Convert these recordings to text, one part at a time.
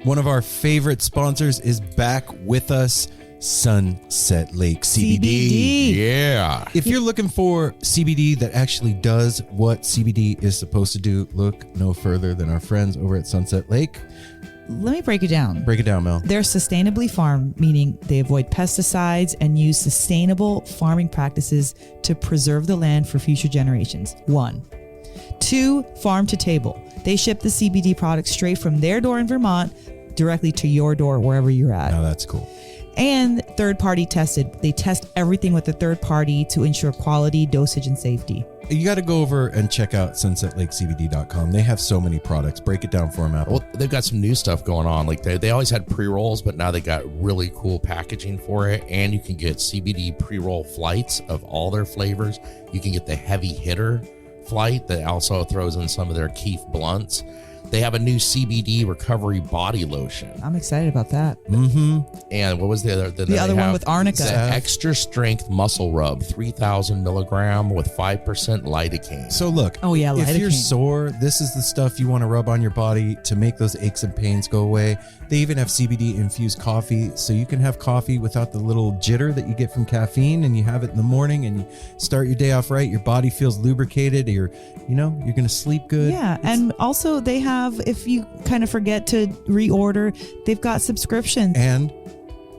One of our favorite sponsors is back with us, Sunset Lake CBD. Yeah. If you're looking for CBD that actually does what CBD is supposed to do, look no further than our friends over at Sunset Lake. Let me break it down. Break it down, Mel. They're sustainably farmed, meaning they avoid pesticides and use sustainable farming practices to preserve the land for future generations. 1. 2, farm to table. They ship the CBD products straight from their door in Vermont directly to your door wherever you're at. Now that's cool. And third party tested. They test everything with a third party to ensure quality, dosage, and safety. You got to go over and check out sunsetlakecbd.com. They have so many products. Break it down for them, Apple. Well, they've got some new stuff going on. Like they always had pre-rolls, but now they got really cool packaging for it. And you can get CBD pre-roll flights of all their flavors. You can get the heavy hitter flight that also throws in some of their Keef blunts. They have a new CBD recovery body lotion. I'm excited about that. Mm-hmm. And what was the other? The other one with arnica. The extra strength muscle rub, 3,000 milligram with 5% lidocaine. So look, Oh, yeah, if you're lidocaine. sore, this is the stuff you want to rub on your body to make those aches and pains go away. They even have CBD infused coffee, so you can have coffee without the little jitter that you get from caffeine, and you have it in the morning and you start your day off right. Your body feels lubricated. You're going to sleep good. Yeah, and also they have, if you kind of forget to reorder, they've got subscriptions. And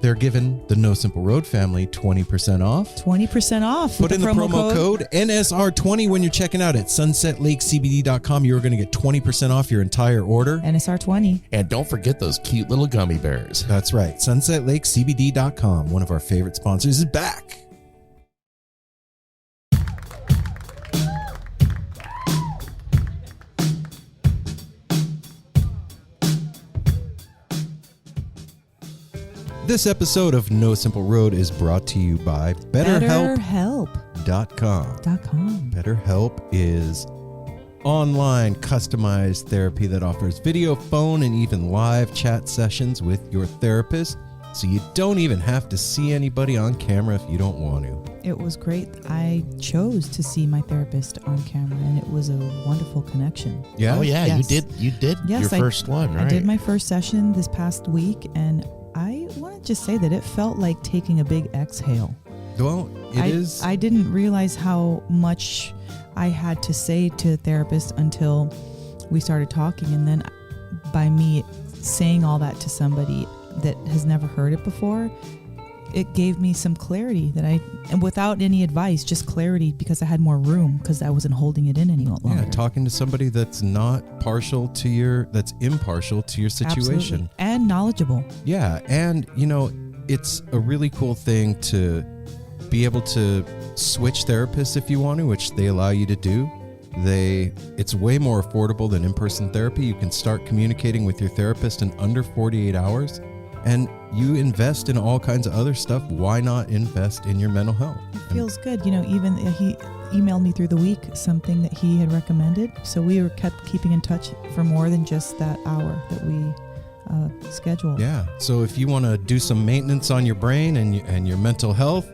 they're giving the No Simple Road family 20% off. 20% off. Put with in the promo code NSR20 when you're checking out at sunsetlakecbd.com. You're going to get 20% off your entire order. NSR20. And don't forget those cute little gummy bears. That's right. sunsetlakecbd.com. One of our favorite sponsors is back. This episode of No Simple Road is brought to you by BetterHelp.com. BetterHelp is online customized therapy that offers video, phone, and even live chat sessions with your therapist, so you don't even have to see anybody on camera if you don't want to. It was great. I chose to see my therapist on camera, and it was a wonderful connection. Yeah? Oh, yeah. Yes. You did Yes, your first one, right? I did my first session this past week, and I want to just say that it felt like taking a big exhale. Well, it is. I didn't realize how much I had to say to the therapist until we started talking. And then by me saying all that to somebody that has never heard it before, it gave me some clarity and without any advice, just clarity, because I had more room because I wasn't holding it in any longer. Yeah, talking to somebody that's not impartial to your situation. Absolutely. And knowledgeable. Yeah, and it's a really cool thing to be able to switch therapists if you want to, which they allow you to do. It's way more affordable than in-person therapy. You can start communicating with your therapist in under 48 hours, and you invest in all kinds of other stuff. Why not invest in your mental health? It feels good. Even he emailed me through the week something that he had recommended. So we kept keeping in touch for more than just that hour that we scheduled. Yeah. So if you want to do some maintenance on your brain and your mental health,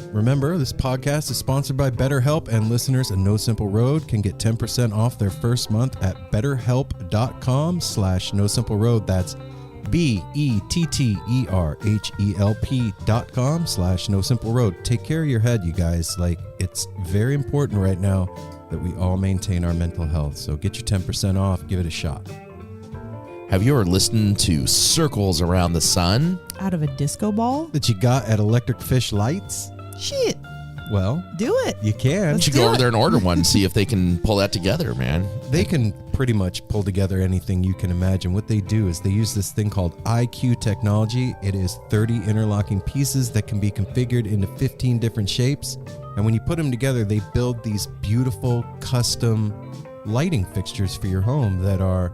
remember, this podcast is sponsored by BetterHelp, and listeners of No Simple Road can get 10% off their first month at betterhelp.com/NoSimpleRoad. That's BetterHelp.com/NoSimpleRoad. Take care of your head, you guys. It's very important right now that we all maintain our mental health. So get your 10% off. Give it a shot. Have you ever listened to Circles Around the Sun? Out of a disco ball? That you got at Electric Fish Lights? Shit. Well, Do it. you can. You should go over there and order one and see if they can pull that together, man. They can pretty much pull together anything you can imagine. What they do is they use this thing called IQ technology. It is 30 interlocking pieces that can be configured into 15 different shapes. And when you put them together, they build these beautiful custom lighting fixtures for your home that are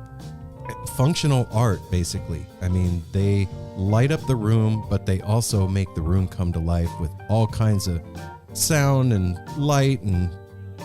functional art, basically. I mean, they light up the room, but they also make the room come to life with all kinds of sound and light and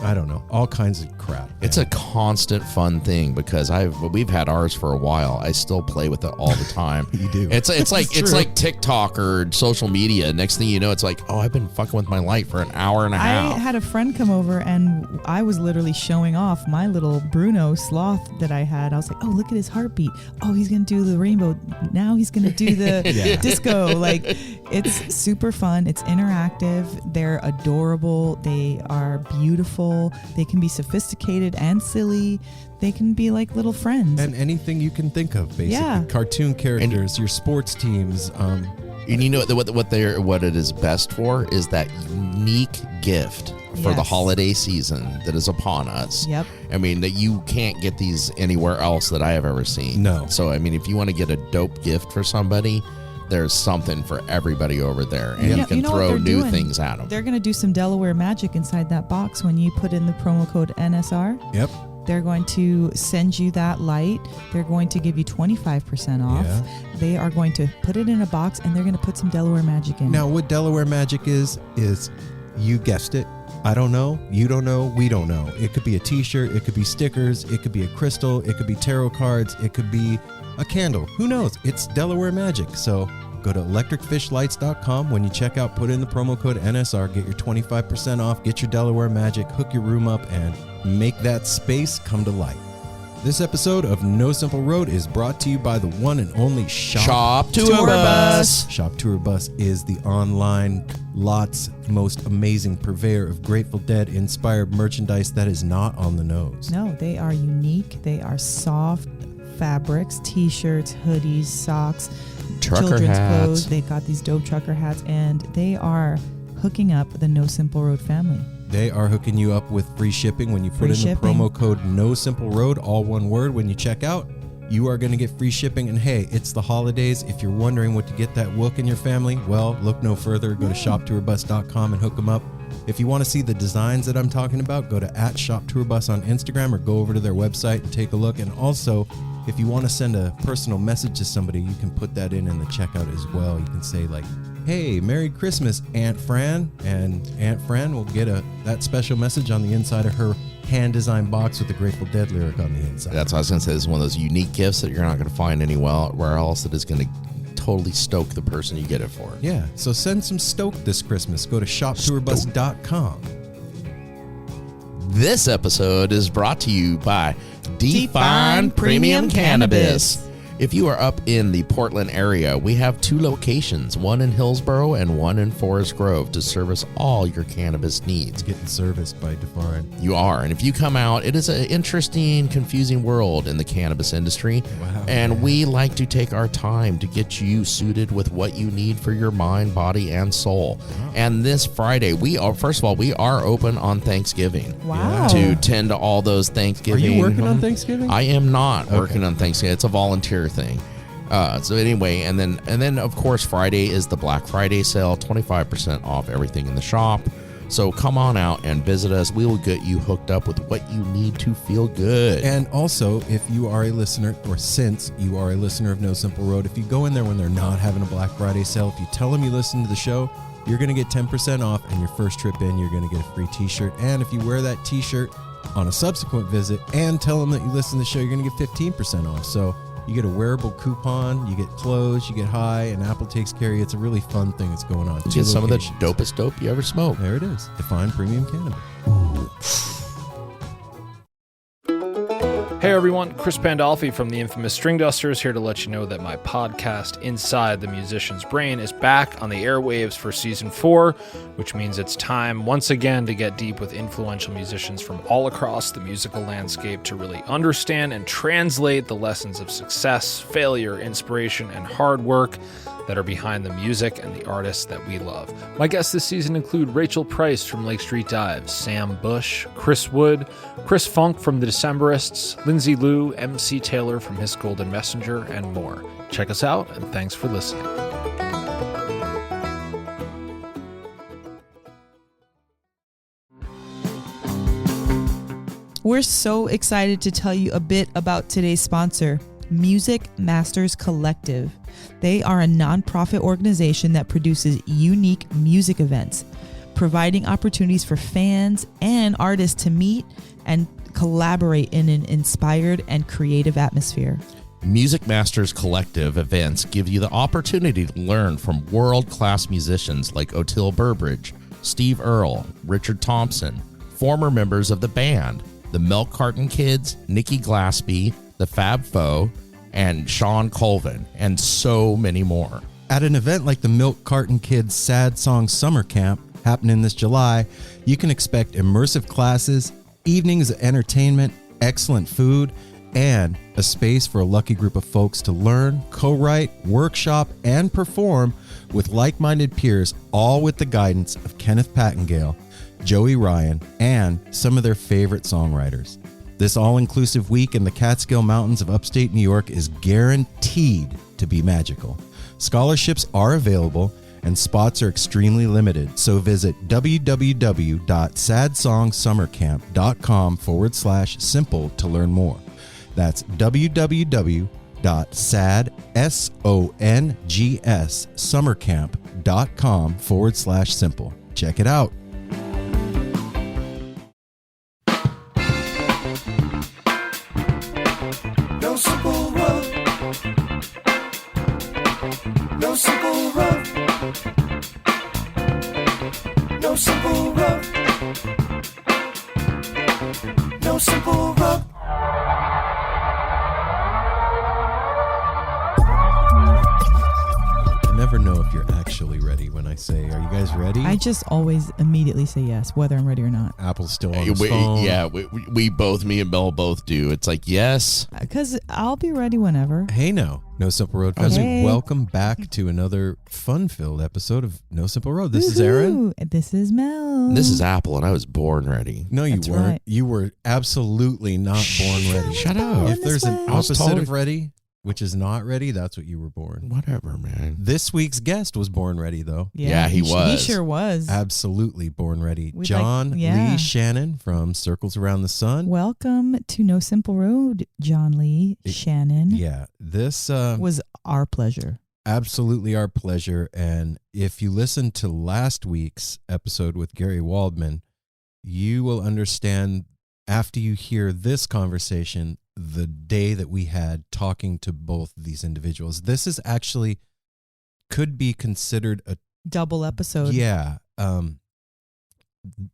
I don't know, all kinds of crap. It's a constant fun thing because we've had ours for a while. I still play with it all the time. You do. It's like TikTok or social media. Next thing you know, it's like, oh, I've been fucking with my light for an hour and a half. I had a friend come over and I was literally showing off my little Bruno sloth that I had. I was like, oh, look at his heartbeat. Oh, he's gonna do the rainbow. Now he's gonna do the disco. Like, it's super fun. It's interactive. They're adorable. They are beautiful. They can be sophisticated and silly. They can be like little friends. And anything you can think of, basically. Yeah. Cartoon characters, your sports teams. And you know what it is best for is that unique gift for the holiday season that is upon us. Yep. I mean, that you can't get these anywhere else that I have ever seen. No. So, I mean, if you want to get a dope gift for somebody, there's something for everybody over there, and you can throw new things at them. They're going to do some Delaware magic inside that box when you put in the promo code NSR. Yep. They're going to send you that light. They're going to give you 25% off. Yeah. They are going to put it in a box, and they're going to put some Delaware magic in. Now, what Delaware magic is you guessed it. I don't know. You don't know. We don't know. It could be a t-shirt. It could be stickers. It could be a crystal. It could be tarot cards. It could be a candle. Who knows? It's Delaware magic. So go to electricfishlights.com. When you check out, put in the promo code NSR, get your 25% off, get your Delaware magic, hook your room up, and make that space come to light. This episode of No Simple Road is brought to you by the one and only Shop Tour Bus. Shop Tour Bus is the online, most amazing purveyor of Grateful Dead inspired merchandise that is not on the nose. No, they are unique. They are soft fabrics, t-shirts, hoodies, socks, children's clothes. They got these dope trucker hats, and they are hooking up the No Simple Road family. They are hooking you up with free shipping when you put in the promo code No Simple Road, all one word. When you check out, you are going to get free shipping. And hey, it's the holidays. If you're wondering what to get that wook in your family, well, look no further. Go to shoptourbus.com and hook them up. If you want to see the designs that I'm talking about, go to @ShopTourBus on Instagram or go over to their website and take a look. And also, if you want to send a personal message to somebody, you can put that in the checkout as well. You can say like, hey, Merry Christmas, Aunt Fran. And Aunt Fran will get that special message on the inside of her hand-designed box with the Grateful Dead lyric on the inside. That's what I was going to say. This is one of those unique gifts that you're not going to find anywhere else that is going to totally stoke the person you get it for. Yeah, so send some stoke this Christmas. Go to shoptourbus.com. This episode is brought to you by Define Premium Cannabis. If you are up in the Portland area, we have 2 locations, one in Hillsboro and one in Forest Grove, to service all your cannabis needs. Getting serviced by Define. You are. And if you come out, it is an interesting, confusing world in the cannabis industry. Wow. And we like to take our time to get you suited with what you need for your mind, body, and soul. Wow. And this Friday, we are open on Thanksgiving. Wow. To tend to all those Thanksgiving. Are you working on Thanksgiving? I am not working on Thanksgiving. It's a volunteer thing. So anyway, and then of course Friday is the Black Friday sale, 25% off everything in the shop. So come on out and visit us. We will get you hooked up with what you need to feel good. And also, if you are a listener, or since you are a listener of No Simple Road, if you go in there when they're not having a Black Friday sale, if you tell them you listen to the show, you're going to get 10% off, and your first trip in, you're going to get a free t-shirt. And if you wear that t-shirt on a subsequent visit and tell them that you listen to the show, you're going to get 15% off. So you get a wearable coupon, you get clothes, you get high, and Apple takes care of you. It's a really fun thing that's going on. You get some of the dopest dope you ever smoked. There it is. Define Premium Cannabis. Ooh. Hey everyone, Chris Pandolfi from the infamous String Dusters here to let you know that my podcast, Inside the Musician's Brain, is back on the airwaves for Season 4, which means it's time once again to get deep with influential musicians from all across the musical landscape to really understand and translate the lessons of success, failure, inspiration, and hard work that are behind the music and the artists that we love. My guests this season include Rachel Price from Lake Street Dive, Sam Bush, Chris Wood, Chris Funk from The Decemberists, Lindsay Liu, MC Taylor from His Golden Messenger, and more. Check us out, and thanks for listening. We're so excited to tell you a bit about today's sponsor, Music Masters Collective. They are a nonprofit organization that produces unique music events. providing opportunities for fans and artists to meet and collaborate in an inspired and creative atmosphere. Music Masters Collective events give you the opportunity to learn from world-class musicians like Otil Burbridge, Steve Earle, Richard Thompson, former members of the band, the Milk Carton Kids, Nikki Glaspie, the Fab Four, and Sean Colvin, and so many more. At an event like the Milk Carton Kids Sad Song Summer Camp happening this July, you can expect immersive classes, evenings of entertainment, excellent food, and a space for a lucky group of folks to learn, co-write, workshop, and perform with like-minded peers, all with the guidance of Kenneth Pattengale, Joey Ryan, and some of their favorite songwriters. This all-inclusive week in the Catskill Mountains of upstate New York is guaranteed to be magical. Scholarships are available and spots are extremely limited, so visit www.sadsongsummercamp.com/simple to learn more. That's www.sadsongsummercamp.com/simple. Check it out. No simple road. No simple road. No simple road. No simple road. I never know if you're actually ready when I say, are you guys ready? I just always immediately say yes, whether I'm ready or not. Apple's still on his phone. Yeah, we both, me and Mel both do. It's like, yes. Because I'll be ready whenever. Hey, No Simple Road Fest. Okay. Welcome back to another fun-filled episode of No Simple Road. This is Aaron. Woohoo! This is Mel. This is Apple, and I was born ready. No, you That's weren't. right. You were absolutely not born ready. Shut up. If there's an I was opposite totally- of ready, which is not ready, that's what you were born. Whatever, man. This week's guest was born ready, though. Yeah, he He was. sure was. Absolutely born ready. We'd John like- yeah. Lee Shannon from Circles Around the Sun. Welcome to No Simple Road, John Lee Shannon. Yeah, this Was our pleasure. absolutely our pleasure. And if you listen to last week's episode with Gary Waldman, you will understand after you hear this conversation the day that we had talking to both these individuals. This is actually could be considered a Double episode. yeah.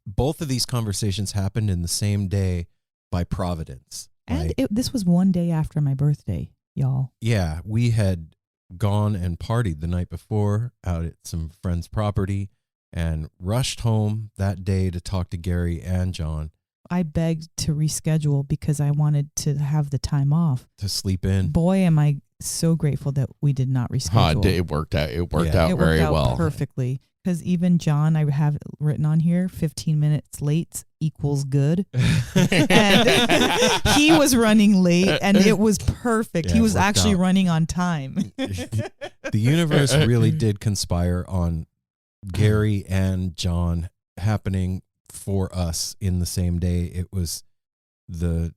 Both of these conversations happened in the same day by Providence. And right? this was one day after my birthday, y'all. Yeah, we had gone and partied the night before out at some friend's property and rushed home that day to talk to Gary and John I begged to reschedule because I wanted to have the time off. to sleep in. Boy, am I so grateful that we did not reschedule. It worked out. It worked Yeah. out It worked very out well. perfectly. Because even John, I have written on here, 15 minutes late equals good. And he was running late, and it was perfect. Yeah, he it was worked actually out. running on time. The universe really did conspire on Gary and John happening for us in the same day. It was the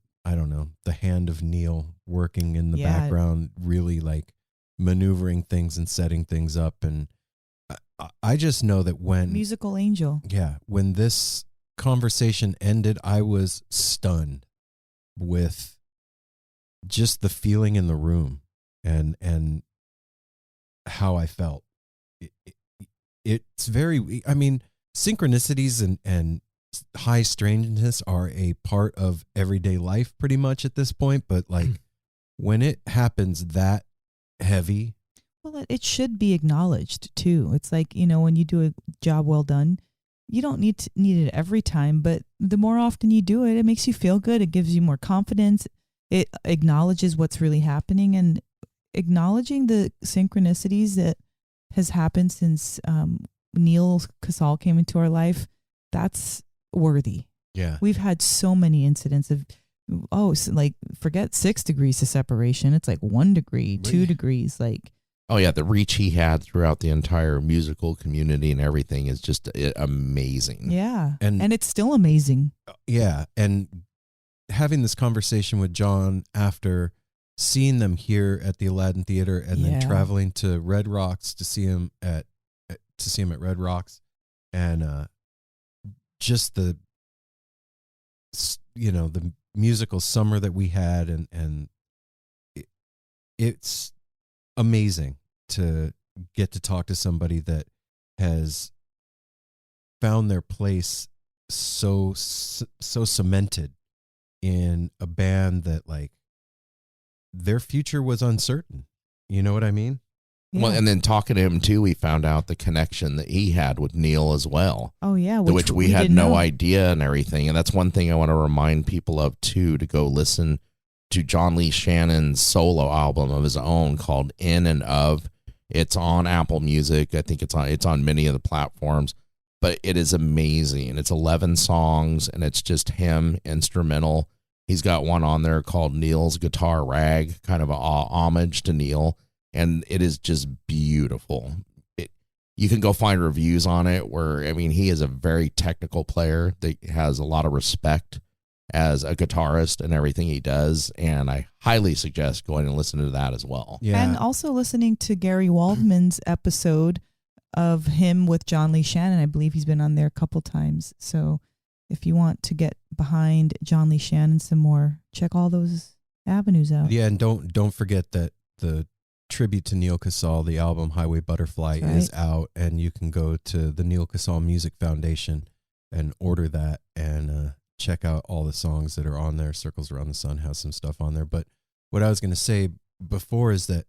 hand of Neal working in the Yeah. background, really like maneuvering things and setting things up. And I just know that when Musical angel. when this conversation ended, I was stunned with just the feeling in the room and how I felt. It's very, I mean, synchronicities and high strangeness are a part of everyday life pretty much at this point. But like when it happens that heavy, Well, it should be acknowledged too. It's like, when you do a job well done, you don't need it every time, but the more often you do it, it makes you feel good. It gives you more confidence. It acknowledges what's really happening, and acknowledging the synchronicities that has happened since Neal Casal came into our life. That's worthy. yeah. We've had so many incidents of, forget 6 degrees of separation. It's like 1 degree, 2 degrees, like. Oh yeah, the reach he had throughout the entire musical community and everything is just amazing. Yeah. And- And it's still amazing. Yeah, and having this conversation with John after seeing them here at the Aladdin Theater and then Yeah. traveling to Red Rocks to see him at Red Rocks, and just the the musical summer that we had, and it's amazing to get to talk to somebody that has found their place so cemented in a band that, like, their future was uncertain. You know what I mean? Yeah. Well, and then talking to him too, we found out the connection that he had with Neal as well. Oh yeah, Which we had didn't no know. idea and everything. And that's one thing I want to remind people of too, to go listen to John Lee Shannon's solo album of his own called In and Of. It's on Apple Music. I think it's on many of the platforms, but it is amazing. It's 11 songs and it's just him instrumental. He's got one on there called Neal's Guitar Rag, kind of a homage to Neal. And it is just beautiful. You can go find reviews on it where, I mean, he is a very technical player that has a lot of respect as a guitarist and everything he does. And I highly suggest going and listening to that as well. Yeah. And also listening to Gary Waldman's episode of him with John Lee Shannon. I believe he's been on there a couple times. So if you want to get behind John Lee Shannon some more, check all those avenues out. Yeah, and don't forget that the tribute to Neal Casal, the album Highway Butterfly, That's is out, and you can go to the Neal Casal Music Foundation and order that and check out all the songs that are on there. Circles Around the Sun has some stuff on there. But what I was going to say before is that,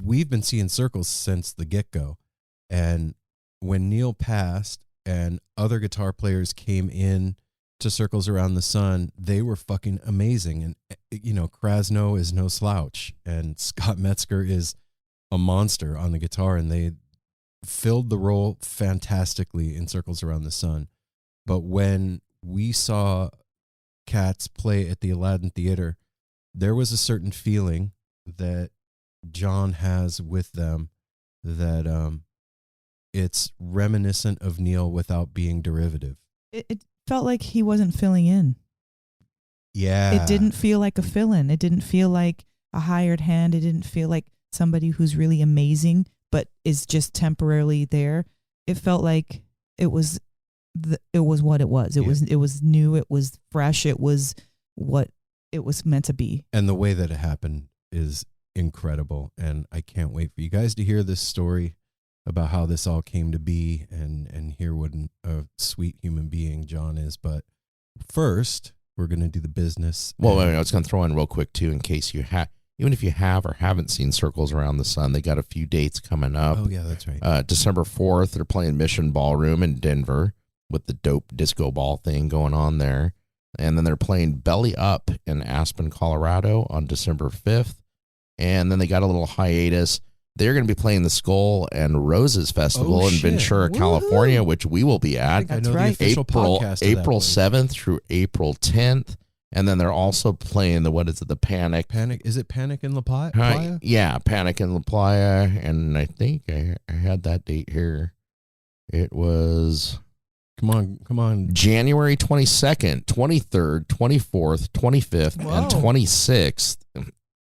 we've been seeing Circles since the get-go. And when Neal passed and other guitar players came in to Circles Around the Sun, they were fucking amazing. And, Krasno is no slouch, and Scott Metzger is a monster on the guitar, and they filled the role fantastically in Circles Around the Sun. But when we saw Cats play at the Aladdin Theater, there was a certain feeling that John has with them that it's reminiscent of Neal without being derivative. It felt like he wasn't filling in. Yeah. It didn't feel like a fill-in. It didn't feel like a hired hand. It didn't feel like somebody who's really amazing but is just temporarily there. It felt like it was what it was. It was new. It was fresh. It was what it was meant to be. And the way that it happened is incredible. And I can't wait for you guys to hear this story about how this all came to be and hear what a sweet human being John is. But first, we're going to do the business. Well, I was going to throw in real quick too, in case you even if you have or haven't seen Circles Around the Sun, they got a few dates coming up. Oh, yeah, that's right. December 4th, they're playing Mission Ballroom in Denver with the dope disco ball thing going on there. And then they're playing Belly Up in Aspen, Colorado on December 5th. And then they got a little hiatus. They're going to be playing the Skull and Roses Festival in shit. Ventura, Woo-hoo. California, which we will be I at think I know That's right. the official podcast of that April place. 7th through April 10th. And then they're also playing the Panic. Is it Panic in La Playa? Yeah, Panic in La Playa. And I think I had that date here. It was Come on. January 22nd, 23rd, 24th, 25th, and Whoa. 26th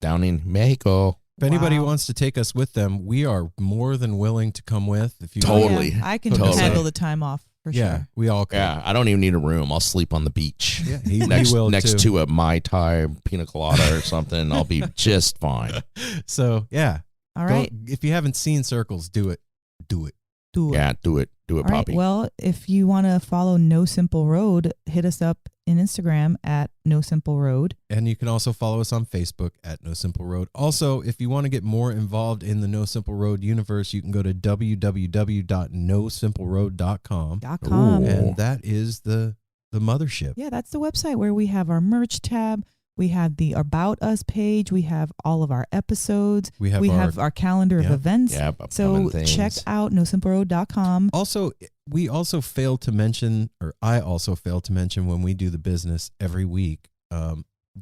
down in Mexico. If anybody Wow. wants to take us with them, we are more than willing to come with. If you Totally. Oh, yeah. I can Totally. handle the time off for Yeah, sure. we all can. Yeah, I don't even need a room. I'll sleep on the beach. Yeah, he next will next too. to a Mai Tai pina colada or something. I'll be just fine. So, yeah. All right. If you haven't seen Circles, do it. Do it. Yeah, do it. Do it, All right. Poppy. Well, if you want to follow No Simple Road, hit us up in Instagram at No Simple Road. And you can also follow us on Facebook at No Simple Road. Also, if you want to get more involved in the No Simple Road universe, you can go to www.nosimpleroad.com. .com. Ooh. And that is the mothership. Yeah, that's the website where we have our merch tab. We have the About Us page. We have all of our episodes. We have our calendar of Yeah. events. Yeah, So upcoming things. check out nosimpleroad.com. Also, we also fail to mention, or I also fail to mention when we do the business every week,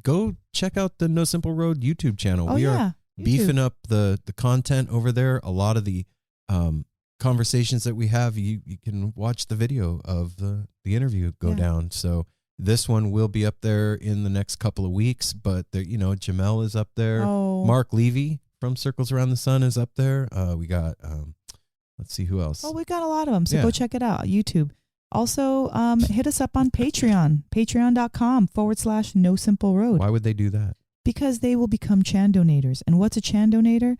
go check out the No Simple Road YouTube channel. Oh, we yeah. are YouTube. beefing up the content over there. A lot of the conversations that we have, you can watch the video of the interview go Yeah. down. So this one will be up there in the next couple of weeks, but there, Jamel is up there. Oh. Mark Levy from Circles Around the Sun is up there. We got, let's see who else. Oh, we got a lot of them. So Yeah. go check it out. YouTube. Also, hit us up on Patreon, patreon.com/No Simple Road. Why would they do that? Because they will become Chan donators. And what's a Chan donator?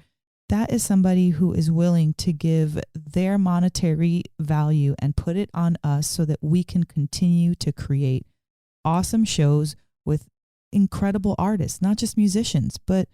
That is somebody who is willing to give their monetary value and put it on us so that we can continue to create awesome shows with incredible artists, not just musicians, but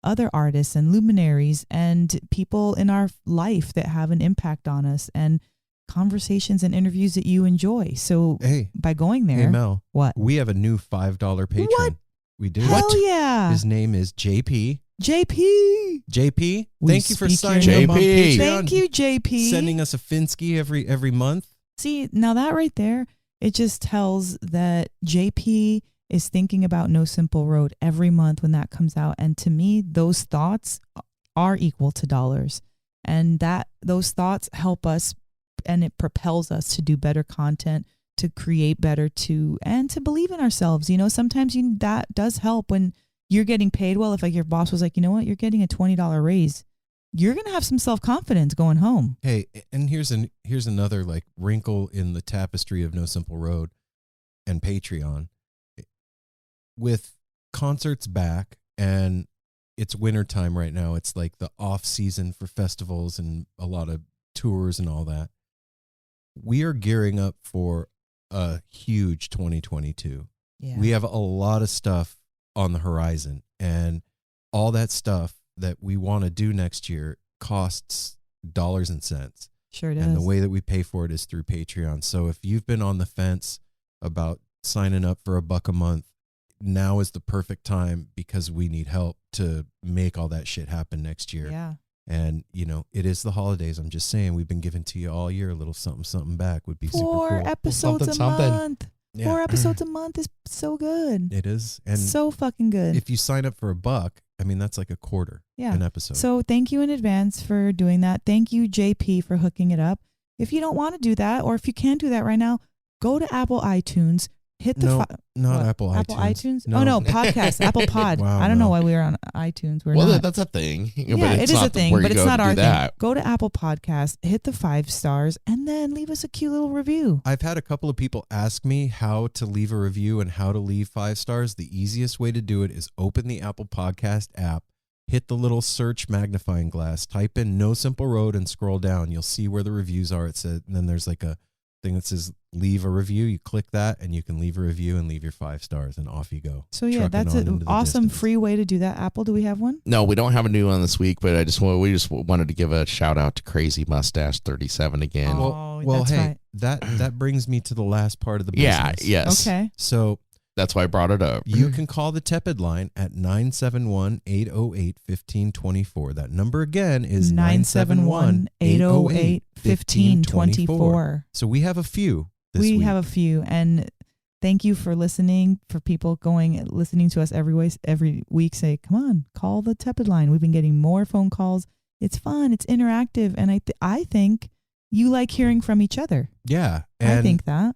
other artists and luminaries and people in our life that have an impact on us, and conversations and interviews that you enjoy. So by going there, hey Mel, what? We have a new $5 patron. What? We do. Hell yeah. His name is JP. JP, thank you for signing JP. up on Patreon. Thank you, JP. Sending us a Finsky every month. See, now that right there, it just tells that JP is thinking about No Simple Road every month when that comes out. And to me, those thoughts are equal to dollars. And that those thoughts help us, and it propels us to do better content, to create better, and to believe in ourselves. You know, sometimes that does help when you're getting paid well. If like your boss was like, you know what, you're getting a $20 raise, you're going to have some self-confidence going home. Hey, and here's another like wrinkle in the tapestry of No Simple Road and Patreon. With concerts back, and it's wintertime right now, it's like the off season for festivals and a lot of tours and all that. We are gearing up for a huge 2022. Yeah. We have a lot of stuff on the horizon, and all that stuff that we want to do next year costs dollars and cents. Sure does. And the way that we pay for it is through Patreon. So if you've been on the fence about signing up for $1 a month, now is the perfect time, because we need help to make all that shit happen next year. Yeah. And, you know, it is the holidays. I'm just saying, we've been giving to you all year a little something back would be super cool. 4 episodes a month. Yeah. 4 episodes a month is so good. It is. And so fucking good. if you sign up for $1, I mean, that's like a quarter an episode. So thank you in advance for doing that. Thank you, JP, for hooking it up. If you don't want to do that, or if you can't do that right now, go to Apple iTunes. Hit the Apple iTunes. No. Oh no, podcast, Apple Pod. Wow, I don't know why we were on iTunes. We're not. That's a thing. Yeah, but it is a thing, but it's not our thing. that. Go to Apple Podcast, hit the 5 stars, and then leave us a cute little review. I've had a couple of people ask me how to leave a review and how to leave 5 stars. The easiest way to do it is open the Apple Podcast app, hit the little search magnifying glass, type in No Simple Road, and scroll down. You'll see where the reviews are. It says, and then there's like a thing that says leave a review. You click that and you can leave a review and leave your 5 stars, and off you go. So yeah, that's an awesome free way to do that. Apple, do we have one? No, we don't have a new one this week, but we just wanted to give a shout out to Crazy Mustache 37 again. Oh, well, that's hey, right. that brings me to the last part of the business. Yes. Okay. So that's why I brought it up. you can call the Tepid line at 971-808-1524. That number again is 971-808-1524. So we have a few this We week. have a few, and thank you for listening. For people listening to us every week, say, come on, call the Tepid line. We've been getting more phone calls. It's fun. It's interactive, and I think you like hearing from each other. Yeah. And I think that.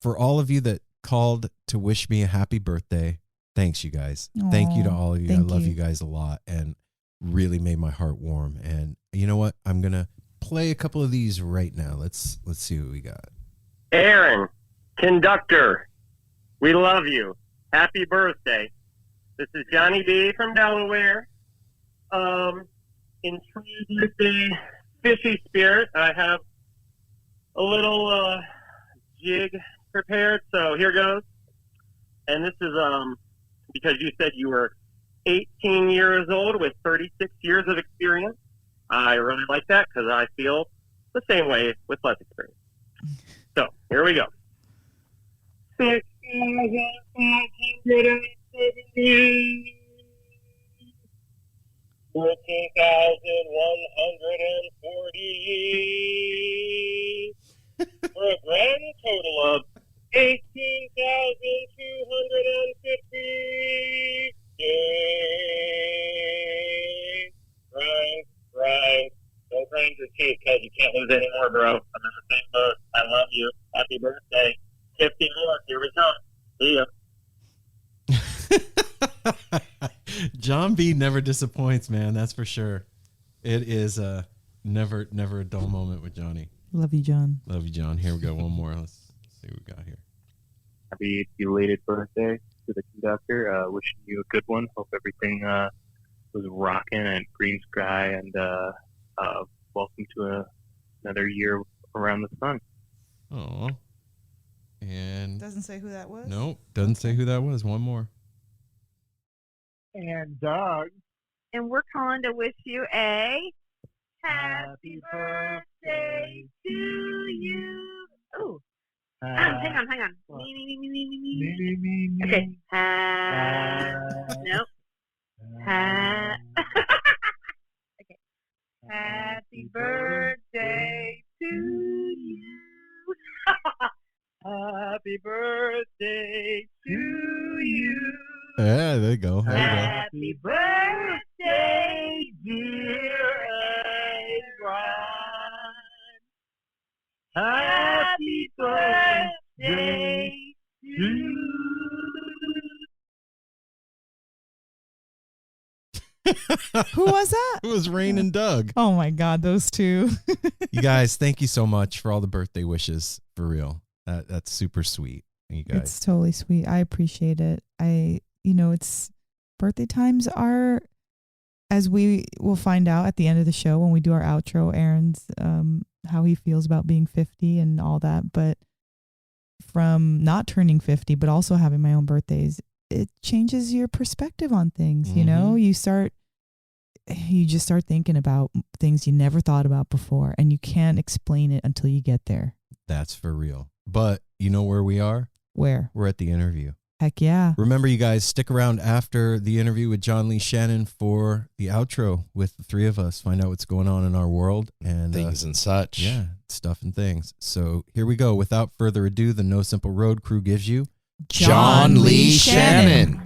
for all of you that called to wish me a happy birthday, thanks, you guys. Thank you to all of you. I love you guys a lot, and really made my heart warm. And you know what? I'm going to play a couple of these right now. Let's see what we got. Aaron, conductor, we love you. Happy birthday. This is Johnny B from Delaware. In true birthday fishy spirit, I have a little jig prepared, so here goes. And this is because you said you were 18 years old with 36 years of experience. I really like that because I feel the same way with less experience. So here we go. 6,570, 14,140, for a grand total of 18,250. Yay! Grind. Don't grind your teeth because you can't lose any more, bro. I'm in the same boat. I love you. Happy birthday. 50 more. Here we come. See ya. John B never disappoints, man. That's for sure. It is never a dull moment with Johnny. Love you, John. Love you, John. Here we go. One more. Let's see what we got here. Happy belated birthday to the conductor. Wishing you a good one. Hope everything was rocking at Green Sky, and welcome to another year around the sun. Oh. And Doesn't say who that was? nope, doesn't say who that was. One more. And Doug. And we're calling to wish you a happy birthday to you. Oh, hang on. Me. Okay. Nope. Okay. Happy birthday to you. Happy birthday to you. Yeah, there you go. There you go. Happy birthday, dear Ron. Happy birthday to you. Who was that? It was Rain and Doug. Oh my God, those two. You guys, thank you so much for all the birthday wishes. For real. That's super sweet. You guys. It's totally sweet. I appreciate it. It's birthday times are, as we will find out at the end of the show when we do our outro, Aaron's how he feels about being 50 and all that. But from not turning 50, but also having my own birthdays, it changes your perspective on things. Mm-hmm. You know, you just start thinking about things you never thought about before, and you can't explain it until you get there. That's for real. But you know where we are? Where? We're at the interview. Heck yeah. Remember, you guys, stick around after the interview with John Lee Shannon for the outro with the three of us. Find out what's going on in our world and Things and such. Yeah, stuff and things. So here we go. Without further ado, the No Simple Road crew gives you John Lee Shannon.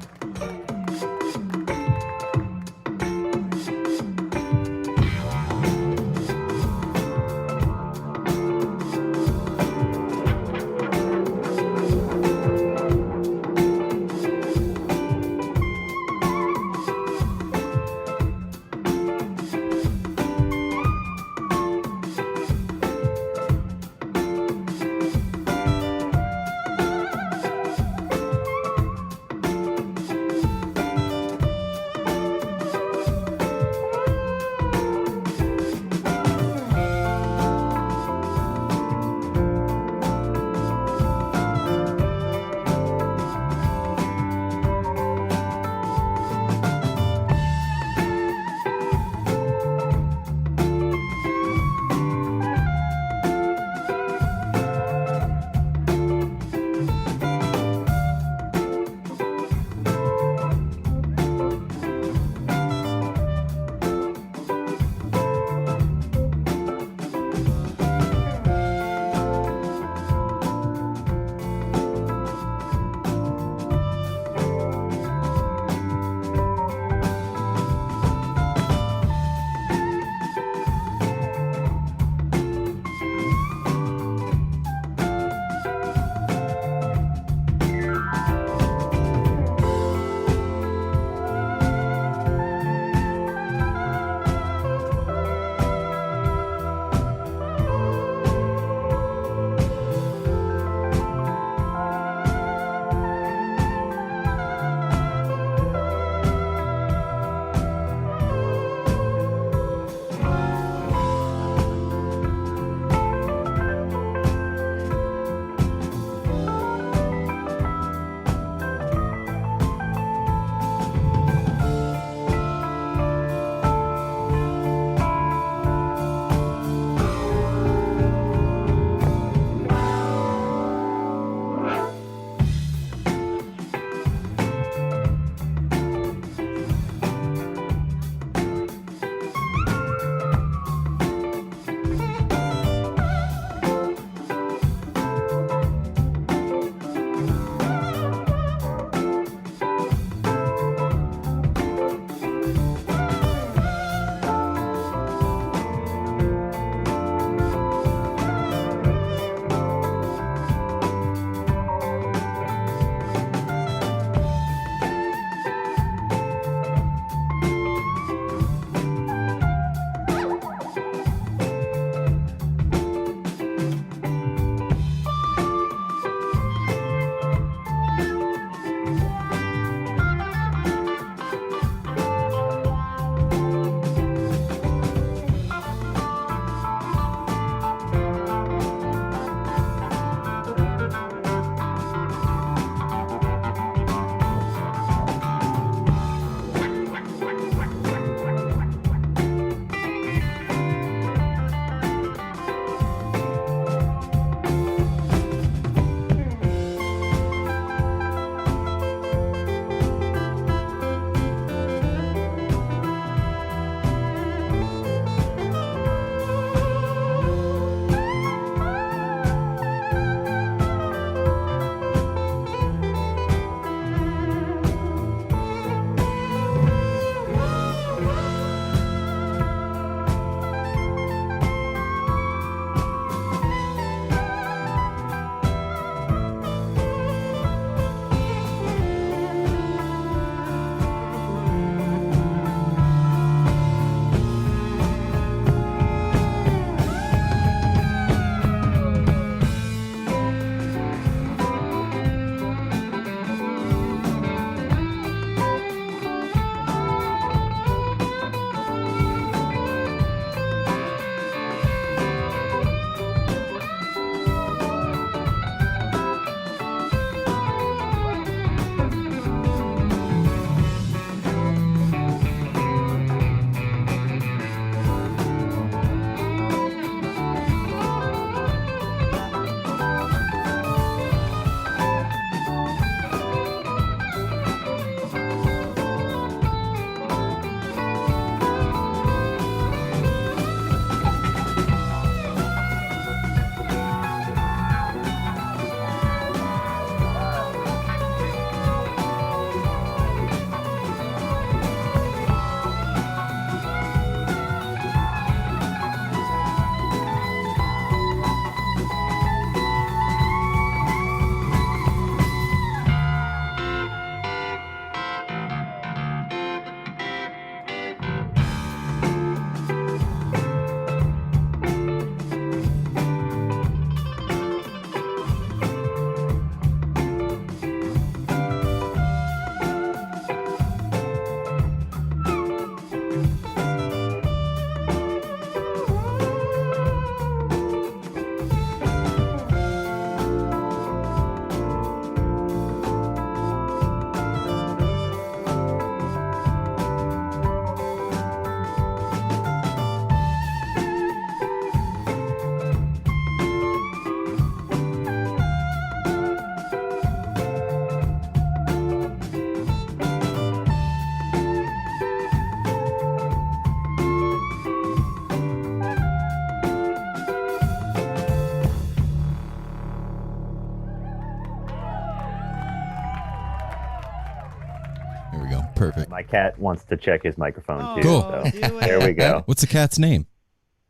Perfect. My cat wants to check his microphone too. Cool. So there we go. What's the cat's name?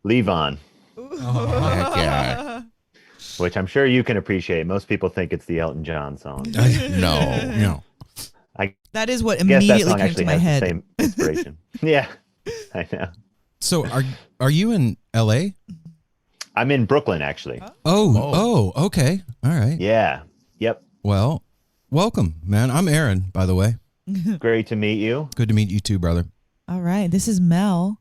Levon, Heck yeah. which I'm sure you can appreciate. Most people think it's the Elton John song. No. That is what I guess that immediately song came to actually my has head. the same inspiration. Yeah, I know. So are you in L.A.? I'm in Brooklyn, actually. Oh, okay. All right. Yeah. Yep. Well, welcome, man. I'm Aaron, by the way. Great to meet you. Good to meet you too, brother. All right, this is Mel.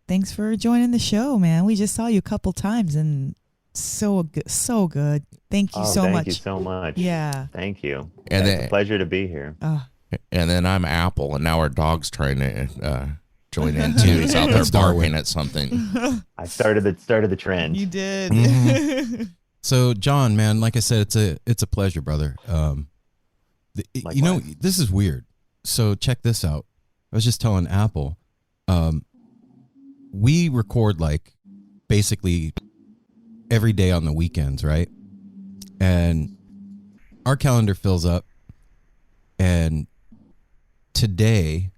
Thanks for joining the show, man. We just saw you a couple times and so good. So good. Thank you so much. Thank you so much. Yeah. Thank you. And It's a pleasure to be here. And then I'm Apple, and now our dog's trying to join in too. He's out there barking at something. I started the trend. You did. Mm-hmm. So, John, man, like I said, it's a pleasure, brother. You know, this is weird. So check this out. I was just telling Apple, we record like basically every day on the weekends, right? And our calendar fills up. And today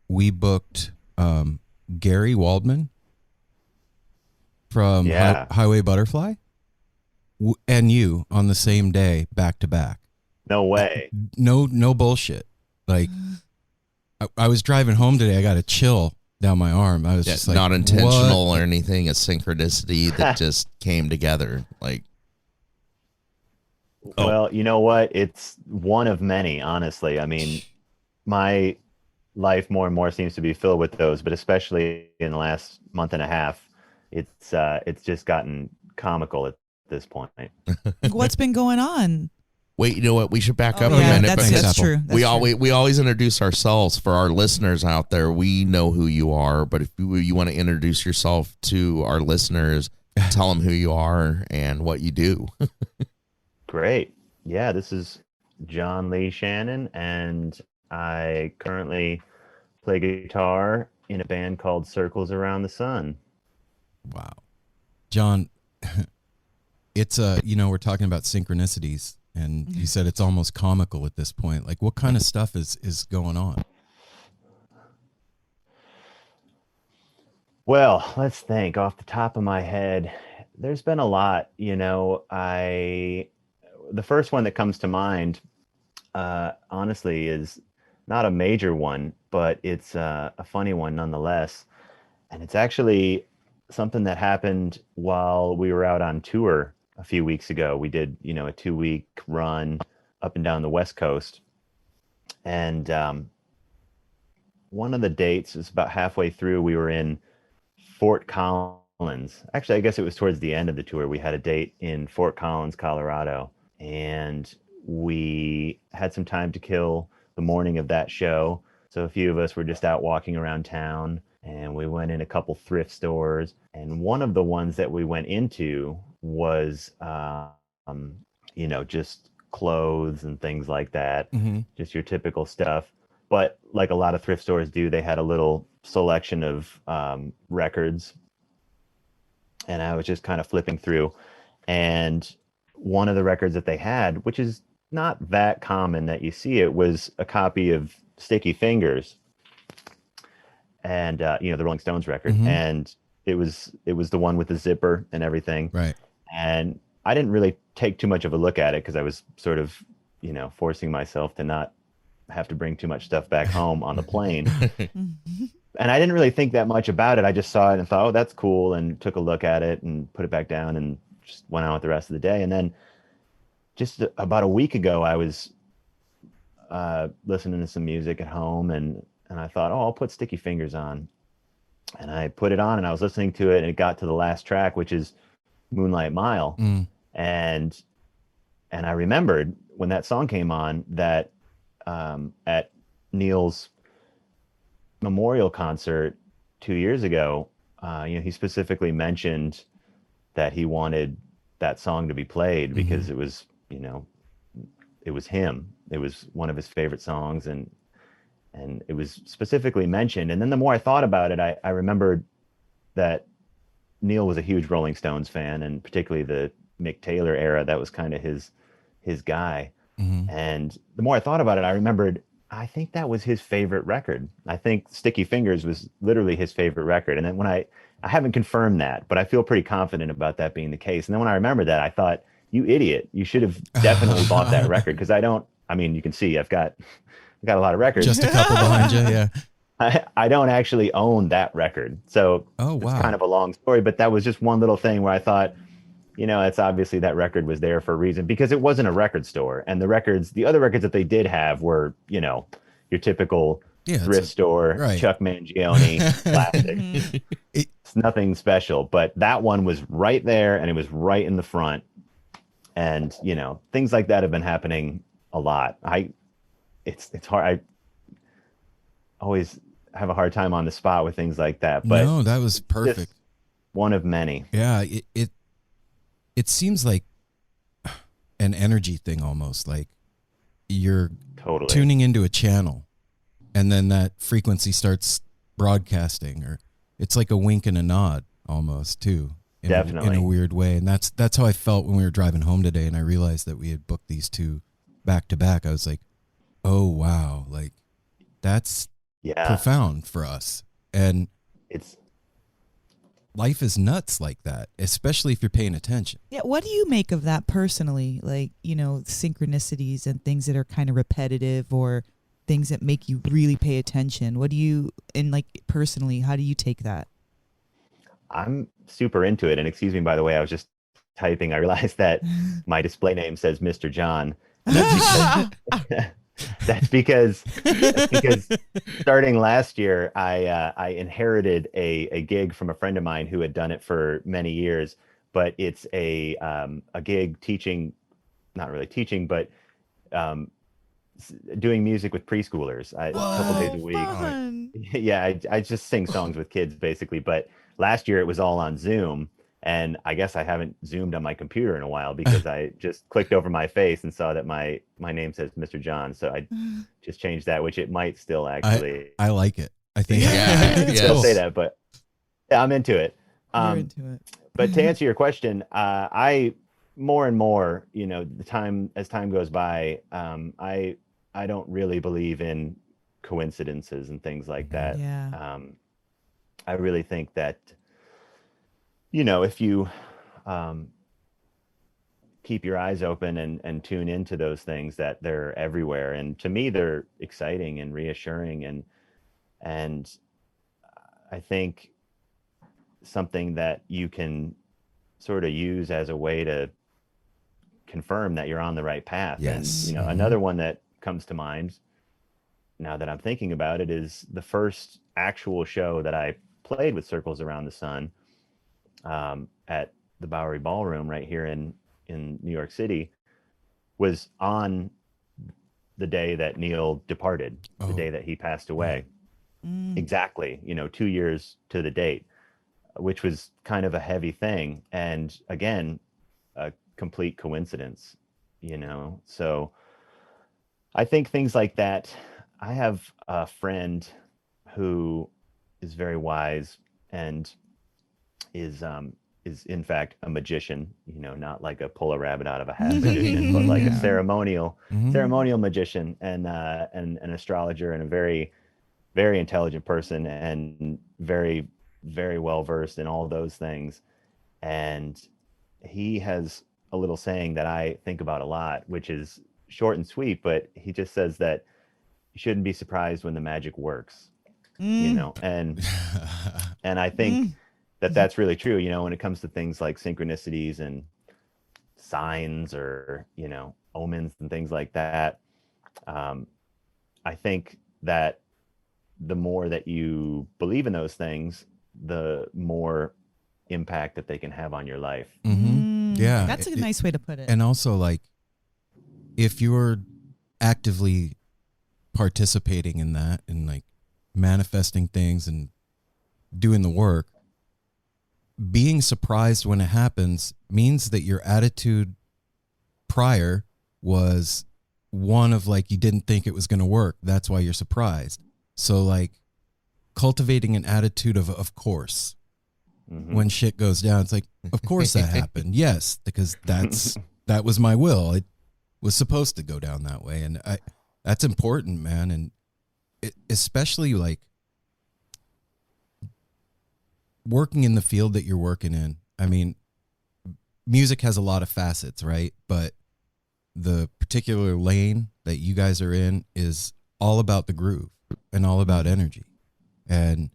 we booked Gary Waldman from Highway Butterfly and you on the same day, back to back. No way. No bullshit. Like I was driving home today. I got a chill down my arm. I was just like, not intentional or anything. A synchronicity that just came together. Like, well, you know what? It's one of many, honestly. I mean, my life more and more seems to be filled with those, but especially in the last month and a half, it's just gotten comical at this point. What's been going on? Wait, you know what? We should back up a yeah, minute. that's true. We always introduce ourselves for our listeners out there. We know who you are, but if you want to introduce yourself to our listeners, tell them who you are and what you do. Great. Yeah, this is John Lee Shannon, and I currently play guitar in a band called Circles Around the Sun. Wow. John, it's we're talking about synchronicities, and you said it's almost comical at this point. Like, what kind of stuff is going on? Well, let's think. Off the top of my head, there's been a lot. The first one that comes to mind, honestly, is not a major one, but it's a funny one nonetheless. And it's actually something that happened while we were out on tour a few weeks ago. We did, a 2-week run up and down the West Coast. And one of the dates was about halfway through. We were in Fort Collins. Actually, I guess it was towards the end of the tour. We had a date in Fort Collins, Colorado. And we had some time to kill the morning of that show. So a few of us were just out walking around town, and we went in a couple thrift stores. And one of the ones that we went into was, just clothes and things like that, just your typical stuff. But like a lot of thrift stores do, they had a little selection of records. And I was just kind of flipping through. And one of the records that they had, which is not that common that you see it, was a copy of Sticky Fingers, and the Rolling Stones record. And it was the one with the zipper and everything. Right. And I didn't really take too much of a look at it because I was sort of, forcing myself to not have to bring too much stuff back home on the plane. And I didn't really think that much about it. I just saw it and thought, oh, that's cool, and took a look at it and put it back down and just went on with the rest of the day. And then just about a week ago, I was listening to some music at home, and I thought, oh, I'll put Sticky Fingers on. And I put it on, and I was listening to it, and it got to the last track, which is Moonlight Mile. And I remembered when that song came on that at Neal's memorial concert 2 years ago, he specifically mentioned that he wanted that song to be played because it was, it was him. It was one of his favorite songs, and it was specifically mentioned. And then the more I thought about it, I remembered that Neal was a huge Rolling Stones fan, and particularly the Mick Taylor era. That was kind of his guy. And the more I thought about it, I remembered I think that was his favorite record. I think Sticky Fingers was literally his favorite record. And then when I haven't confirmed that, but I feel pretty confident about that being the case. And then when I remember that, I thought, you idiot, you should have definitely bought that record. Because I mean, you can see I've got a lot of records. Just a couple behind you, yeah. I don't actually own that record. So wow. It's kind of a long story, but that was just one little thing where I thought, it's obviously that record was there for a reason, because it wasn't a record store. And the other records that they did have were, your typical thrift store, right. Chuck Mangione classic. It's nothing special, but that one was right there and it was right in the front. And, things like that have been happening a lot. It's hard. I always have a hard time on the spot with things like that, but no, that was perfect. One of many. Yeah. It seems like an energy thing, almost like you're totally tuning into a channel and then that frequency starts broadcasting, or it's like a wink and a nod almost too. Definitely. In a weird way. And that's how I felt when we were driving home today and I realized that we had booked these two back to back. I was like, oh wow, like that's profound for us. And life is nuts like that, especially if you're paying attention. Yeah. What do you make of that personally? Like, synchronicities and things that are kind of repetitive, or things that make you really pay attention. What do you, and like personally, how do you take that? I'm super into it. And excuse me, by the way, I was just typing. I realized that my display name says Mr. John. That's because starting last year, I inherited a gig from a friend of mine who had done it for many years, but it's a gig teaching, not really teaching, but doing music with preschoolers a couple days a week. Fun. Yeah, I just sing songs with kids basically, but last year it was all on Zoom. And I guess I haven't Zoomed on my computer in a while because I just clicked over my face and saw that my name says Mr. John. So I just changed that, which it might still actually. I like it. I think I'll say that, but yeah, I'm into it. You're into it. But to answer your question, I more and more, as time goes by, I don't really believe in coincidences and things like that. Yeah. I really think that, if you keep your eyes open and tune into those things, that they're everywhere. And to me, they're exciting and reassuring. And I think something that you can sort of use as a way to confirm that you're on the right path. Yes. And, another one that comes to mind now that I'm thinking about it is the first actual show that I played with Circles Around the Sun at the Bowery Ballroom right here in New York City was on the day that Neal departed, the day that he passed away. Exactly, 2 years to the date, which was kind of a heavy thing. And again, a complete coincidence, So I think things like that. I have a friend who is very wise and is in fact a magician, not like a pull a rabbit out of a hat magician, but like a ceremonial magician and an astrologer, and a very, very intelligent person, and very, very well versed in all those things. And he has a little saying that I think about a lot, which is short and sweet, but he just says that you shouldn't be surprised when the magic works. And I think that's really true, when it comes to things like synchronicities and signs, or, omens and things like that. I think that the more that you believe in those things, the more impact that they can have on your life. Yeah. That's a nice way to put it. And also, like, if you're actively participating in that and like manifesting things and doing the work, being surprised when it happens means that your attitude prior was one of like, you didn't think it was going to work. That's why you're surprised. So like cultivating an attitude of course, when shit goes down, it's like, of course that happened. Yes. Because that was my will. It was supposed to go down that way. And That's important, man. And especially like working in the field that you're working in. I mean, music has a lot of facets, right? But the particular lane that you guys are in is all about the groove and all about energy. And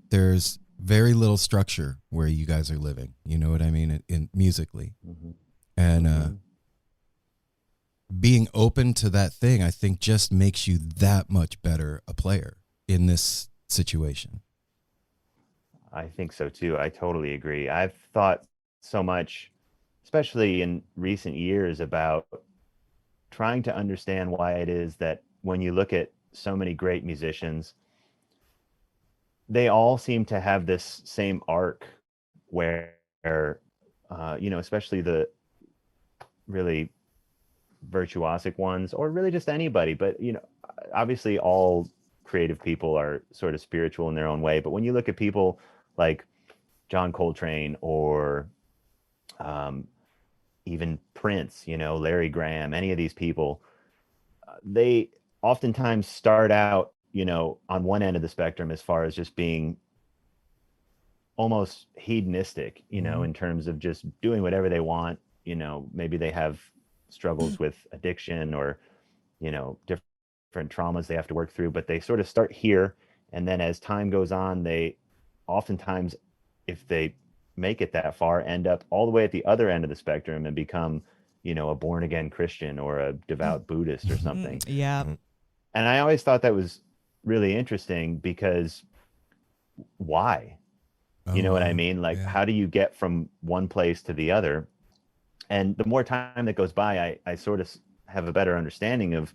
there's very little structure where you guys are living. You know what I mean? In musically. Mm-hmm. And being open to that thing, I think just makes you that much better a player in this situation. I think so too. I totally agree. I've thought so much, especially in recent years, about trying to understand why it is that when you look at so many great musicians, they all seem to have this same arc where, especially the really virtuosic ones, or really just anybody, but, obviously all creative people are sort of spiritual in their own way. But when you look at people like John Coltrane or even Prince, Larry Graham, any of these people, they oftentimes start out, on one end of the spectrum as far as just being almost hedonistic, in terms of just doing whatever they want. Maybe they have struggles with addiction or, different traumas they have to work through, but they sort of start here. And then as time goes on, they oftentimes, if they make it that far, end up all the way at the other end of the spectrum and become, a born again Christian or a devout Buddhist or something. Yeah. And I always thought that was really interesting, because why? You know what I mean? Like, how do you get from one place to the other? And the more time that goes by, I sort of have a better understanding of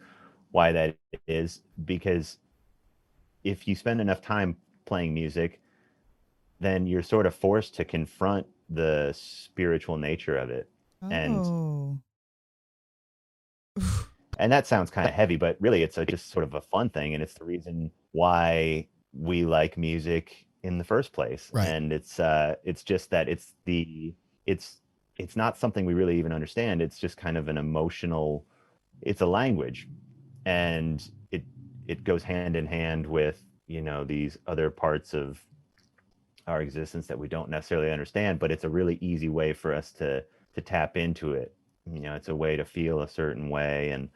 why that is, because if you spend enough time playing music, then you're sort of forced to confront the spiritual nature of it. Oh. And that sounds kind of heavy, but really it's just sort of a fun thing. And it's the reason why we like music in the first place. Right. And it's just that it's not something we really even understand. It's just kind of an emotional, it's a language, and it goes hand in hand with, these other parts of our existence that we don't necessarily understand, but it's a really easy way for us to tap into it. It's a way to feel a certain way and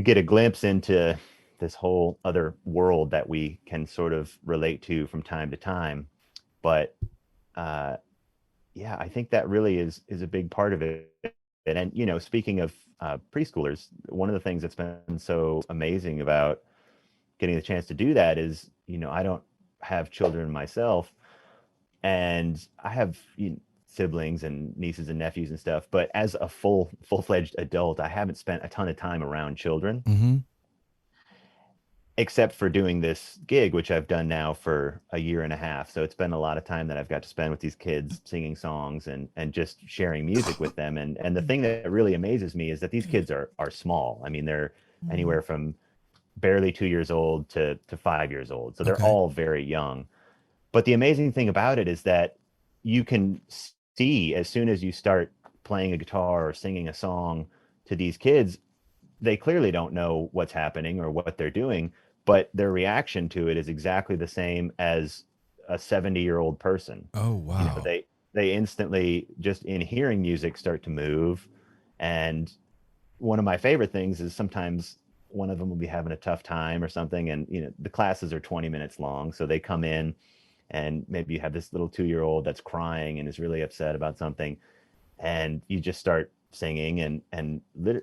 get a glimpse into this whole other world that we can sort of relate to from time to time. But I think that really is a big part of it. And speaking of preschoolers, one of the things that's been so amazing about getting the chance to do that is, I don't have children myself, and I have siblings and nieces and nephews and stuff, but as a full-fledged adult, I haven't spent a ton of time around children. Mm-hmm. Except for doing this gig, which I've done now for a year and a half. So it's been a lot of time that I've got to spend with these kids, singing songs and just sharing music with them. And the thing that really amazes me is that these kids are small. I mean, they're anywhere from barely 2 years old to 5 years old. So they're all very young. But the amazing thing about it is that you can see, as soon as you start playing a guitar or singing a song to these kids, they clearly don't know what's happening or what they're doing, but their reaction to it is exactly the same as a 70-year-old person. Oh, wow. They instantly, just in hearing music, start to move. And one of my favorite things is sometimes one of them will be having a tough time or something, and the classes are 20 minutes long, so they come in and maybe you have this little 2-year-old that's crying and is really upset about something, and you just start singing, and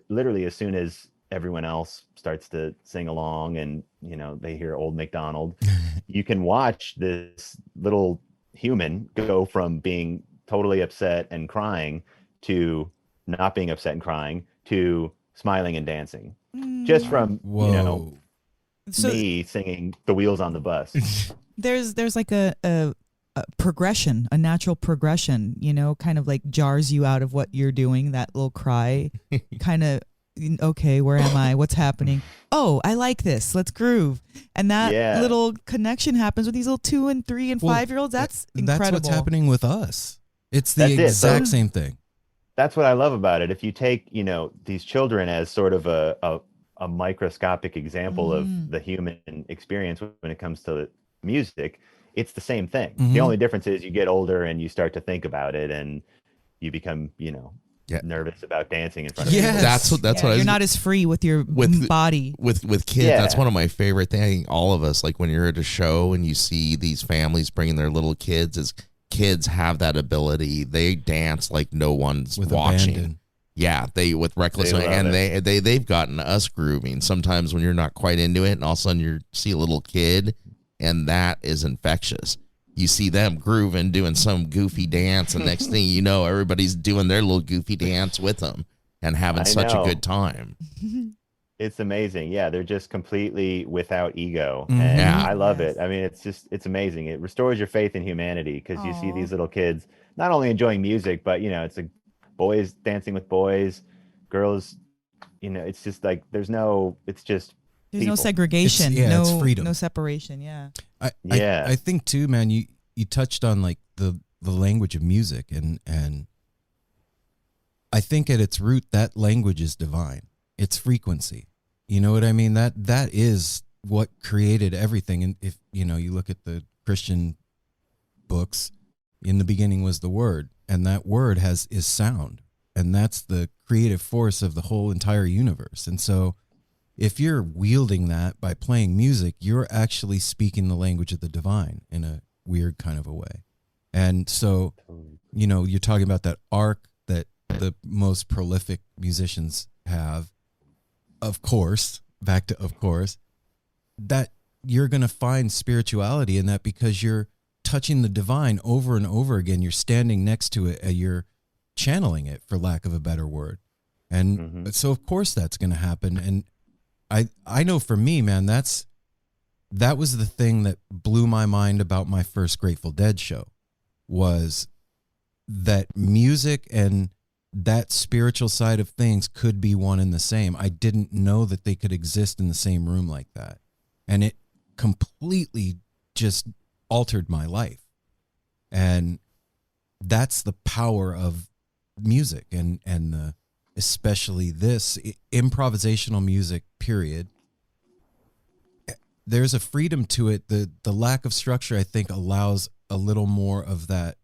literally as soon as everyone else starts to sing along and they hear Old MacDonald, you can watch this little human go from being totally upset and crying to not being upset and crying to smiling and dancing, just from me singing The Wheels on the Bus. There's like a progression, a natural progression, kind of like jars you out of what you're doing, that little cry, kind of, okay, where am I? What's happening? Oh, I like this. Let's groove. And that little connection happens with these little 2 and 3 and 5-year-olds. That's incredible. That's what's happening with us. It's the exact same thing. That's what I love about it. If you take, these children as sort of a a microscopic example of the human experience when it comes to music, it's the same thing. The only difference is you get older and you start to think about it, and you become, nervous about dancing in front of people. That's what I You're was, not as free with your body. with kids. That's one of my favorite things. All of us, like when you're at a show and you see these families bringing their little kids, is kids have that ability. They dance like no one's With watching. abandon. Yeah, they with reckless, They love and it. they've gotten us grooving. Sometimes when you're not quite into it, and all of a sudden you see a little kid, and that is infectious. You see them grooving, doing some goofy dance, and next thing you know, everybody's doing their little goofy dance with them and having such a good time. It's amazing. Yeah, they're just completely without ego. Mhm. And Yeah. I love it. I mean, it's amazing. It restores your faith in humanity because you see these little kids not only enjoying music, but, it's like boys dancing with boys, girls, it's just like there's no There's people. no segregation. It's no freedom. No separation. Yeah. I think too, man, you touched on like the language of music, and I think at its root that language is divine. It's frequency. You know what I mean? That is what created everything. And if you look at the Christian books, in the beginning was the Word, and that Word is sound, and that's the creative force of the whole entire universe. And so if you're wielding that by playing music, you're actually speaking the language of the divine in a weird kind of a way. And so, you're talking about that arc that the most prolific musicians have, of course, that you're going to find spirituality in that because you're touching the divine over and over again. You're standing next to it. You're channeling it, for lack of a better word. And so, of course, that's going to happen. And I know for me, man, that was the thing that blew my mind about my first Grateful Dead show, was that music and that spiritual side of things could be one and the same. I didn't know that they could exist in the same room like that. And it completely just altered my life. And that's the power of music and especially this improvisational music, period. There's a freedom to it. The lack of structure, I think, allows a little more of that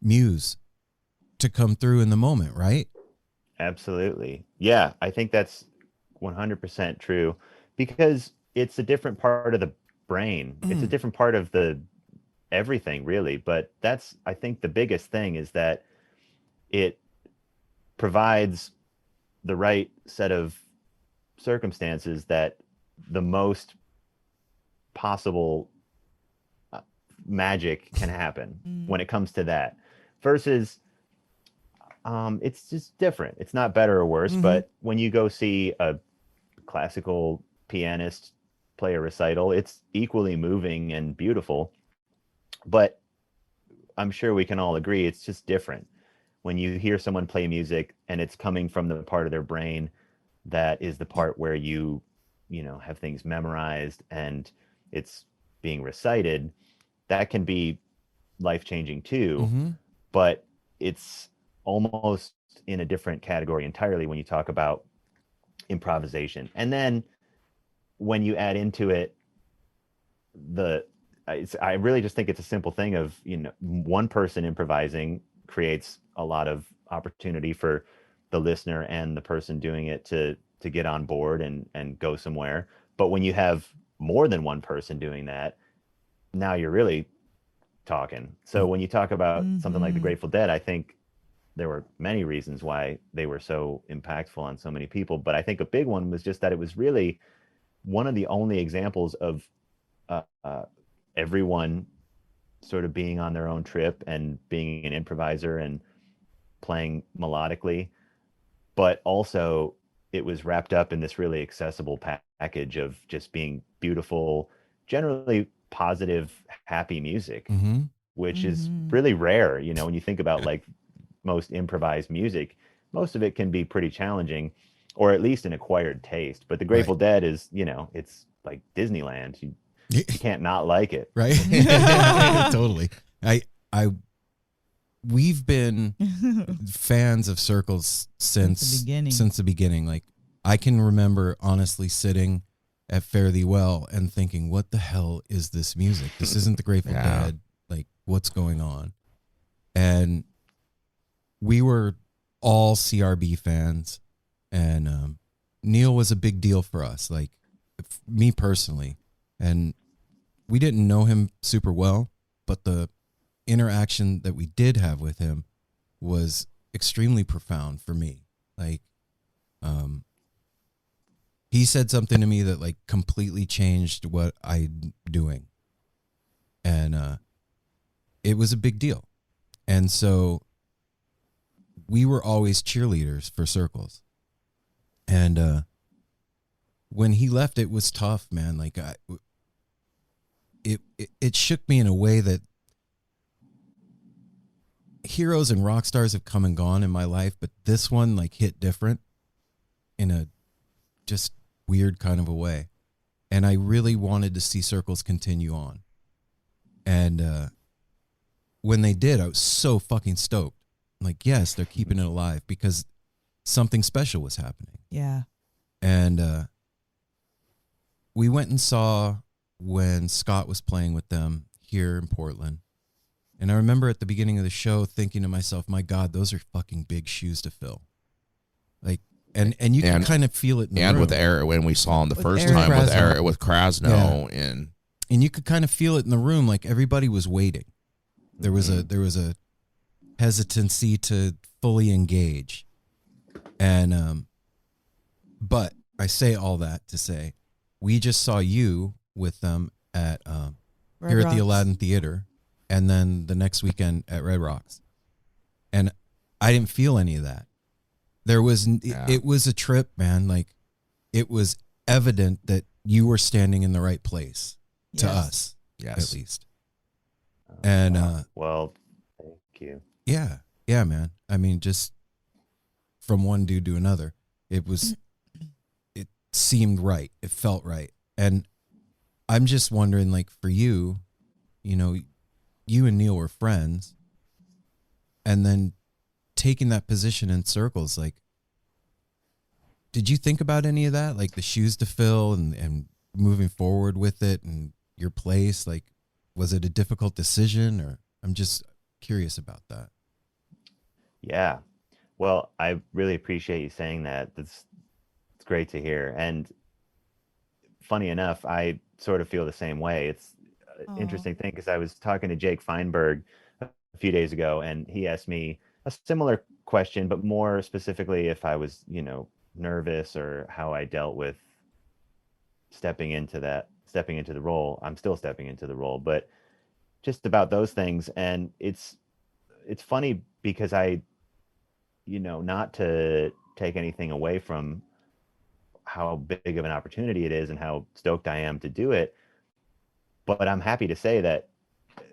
muse to come through in the moment, right? Absolutely. Yeah, I think that's 100% true because it's a different part of the brain. It's a different part of the everything, really. But that's, I think, the biggest thing is that it provides the right set of circumstances that the most possible magic can happen when it comes to that versus it's just different. It's not better or worse, but when you go see a classical pianist play a recital, it's equally moving and beautiful, but I'm sure we can all agree it's just different when you hear someone play music and it's coming from the part of their brain that is the part where you have things memorized and it's being recited. That can be life-changing too, but it's almost in a different category entirely when you talk about improvisation. And then when you add into it I really just think it's a simple thing of, one person improvising creates a lot of opportunity for the listener and the person doing it to get on board and go somewhere. But when you have more than one person doing that, now you're really talking. So when you talk about something like the Grateful Dead, I think there were many reasons why they were so impactful on so many people. But I think a big one was just that it was really one of the only examples of everyone sort of being on their own trip and being an improviser and playing melodically, but also it was wrapped up in this really accessible package of just being beautiful, generally positive, happy music, which is really rare. When you think about like most improvised music, most of it can be pretty challenging or at least an acquired taste. But the Grateful Dead is, it's like Disneyland. You can't not like it. Right. Totally. We've been fans of Circles since the beginning. Like I can remember honestly sitting at Fare Thee Well and thinking, what the hell is this music? This isn't the Grateful Yeah. Dead. Like, what's going on? And we were all CRB fans, and Neal was a big deal for us, like me personally. And we didn't know him super well, but the interaction that we did have with him was extremely profound for me. Like, he said something to me that like completely changed what I'm doing. And it was a big deal. And so we were always cheerleaders for Circles. And when he left, it was tough, man. Like it shook me in a way that heroes and rock stars have come and gone in my life, but this one like hit different in a just weird kind of a way. And I really wanted to see Circles continue on. And when they did, I was so fucking stoked. Like, yes, they're keeping it alive because something special was happening. Yeah. And we went and saw when Scott was playing with them here in Portland. And I remember at the beginning of the show thinking to myself, my God, those are fucking big shoes to fill. Like, and you can kind of feel it in the room. With Eric, when we saw him the first Eric time with Krasno. Eric, with Krasno, Yeah. and you could kind of feel it in the room. Like everybody was waiting. There was a hesitancy to fully engage. And, but I say all that to say, we just saw you with them at, here at the Aladdin Theater, and then the next weekend at Red Rocks. And I didn't feel any of that. There was, it was a trip, man. Like it was evident that you were standing in the right place to us, at least. And, well, thank you. Yeah. Yeah, man. I mean, just from one dude to another, it seemed right. It felt right. And I'm just wondering, like, for you, you know, you and Neal were friends, and then taking that position in Circles, like, did you think about any of that? Like the shoes to fill and moving forward with it and your place? Like, was it a difficult decision, or I'm just curious about that. Yeah. Well, I really appreciate you saying that. It's great to hear. And funny enough, I sort of feel the same way. It's an interesting thing because I was talking to Jake Feinberg a few days ago, and he asked me a similar question, but more specifically if I was, nervous or how I dealt with stepping into the role. I'm still stepping into the role, but just about those things. And it's funny because I, not to take anything away from how big of an opportunity it is and how stoked I am to do it, but I'm happy to say that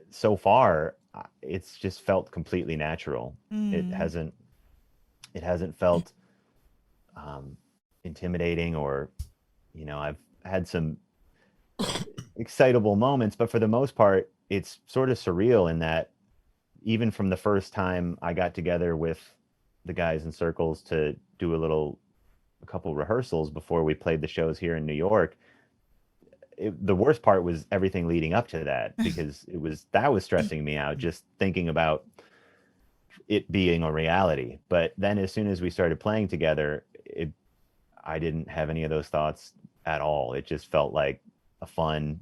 so far it's just felt completely natural. It hasn't felt intimidating, or I've had some excitable moments, but for the most part it's sort of surreal in that even from the first time I got together with the guys in Circles to do a couple rehearsals before we played the shows here in New York, the worst part was everything leading up to that, because that was stressing me out, just thinking about it being a reality. But then as soon as we started playing together, I didn't have any of those thoughts at all. It just felt like a fun,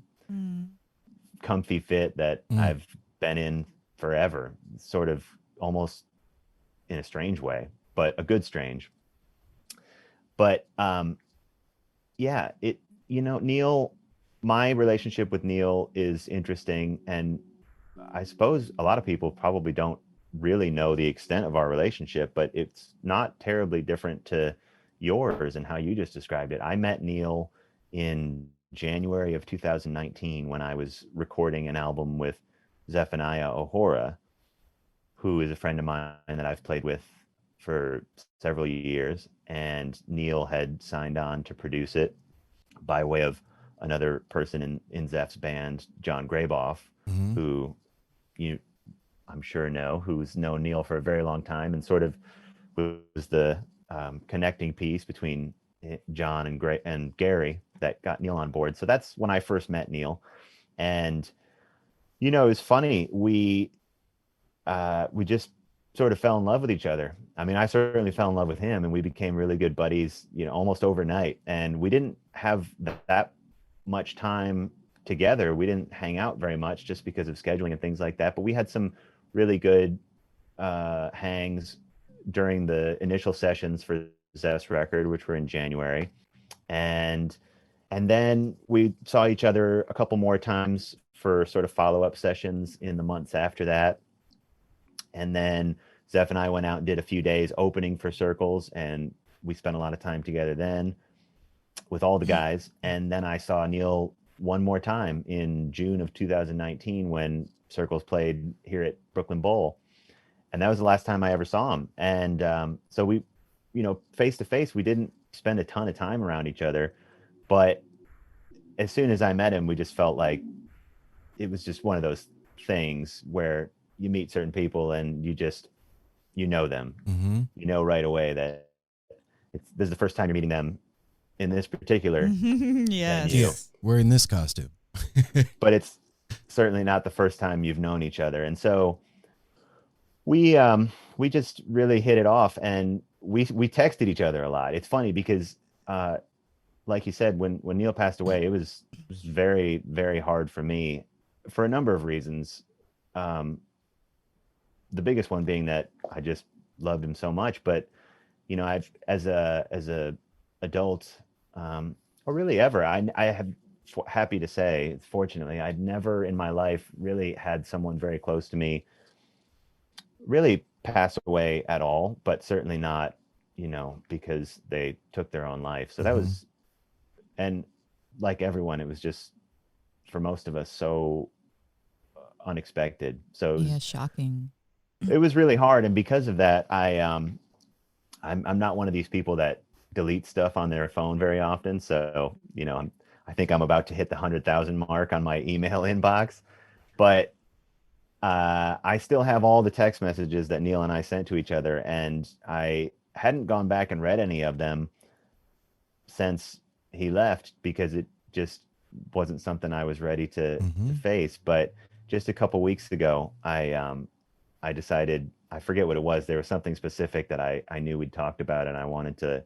comfy fit that I've been in forever, sort of almost in a strange way, but a good strange. But Neal, my relationship with Neal is interesting, and I suppose a lot of people probably don't really know the extent of our relationship, but it's not terribly different to yours and how you just described it. I met Neal in January of 2019 when I was recording an album with Zephaniah Ohora, who is a friend of mine that I've played with for several years, and Neal had signed on to produce it by way of another person in Zeph's band, John Graboff, who I'm sure who's known Neal for a very long time and sort of was the connecting piece between John and Gary that got Neal on board. So that's when I first met Neal. And, you know, it's funny. We just sort of fell in love with each other. I mean, I certainly fell in love with him, and we became really good buddies, you know, almost overnight. And we didn't have that much time together. We didn't hang out very much just because of scheduling and things like that. But we had some really good hangs during the initial sessions for Zeph's record, which were in January. And then we saw each other a couple more times for sort of follow-up sessions in the months after that. And then Zeph and I went out and did a few days opening for Circles, and we spent a lot of time together then with all the guys. And then I saw Neal one more time in June of 2019 when Circles played here at Brooklyn Bowl. And that was the last time I ever saw him. And so we, you know, face to face, we didn't spend a ton of time around each other. But as soon as I met him, we just felt like it was just one of those things where you meet certain people and you know them. Mm-hmm. You know right away that this is the first time you're meeting them in this particular Yes. venue. Yeah, we're in this costume. But it's certainly not the first time you've known each other. And so we just really hit it off, and we texted each other a lot. It's funny because like you said, when Neal passed away, it was very, very hard for me for a number of reasons. The biggest one being that I just loved him so much. But, you know, I've as a adult, or really ever, I have, happy to say, fortunately, I'd never in my life really had someone very close to me really pass away at all, but certainly not, you know, because they took their own life. So that was, and like everyone, it was just, for most of us, so unexpected. So it was, Yeah, shocking. it was really hard. And because of that, I'm not one of these people that delete stuff on their phone very often. So, you know, I think I'm about to hit the 100,000 mark on my email inbox, but I still have all the text messages that Neal and I sent to each other, and I hadn't gone back and read any of them since he left because it just wasn't something I was ready to face. But just a couple weeks ago, I decided, I forget what it was. There was something specific that I knew we'd talked about, and I wanted to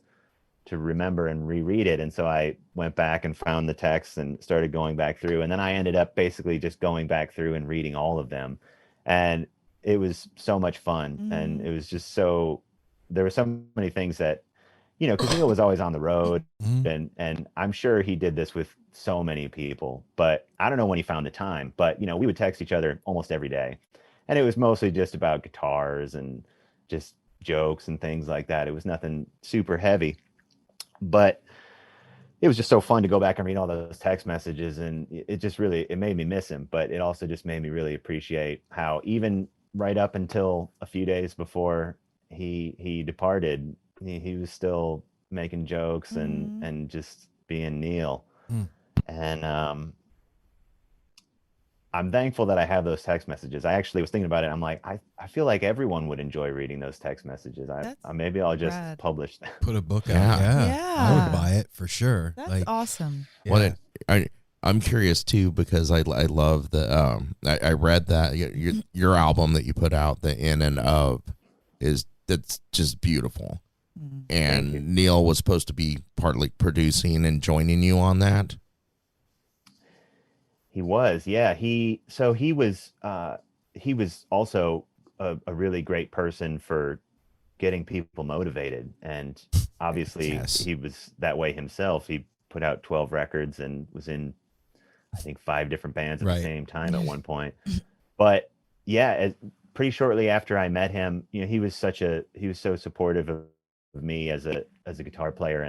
remember and reread it. And so I went back and found the text and started going back through. And then I ended up basically just going back through and reading all of them. And it was so much fun. And it was just so, there were so many things that, you know, because Neal was always on the road, and I'm sure he did this with so many people, but I don't know when he found the time. But, you know, we would text each other almost every day. And it was mostly just about guitars and just jokes and things like that. It was nothing super heavy. But it was just so fun to go back and read all those text messages, and it just really, it made me miss him. But it also just made me really appreciate how even right up until a few days before he departed, he was still making jokes and just being Neal. And I'm thankful that I have those text messages. I actually was thinking about it. I'm like, I feel like everyone would enjoy reading those text messages. Maybe I'll just publish them. Put a book out. Yeah. I would buy it for sure. That's awesome. Yeah. Well, I'm curious too, because I love the I read that your album that you put out, the In and Of, that's just beautiful. And Neal was supposed to be partly producing and joining you on that. He was, yeah. He was also a really great person for getting people motivated, and obviously he was that way himself. He put out 12 records and was in, I think, 5 different bands at the same time at one point. But yeah, pretty shortly after I met him, you know, he was so supportive of me as a guitar player,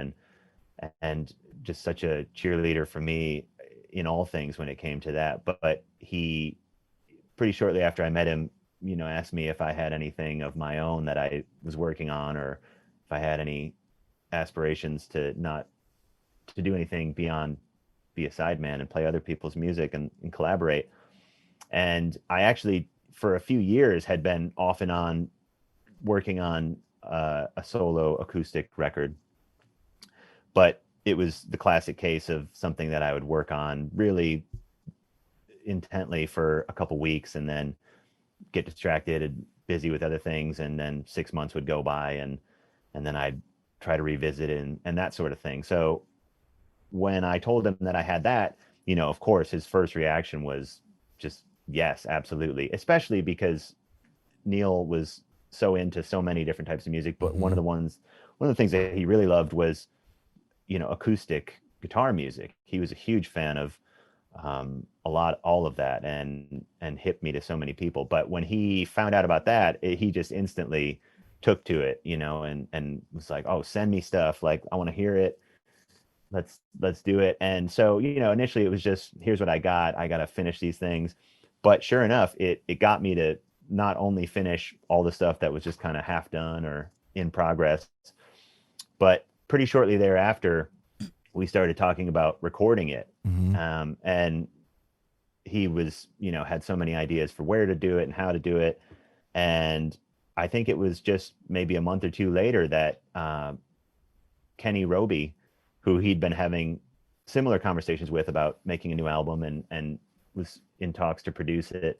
and just such a cheerleader for me in all things when it came to that. But he, pretty shortly after I met him, you know, asked me if I had anything of my own that I was working on, or if I had any aspirations to do anything beyond be a sideman and play other people's music and collaborate. And I actually, for a few years, had been off and on working on a solo acoustic record But it was the classic case of something that I would work on really intently for a couple weeks and then get distracted and busy with other things, and then 6 months would go by, and then I'd try to revisit it and that sort of thing. So when I told him that I had that, of course his first reaction was just yes, absolutely, especially because Neal was so into so many different types of music, but one of the things that he really loved was acoustic guitar music. He was a huge fan of all of that, and hipped me to so many people. But when he found out about that, he just instantly took to it, and was like, oh, send me stuff, like I want to hear it, let's do it. And so initially it was just, here's what I got to finish these things. But sure enough, it got me to not only finish all the stuff that was just kind of half done or in progress, but pretty shortly thereafter we started talking about recording it. And he was, had so many ideas for where to do it and how to do it. And I think it was just maybe a month or two later that Kenny Roby, who he'd been having similar conversations with about making a new album and was in talks to produce it,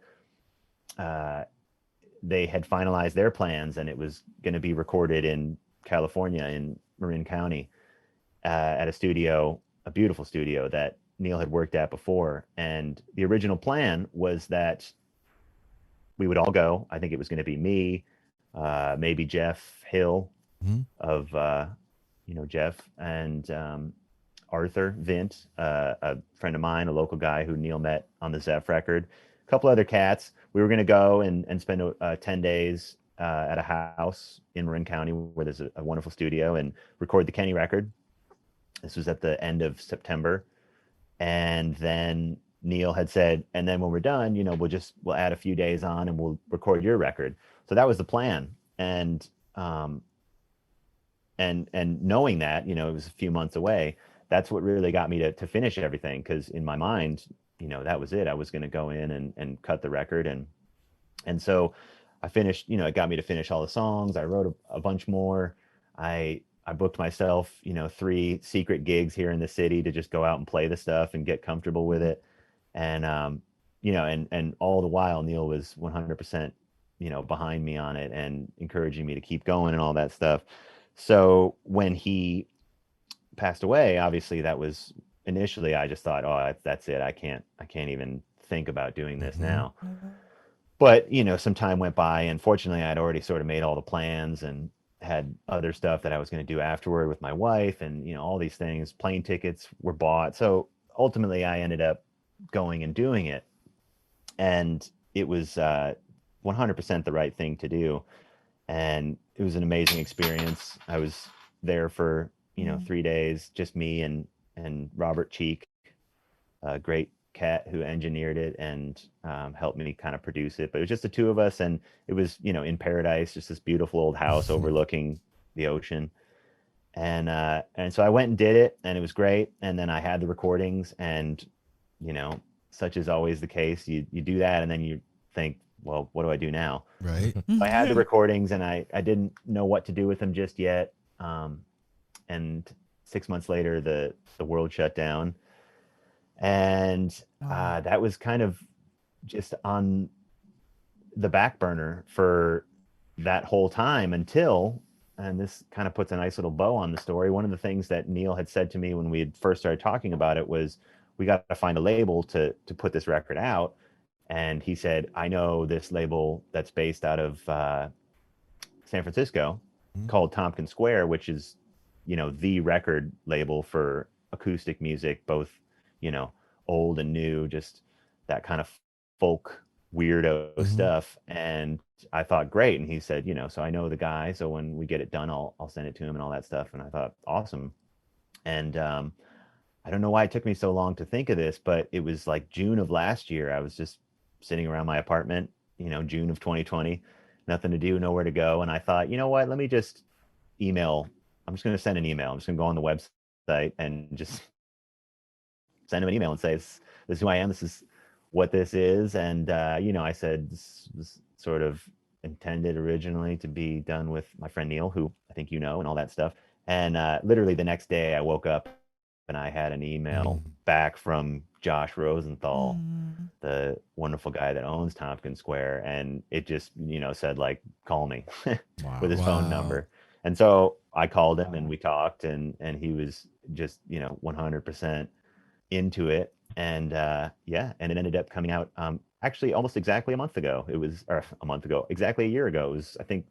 they had finalized their plans, and it was going to be recorded in California in Marin County at a beautiful studio that Neal had worked at before. And the original plan was that we would all go. I think it was going to be me, maybe Jeff Hill of, Jeff, and Arthur Vint, a friend of mine, a local guy who Neal met on the Zeph record, a couple other cats. We were going to go and spend 10 days at a house in Marin County where there's a wonderful studio and record the Kenny record. This was at the end of September. And then Neal had said, and then when we're done, we'll add a few days on and we'll record your record. So that was the plan. And knowing that, it was a few months away, that's what really got me to finish everything. Cause in my mind, that was it. I was going to go in and cut the record. And so I finished, it got me to finish all the songs. I wrote a bunch more. I booked myself, 3 secret gigs here in the city to just go out and play the stuff and get comfortable with it. And, and all the while Neal was 100%, behind me on it and encouraging me to keep going and all that stuff. So when he passed away, obviously that was initially, I just thought, oh, that's it. I can't even think about doing this now. But, some time went by, and fortunately I'd already sort of made all the plans and had other stuff that I was going to do afterward with my wife, and, all these things. Plane tickets were bought. So ultimately I ended up going and doing it. And it was 100% the right thing to do. And it was an amazing experience. I was there for, 3 days, just me and Robert Cheek, a great cat who engineered it and helped me kind of produce it. But it was just the two of us, and it was, in paradise, just this beautiful old house overlooking the ocean. And so I went and did it, and it was great. And then I had the recordings, and, such is always the case. You do that, and then you think, well, what do I do now? Right. I had the recordings, and I didn't know what to do with them just yet. And 6 months later, the world shut down. And that was kind of just on the back burner for that whole time until, and this kind of puts a nice little bow on the story, one of the things that Neal had said to me when we had first started talking about it was, we got to find a label to put this record out. And he said, I know this label that's based out of San Francisco called Tompkins Square, which is, the record label for acoustic music, both, old and new, just that kind of folk weirdo stuff. And I thought, great. And he said, so I know the guy, so when we get it done, I'll send it to him and all that stuff. And I thought, awesome. And I don't know why it took me so long to think of this, but it was like June of last year. I was just sitting around my apartment, June of 2020, nothing to do, nowhere to go. And I thought, you know what, let me just email. I'm just going to send an email. I'm just going to go on the website and just send him an email and say, this is who I am. This is what this is. And, I said, this was sort of intended originally to be done with my friend Neal, who I think and all that stuff. And literally the next day I woke up and I had an email back from Josh Rosenthal, the wonderful guy that owns Tompkins Square. And it just, said like, call me with his phone number. And so I called him and we talked and he was just, 100% into it. And and it ended up coming out actually almost exactly a month ago. Exactly a year ago. It was, I think,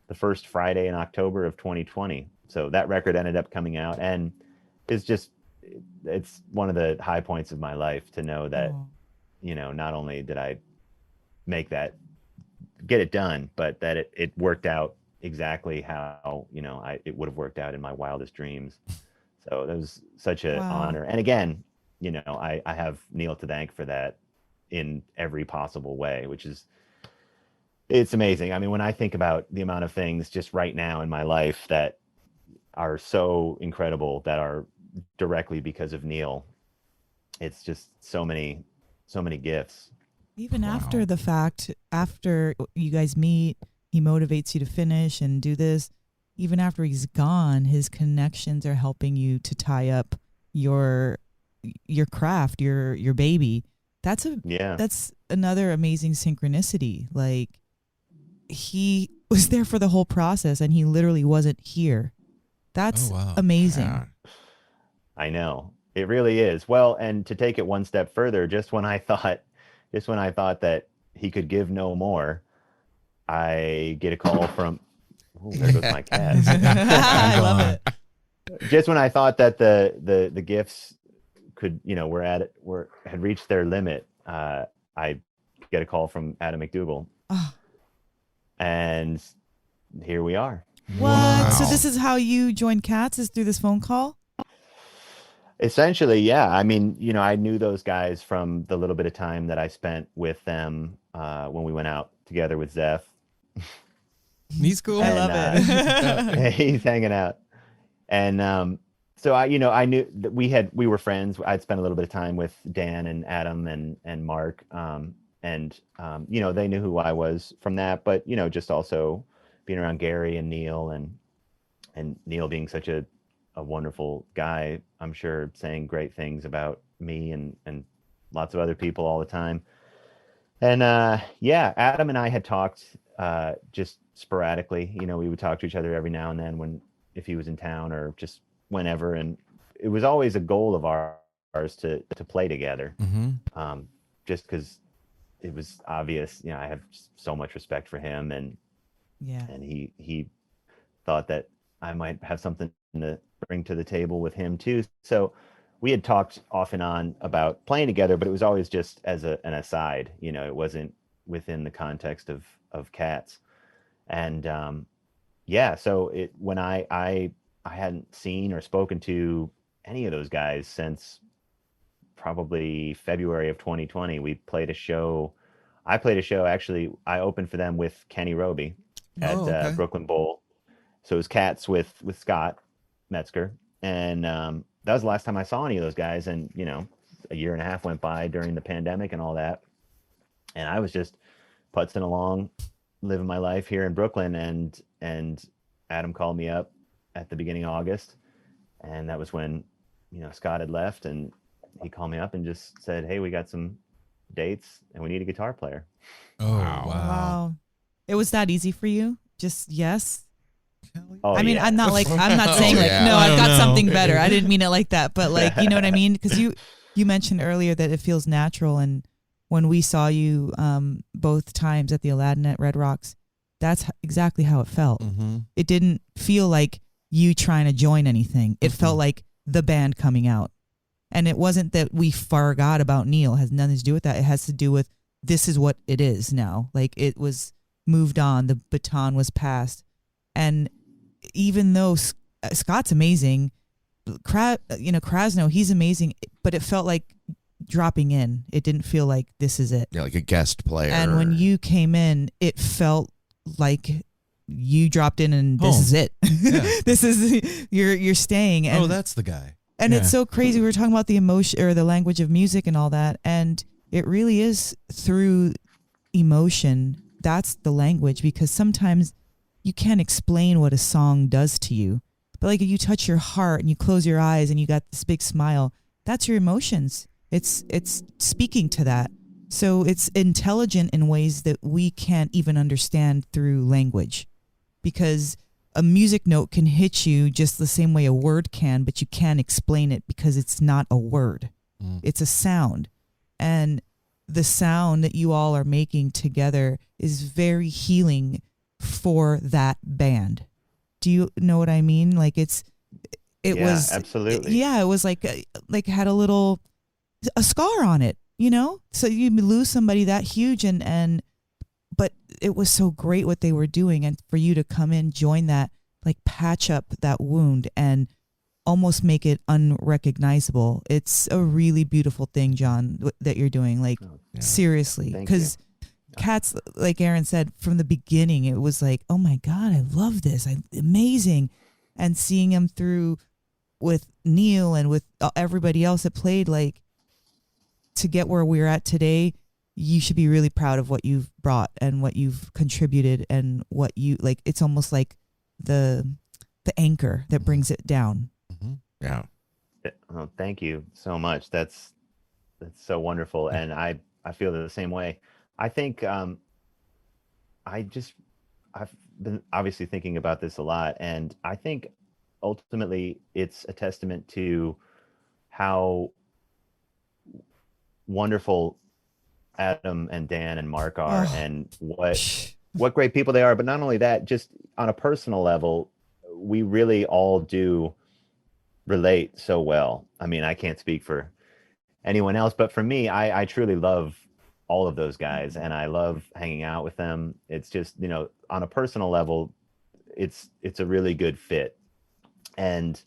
the first Friday in October of 2020. So that record ended up coming out, and it's one of the high points of my life to know that, not only did I get it done, but that it worked out exactly how, it would have worked out in my wildest dreams. So that was such an honor. And again, I have Neal to thank for that in every possible way, which is, it's amazing. I mean, when I think about the amount of things just right now in my life that are so incredible that are directly because of Neal, it's just so many gifts. Even after the fact, after you guys meet, he motivates you to finish and do this. Even after he's gone, his connections are helping you to tie up your craft, your baby. That's another amazing synchronicity. Like, he was there for the whole process and he literally wasn't here. That's amazing. Yeah. I know. It really is. Well, and to take it one step further, just when I thought that he could give no more, I get a call from there goes my cat. I love it. Just when I thought that the gifts could, had reached their limit, I get a call from Adam McDougall. And here we are. What? Wow. So this is how you joined Cats, is through this phone call? Essentially, yeah. I mean, I knew those guys from the little bit of time that I spent with them when we went out together with Zeph. He's cool. I love it. He's hanging out. And so I knew that we were friends. I'd spent a little bit of time with Dan and Adam and Mark. They knew who I was from that, but, just also being around Gary and Neal and Neal being such a wonderful guy, I'm sure saying great things about me and lots of other people all the time. And Adam and I had talked just sporadically. We would talk to each other every now and then if he was in town or just whenever. And it was always a goal of ours to play together. Just because it was obvious, I have so much respect for him, and he thought that I might have something to bring to the table with him too. So we had talked off and on about playing together, but it was always just as an aside. It wasn't within the context of Cats. And so when I hadn't seen or spoken to any of those guys since probably February of 2020. We played a show. I played a show, actually. I opened for them with Kenny Roby at Brooklyn Bowl. So it was Cats with Scott Metzger. And that was the last time I saw any of those guys. And, a year and a half went by during the pandemic and all that. And I was just putzing along, living my life here in Brooklyn. And Adam called me up at the beginning of August. And that was when, Scott had left, and he called me up and just said, "Hey, we got some dates and we need a guitar player." Oh, wow. It was that easy for you? Just yes? Oh, I mean, yeah. I'm not saying I've got something better. I didn't mean it like that, but you know what I mean? Because you mentioned earlier that it feels natural, and when we saw you both times at the Aladdin at Red Rocks, that's exactly how it felt. Mm-hmm. It didn't feel like you trying to join anything. It felt like the band coming out. And it wasn't that we forgot about Neal. It has nothing to do with that. It has to do with this is what it is now. Like, it was moved on. The baton was passed. And even though Scott's amazing, Krasno, he's amazing, but it felt like dropping in. It didn't feel like this is it. Yeah, like a guest player. And when you came in, it felt like you dropped in and this is it. Yeah. This is you're staying. And, that's the guy. And it's so crazy. We were talking about the emotion or the language of music and all that, and it really is through emotion. That's the language, because sometimes you can't explain what a song does to you, But like if you touch your heart and you close your eyes and you got this big smile, that's your emotions. It's speaking to that. So it's intelligent in ways that we can't even understand through language, because a music note can hit you just the same way a word can, but you can't explain it because it's not a word. It's a sound. And the sound that you all are making together is very healing for that band. Do you know what I mean? Like it was absolutely. It was like had a scar on it, you know? So you lose somebody that huge but it was so great what they were doing, and for you to come in, join that, like patch up that wound and almost make it unrecognizable. It's a really beautiful thing, John, that you're doing. Like seriously, because Cats, like Aaron said, from the beginning, it was like, oh my God, I love this. Amazing. And seeing him through with Neal and with everybody else that played, like, to get where we're at today, you should be really proud of what you've brought and what you've contributed and what you, like, it's almost like the anchor that brings it down. Yeah. Oh, thank you so much. That's so wonderful. And I feel the same way. I think I've been obviously thinking about this a lot, and I think ultimately it's a testament to how wonderful Adam and Dan and Mark are, and what great people they are. But not only that, just on a personal level, we really all do relate so well. I mean, I can't speak for anyone else, but for me, I truly love all of those guys, and I love hanging out with them. It's just, you know, on a personal level, it's a really good fit. And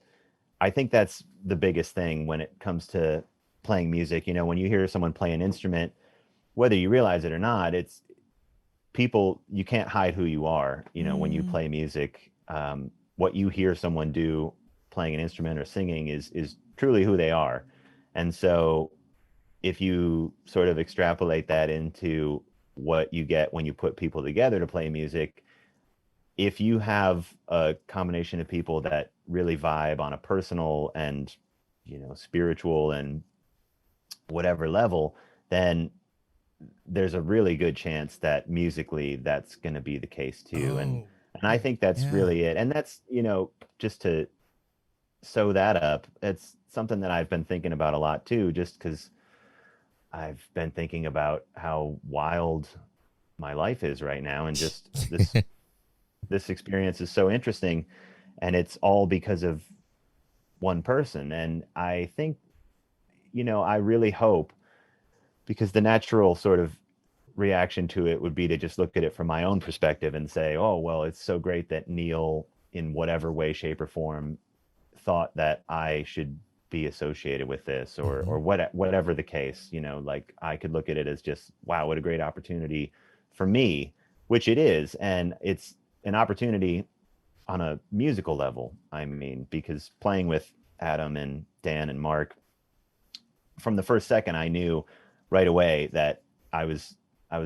I think that's the biggest thing when it comes to playing music. You know, when you hear someone play an instrument, whether you realize it or not, it's people, you can't hide who you are. You know, when you play music, what you hear someone do playing an instrument or singing is truly who they are. And so if you sort of extrapolate that into what you get when you put people together to play music, if you have a combination of people that really vibe on a personal and, you know, spiritual and whatever level, then there's a really good chance that musically that's going to be the case too. And I think that's really it. And that's, you know, just to sew that up, it's something that I've been thinking about a lot too, just because I've been thinking about how wild my life is right now, and just this experience is so interesting, and it's all because of one person. And I think, you know, I really hope, because the natural sort of reaction to it would be to just look at it from my own perspective and say, oh, well, it's so great that Neal, in whatever way, shape, or form, thought that I should be associated with this, or whatever the case. You know, like, I could look at it as just, wow, what a great opportunity for me, which it is. And it's an opportunity on a musical level, I mean, because playing with Adam and Dan and Mark, from the first second, I knew right away that I was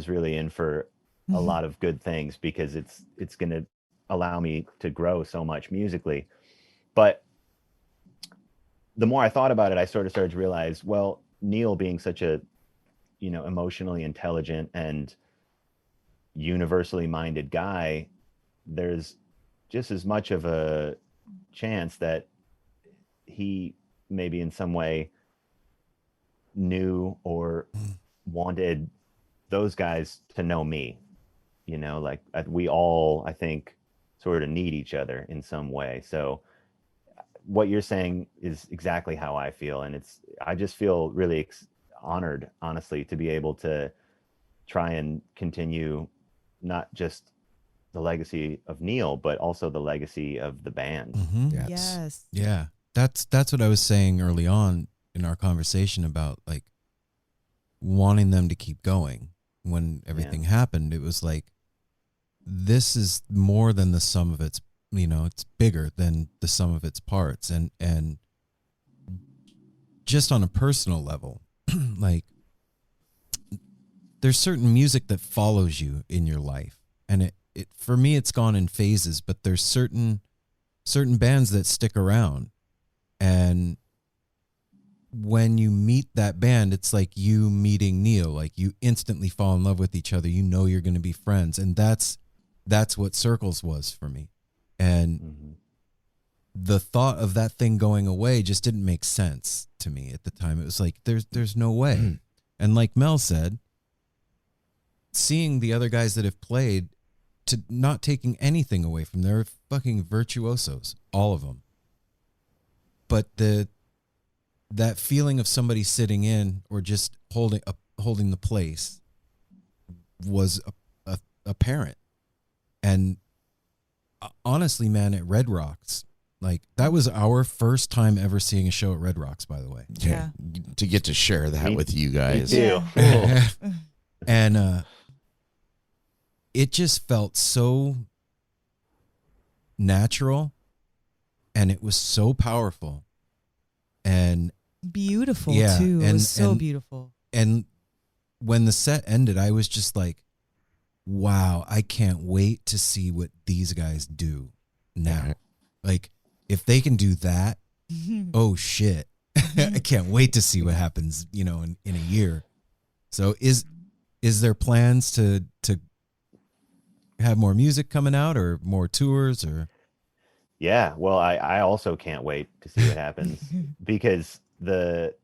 really in for a lot of good things, because it's going to allow me to grow so much musically. But the more I thought about it, I sort of started to realize, well, Neal being such a, you know, emotionally intelligent and universally minded guy, there's just as much of a chance that he maybe in some way knew or wanted those guys to know me. You know, like, we all, I think, sort of need each other in some way. So what you're saying is exactly how I feel. And I just feel really honored, honestly, to be able to try and continue not just the legacy of Neal, but also the legacy of the band. Yes. Yeah. That's what I was saying early on in our conversation about, like, wanting them to keep going. When everything happened, it was like, this is more than the sum of its, you know, it's bigger than the sum of its parts. And just on a personal level, like, there's certain music that follows you in your life. And it for me, it's gone in phases, but there's certain certain bands that stick around, and when you meet that band, it's like you meeting Neal. Like you instantly fall in love with each other. You know you're going to be friends, and that's what Circles was for me. And the thought of that thing going away just didn't make sense to me at the time. It was like there's no way. And like Mel said, seeing the other guys that have played, to not taking anything away from them, they're fucking virtuosos, all of them. But that feeling of somebody sitting in or just holding the place was apparent. And honestly, man, at Red Rocks, like that was our first time ever seeing a show at Red Rocks, by the way. Yeah. To get to share that with you guys. Me too. And it just felt so natural, and it was so powerful and Beautiful Yeah, too. It and- was so and- beautiful. and when the set ended, I was just like, wow, I can't wait to see what these guys do now. Like if they can do that, oh shit. I can't wait to see what happens, in a year. So is there plans to have more music coming out or more tours or? Yeah, well, I also can't wait to see what happens because the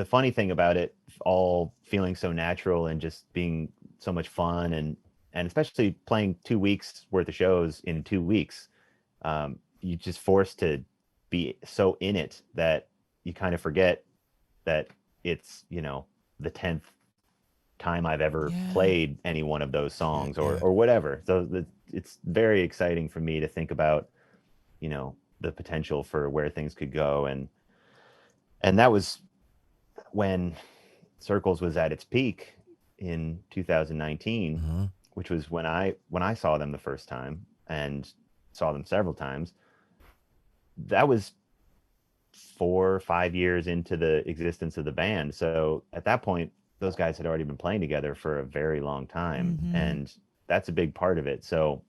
funny thing about it all feeling so natural and just being so much fun and especially playing 2 weeks worth of shows in 2 weeks, you just forced to be so in it that you kind of forget that it's, the 10th time I've ever played any one of those songs or whatever. So it's very exciting for me to think about, the potential for where things could go. And that was when Circles was at its peak in 2019, which was when I saw them the first time and saw them several times. That was 4 or 5 years into the existence of the band. So at that point, those guys had already been playing together for a very long time. And that's a big part of it. So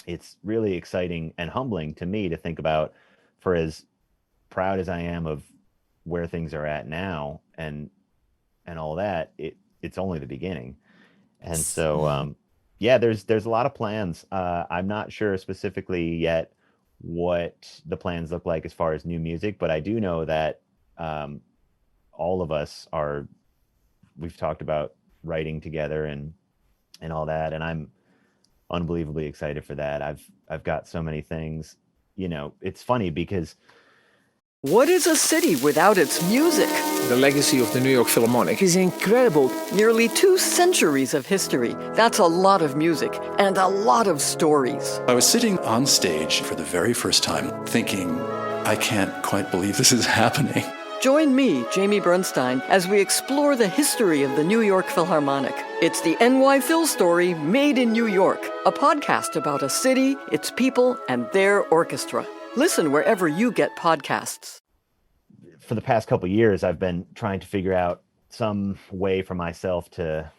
it's really exciting and humbling to me to think about, for as proud as I am of where things are at now and all that, it's only the beginning. And so, there's a lot of plans. I'm not sure specifically yet what the plans look like as far as new music, but I do know that all of us we've talked about writing together and all that, and I'm unbelievably excited for that. I've got so many things. It's funny because what is a city without its music? The legacy of the New York Philharmonic is incredible. Nearly 2 centuries of history. That's a lot of music and a lot of stories. I was sitting on stage for the very first time thinking, I can't quite believe this is happening. Join me, Jamie Bernstein, as we explore the history of the New York Philharmonic. It's the NY Phil story made in New York, a podcast about a city, its people, and their orchestra. Listen wherever you get podcasts. For the past couple of years, I've been trying to figure out some way for myself to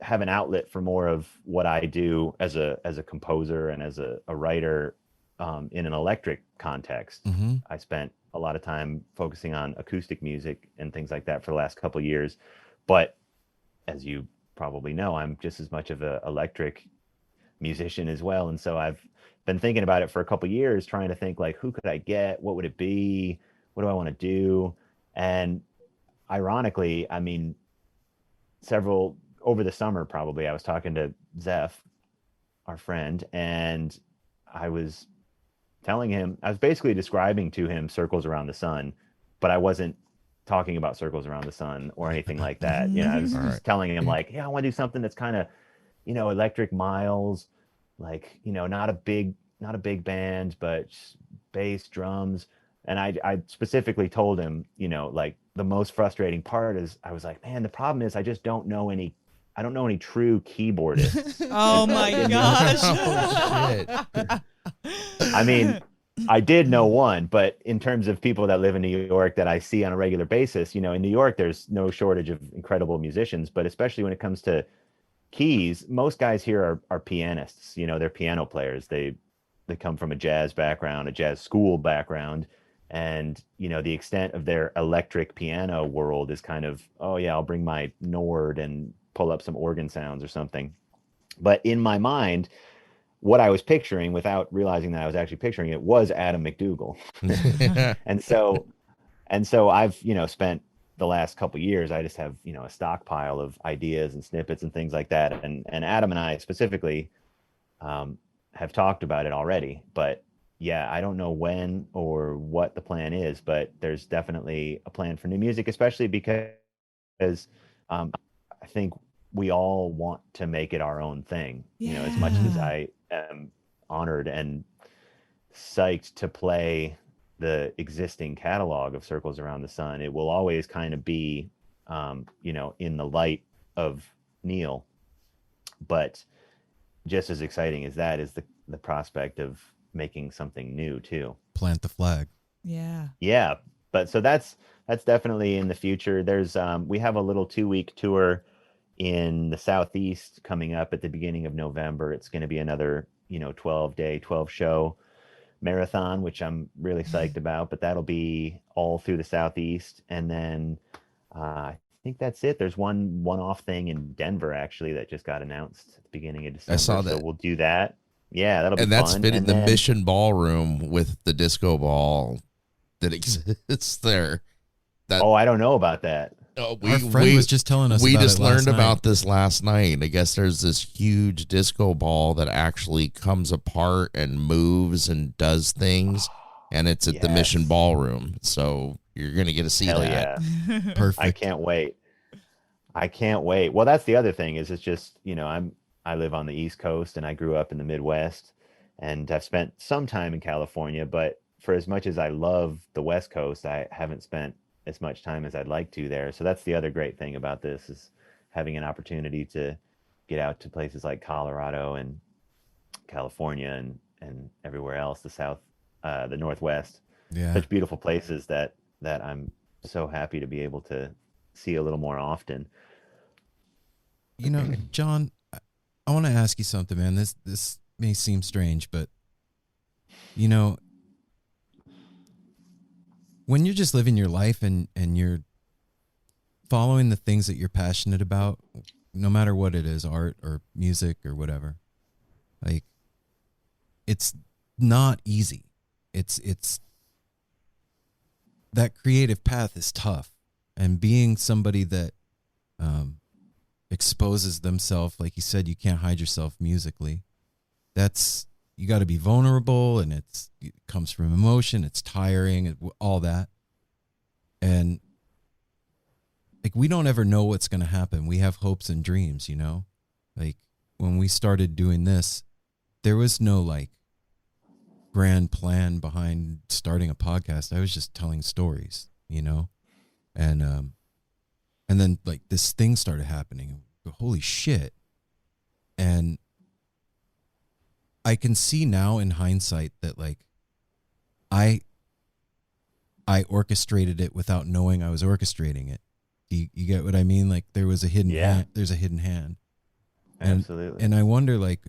have an outlet for more of what I do as a composer and as a writer in an electric context. I spent a lot of time focusing on acoustic music and things like that for the last couple of years. But as you probably know, I'm just as much of an electric musician as well. And so I've been thinking about it for a couple of years, trying to think like, who could I get? What would it be? What do I want to do? And ironically, I mean, over the summer, probably, I was talking to Zeph, our friend, and I was telling him, I was basically describing to him Circles Around the Sun, but I wasn't talking about Circles Around the Sun or anything like that. I was just telling him like, yeah, I want to do something that's kind of, Electric Miles, like, not a big band, but bass, drums. And I specifically told him, like the most frustrating part is I was like, man, the problem is I just don't know any true keyboardists. Oh my gosh. I mean, I did know one, but in terms of people that live in New York that I see on a regular basis, in New York, there's no shortage of incredible musicians, but especially when it comes to keys, most guys here are pianists, they're piano players. They they come from a jazz background, a jazz school background, and the extent of their electric piano world is kind of, oh yeah, I'll bring my Nord and pull up some organ sounds or something. But in my mind, what I was picturing, without realizing that I was actually picturing it, was Adam McDougall. and so I've spent the last couple of years, I just have a stockpile of ideas and snippets and things like that, and Adam and I specifically have talked about it already. But yeah, I don't know when or what the plan is, but there's definitely a plan for new music, especially because I think we all want to make it our own thing. As much as I am honored and psyched to play the existing catalog of Circles Around the Sun, it will always kind of be in the light of Neal. But just as exciting as that is the prospect of making something new too. Plant the flag. Yeah. But so that's definitely in the future. There's we have a little 2-week tour in the Southeast coming up at the beginning of November. It's going to be another 12-day, 12-show marathon, which I'm really psyched about. But that'll be all through the Southeast, and then I think that's it. There's one-off thing in Denver actually that just got announced at the beginning of December. I saw that. So we'll do that. Yeah, that'll be fun. And that's fitting and the then, Mission Ballroom with the disco ball that exists there. I don't know about that. Our friend was just telling us. We about just it last learned night. about this last night. I guess there's this huge disco ball that actually comes apart and moves and does things, and it's at the Mission Ballroom. So you're gonna get to see Hell that. Yeah. Perfect. I can't wait. Well, that's the other thing is it's just I live on the East Coast and I grew up in the Midwest, and I've spent some time in California. But for as much as I love the West Coast, I haven't spent as much time as I'd like to there. So that's the other great thing about this, is having an opportunity to get out to places like Colorado and California and everywhere else, the Northwest. Yeah. Such beautiful places that I'm so happy to be able to see a little more often. John, I want to ask you something, man. This may seem strange, but when you're just living your life and you're following the things that you're passionate about, no matter what it is, art or music or whatever, like, it's not easy. It's that creative path is tough, and being somebody that exposes themselves, like you said, you can't hide yourself musically. You got to be vulnerable, and it comes from emotion. It's tiring, all that. And like, we don't ever know what's going to happen. We have hopes and dreams, like when we started doing this, there was no like grand plan behind starting a podcast. I was just telling stories, and then like this thing started happening. Holy shit. And I can see now in hindsight that like I orchestrated it without knowing I was orchestrating it. You get what I mean? Like, there was a hidden hand. There's a hidden hand. Absolutely. And I wonder, like,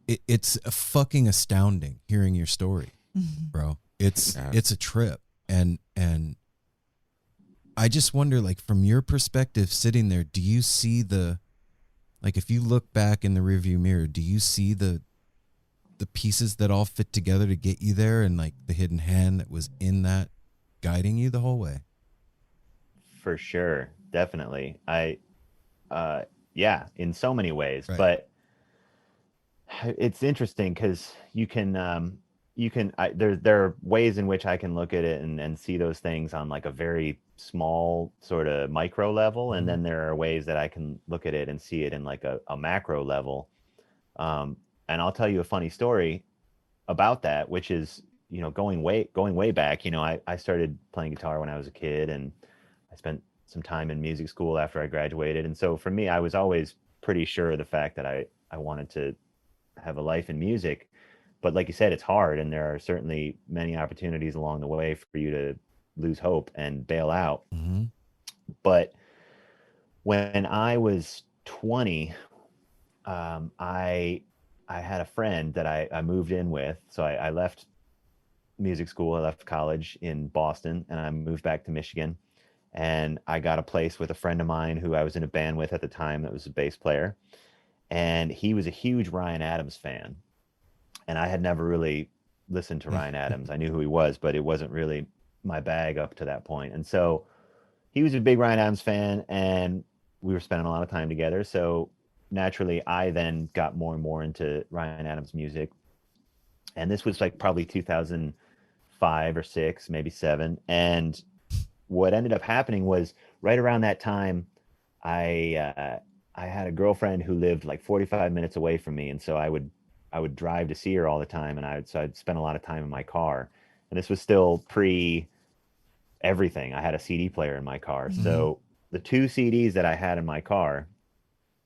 it's fucking astounding hearing your story, bro. It's a trip. And I just wonder, like, from your perspective sitting there, do you see like, if you look back in the rearview mirror, do you see the pieces that all fit together to get you there, and like the hidden hand that was in that guiding you the whole way? For sure. Definitely. In so many ways, right. But it's interesting because there are ways in which I can look at it and see those things on like a very small sort of micro level. And then there are ways that I can look at it and see it in like a macro level. And I'll tell you a funny story about that, which is, going way back. I started playing guitar when I was a kid, and I spent some time in music school after I graduated. And so for me, I was always pretty sure of the fact that I wanted to have a life in music. But like you said, it's hard, and there are certainly many opportunities along the way for you to lose hope and bail out. Mm-hmm. But when I was 20, I I had a friend that I moved in with. So I left music school. I left college in Boston and I moved back to Michigan. And I got a place with a friend of mine who I was in a band with at the time that was a bass player. And he was a huge Ryan Adams fan. And I had never really listened to Ryan Adams. I knew who he was, but it wasn't really my bag up to that point. And so he was a big Ryan Adams fan and we were spending a lot of time together. So naturally, I then got more and more into Ryan Adams music. And this was like probably 2005 or 6, maybe 7. And what ended up happening was right around that time, I had a girlfriend who lived like 45 minutes away from me. And so I would drive to see her all the time. And I'd spend a lot of time in my car. And this was still pre everything. I had a CD player in my car. Mm-hmm. So the 2 CDs that I had in my car,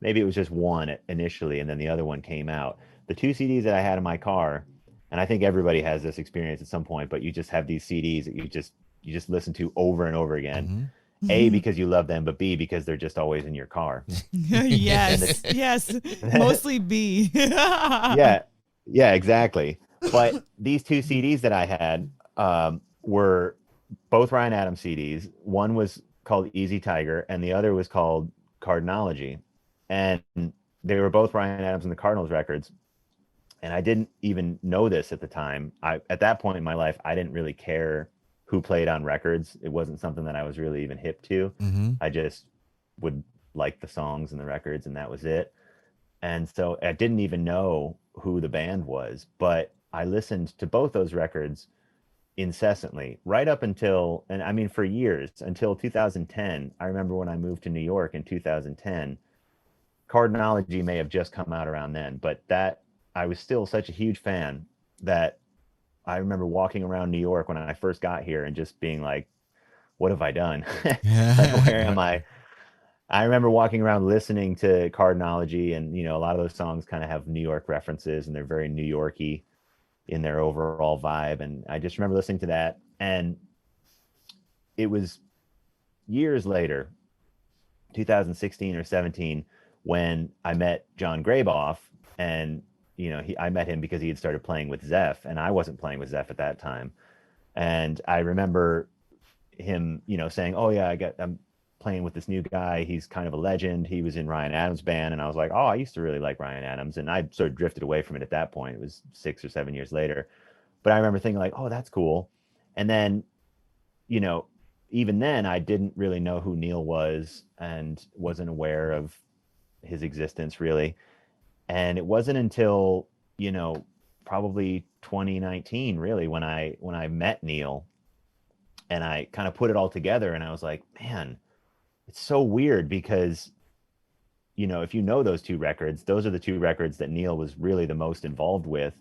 maybe it was just one initially, and then the other one came out. The 2 CDs that I had in my car, and I think everybody has this experience at some point, but you just have these CDs that you just listen to over and over again. Mm-hmm. A, because you love them, but B, because they're just always in your car. Yes, yes. Mostly B. Yeah, exactly. But these 2 CDs that I had were both Ryan Adams CDs. One was called Easy Tiger, and the other was called Cardinology. And they were both Ryan Adams and the Cardinals records. And I didn't even know this at the time. At that point in my life, I didn't really care who played on records. It wasn't something that I was really even hip to. Mm-hmm. I just would like the songs and the records, and that was it. And so I didn't even know who the band was, but I listened to both those records incessantly right up until, and I mean for years, until 2010. I remember when I moved to New York in 2010, Cardinology may have just come out around then, but that I was still such a huge fan that I remember walking around New York when I first got here and just being like, what have I done? Like, where am I? I remember walking around listening to Cardinology, and a lot of those songs kind of have New York references and they're very New Yorky in their overall vibe. And I just remember listening to that. And it was years later, 2016 or 17, when I met John Graboff. And, I met him because he had started playing with Zeph, and I wasn't playing with Zeph at that time. And I remember him, saying, oh yeah, I'm playing with this new guy. He's kind of a legend. He was in Ryan Adams' band. And I was like, oh, I used to really like Ryan Adams. And I sort of drifted away from it at that point. It was 6 or 7 years later. But I remember thinking like, oh, that's cool. And then, even then I didn't really know who Neal was and wasn't aware of his existence really. And it wasn't until, probably 2019 really when I met Neal and I kind of put it all together, and I was like, man, it's so weird because, if you know those 2 records, those are the 2 records that Neal was really the most involved with.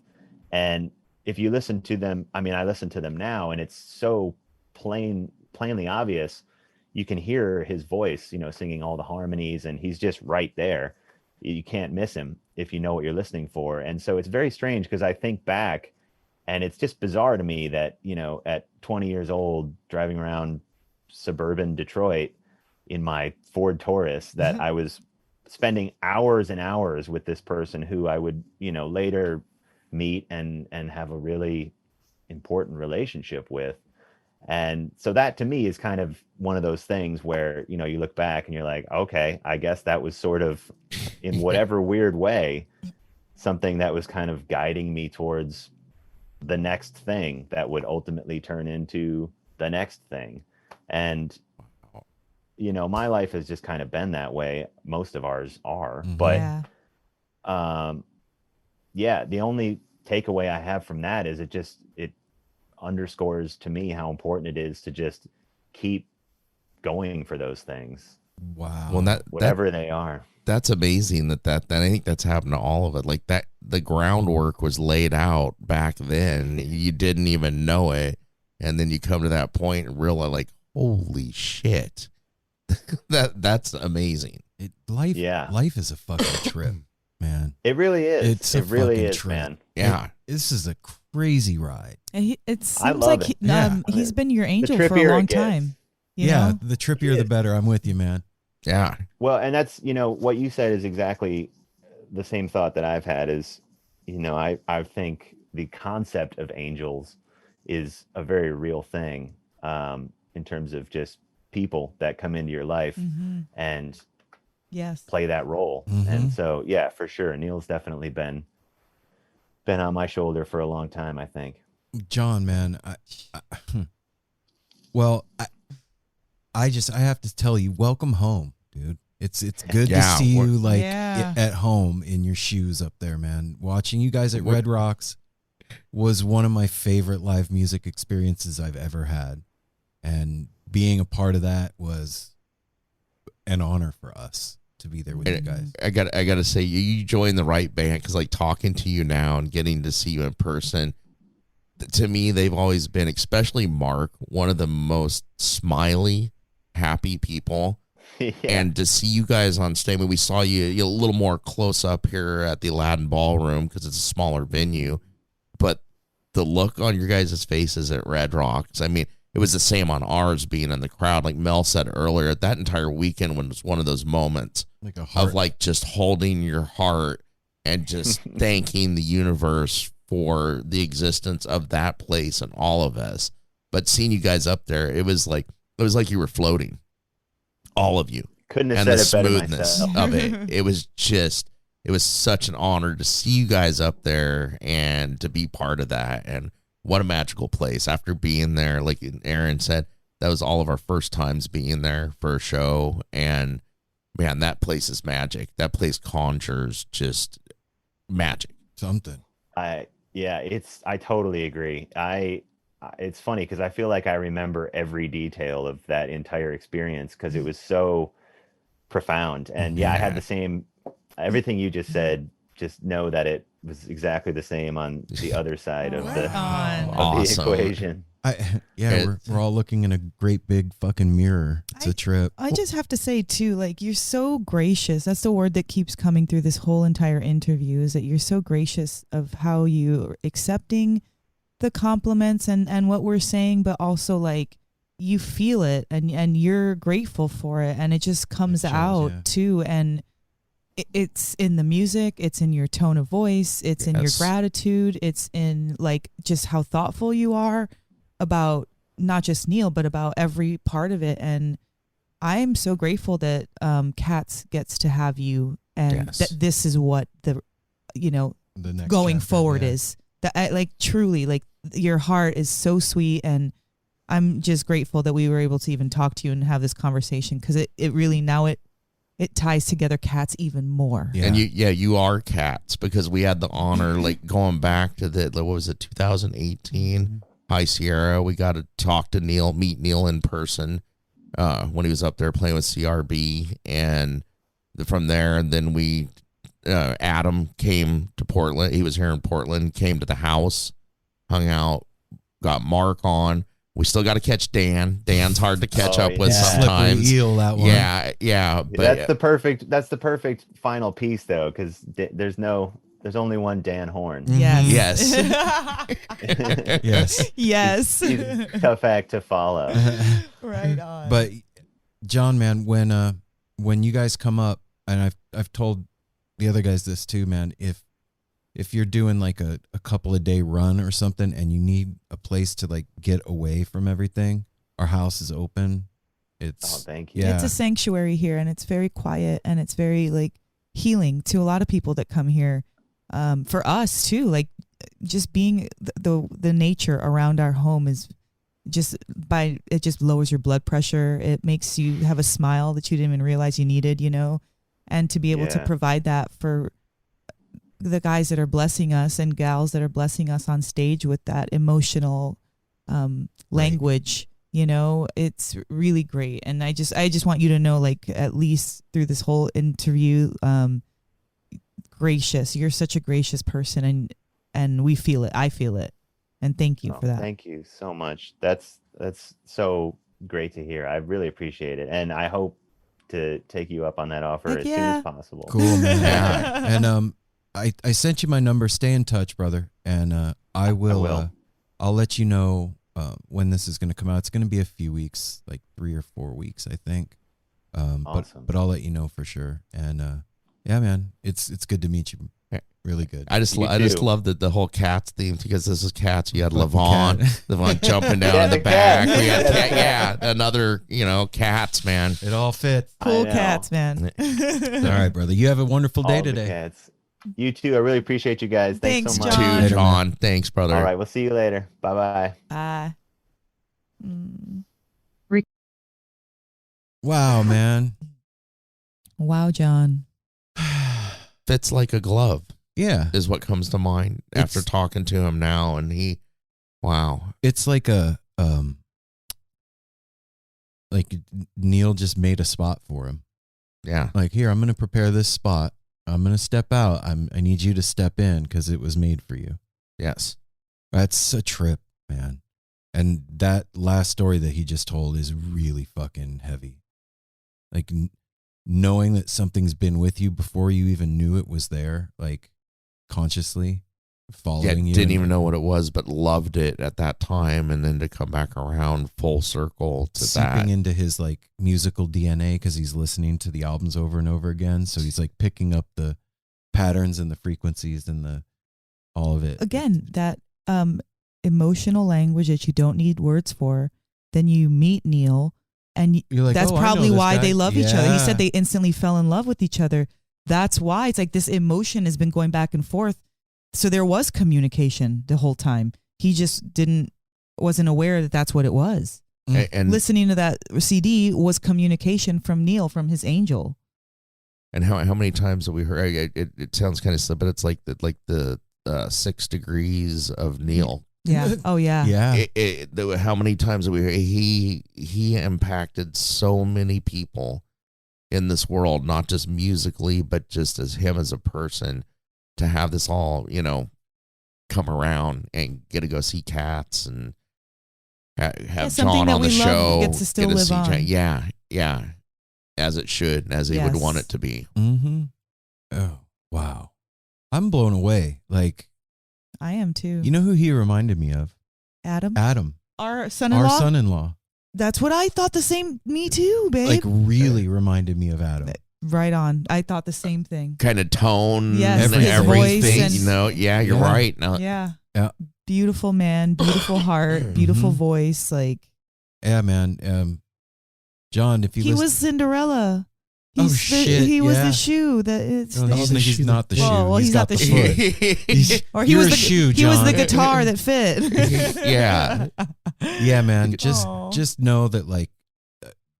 And if you listen to them, I mean, I listen to them now and it's so plainly obvious. You can hear his voice, singing all the harmonies, and he's just right there. You can't miss him if you know what you're listening for. And so it's very strange because I think back and it's just bizarre to me that, at 20 years old, driving around suburban Detroit in my Ford Taurus, that I was spending hours and hours with this person who I would, later meet and have a really important relationship with. And so that to me is kind of one of those things where, you look back and you're like, okay, I guess that was sort of in whatever weird way, something that was kind of guiding me towards the next thing that would ultimately turn into the next thing. And, my life has just kind of been that way. Most of ours are, but, the only takeaway I have from that is it underscores to me how important it is to just keep going for those things. Wow. Well, whatever they are. That's amazing that I think that's happened to all of it. Like that, the groundwork was laid out back then. You didn't even know it. And then you come to that point and realize like, holy shit, that's amazing. Life is a fucking trip, man. It really is. It really is, trip. Man. Yeah. This is a crazy ride. And it seems like he's been your angel for a long time. The trippier the better. I'm with you, man. Yeah. Well, and that's, what you said is exactly the same thought that I've had is, I think the concept of angels is a very real thing, in terms of just people that come into your life and Yes. play that role. And so, yeah, for sure, Neal's definitely been on my shoulder for a long time, I think. John, man, I have to tell you, welcome home, dude. It's good to see you at home in your shoes up there, man. Watching you guys at Red Rocks was one of my favorite live music experiences I've ever had, and being a part of that was an honor for us to be there with you guys. I got to say, you joined the right band, because like talking to you now and getting to see you in person, to me, they've always been, especially Mark, one of the most smiley, happy people. Yeah. And to see you guys on stage, we saw you a little more close up here at the Aladdin Ballroom because it's a smaller venue, but the look on your guys' faces at Red Rocks, I mean, it was the same on ours, being in the crowd. Like Mel said earlier, that entire weekend was one of those moments of like just holding your heart and just thanking the universe for the existence of that place and all of us. But seeing you guys up there, it was like you were floating, all of you. Couldn't have and said the it better smoothness myself. of it. It was such an honor to see you guys up there and to be part of that. And what a magical place. After being there, like Aaron said, that was all of our first times being there for a show. And man, that place is magic. That place conjures just magic. Something. I totally agree. It's funny because I feel like I remember every detail of that entire experience because it was so profound. And I had the same, everything you just said, just know that it was exactly the same on the other side of the equation. We're all looking in a great big fucking mirror. It's a trip. I just have to say too, like, you're so gracious. That's the word that keeps coming through this whole entire interview, is that you're so gracious of how you're accepting the compliments and what we're saying, but also like you feel it and you're grateful for it, and it just comes out too. And it's in the music, it's in your tone of voice, it's in your gratitude, it's in like just how thoughtful you are about not just Neal, but about every part of it. And I am so grateful that Cats gets to have you, and that this is what the next going chapter, forward is. That I, like, truly, like, your heart is so sweet, and I'm just grateful that we were able to even talk to you and have this conversation, because it really now it ties together Cats even more. Yeah. And you are Cats, because we had the honor, like, going back to what was it, 2018 High Sierra. We got to talk to Neal, meet Neal in person when he was up there playing with CRB, and from there, and then we. Adam came to Portland. He was here in Portland, came to the house, hung out, got Mark on. We still got to catch Dan. Dan's hard to catch up with sometimes. Slippery eel, that one. Yeah. But that's the perfect final piece, though, because there's only one Dan Horn. Yes. Yes. He's a tough act to follow. Right on. But John, man, when you guys come up, and I've told the other guys this too, man, if you're doing like a couple of day run or something and you need a place to like get away from everything, our house is open. Thank you. It's a sanctuary here, and it's very quiet, and it's very like healing to a lot of people that come here. For us too, like just being the nature around our home is it just lowers your blood pressure. It makes you have a smile that you didn't even realize you needed, and to be able to provide that for the guys that are blessing us and gals that are blessing us on stage with that emotional language, it's really great. And I just want you to know, like, at least through this whole interview, gracious, you're such a gracious person, and we feel it. I feel it. And thank you for that. Thank you so much. That's so great to hear. I really appreciate it. And I hope to take you up on that offer as soon as possible. Cool, man. And I sent you my number. Stay in touch, brother. And I will. I'll let you know when this is going to come out. It's going to be a few weeks, like 3 or 4 weeks, I think. Awesome. But I'll let you know for sure. And yeah, man, it's good to meet you. Really good. I just love the whole Cats theme because this is Cats. You had Fucking Levon jumping down in the back. We had another, Cats, man. It all fit. Cool cats, man. All right, brother. You have a wonderful day All the today. cats. You too. I really appreciate you guys. Thanks so much. John. Too, John. Thanks, brother. All right, we'll see you later. Bye-bye. Bye. Wow, man. Wow, John. Fits like a glove. Yeah. Is what comes to mind after talking to him now. And wow. It's like like Neal just made a spot for him. Yeah. Like, here, I'm going to prepare this spot. I'm going to step out. I need you to step in because it was made for you. Yes. That's a trip, man. And that last story that he just told is really fucking heavy. Like, knowing that something's been with you before you even knew it was there, like, consciously following you. Didn't even know what it was, but loved it at that time. And then to come back around full circle to seeping into his, like, musical DNA because he's listening to the albums over and over again. So he's, like, picking up the patterns and the frequencies and all of it. Again, that emotional language that you don't need words for. Then you meet Neal, and you're like, that's oh, probably why they love each other. He Yeah. said they instantly fell in love with each other. That's why it's like this emotion has been going back and forth. So there was communication the whole time. He just wasn't aware that that's what it was. And listening to that CD was communication from Neal, from his angel. And how many times have we heard? It sounds kind of silly, but it's like the 6 degrees of Neal. Yeah. Oh yeah. Yeah. How many times have we heard? He impacted so many people in this world, not just musically, but just as him as a person. To have this all, come around and get to go see Cats and have John on the show. Gets to still live on. Yeah. As it should, as he would want it to be. Mm-hmm. Oh, wow. I'm blown away. Like, I am too. You know who he reminded me of? Adam. Our son-in-law? Our son-in-law. That's what I thought. Me too, babe. Like, really reminded me of Adam. Right on. I thought the same thing. Kind of tone, yes, and his everything, voice and, Yeah, you're right. No, yeah. Beautiful man, beautiful heart, beautiful voice. Like, yeah, man. John, if he was Cinderella. Shit! He was the shoe. He's not the shoe. Well, he's got not the foot. Or he was the shoe. He was the guitar that fit. Yeah, man. Just know that, like,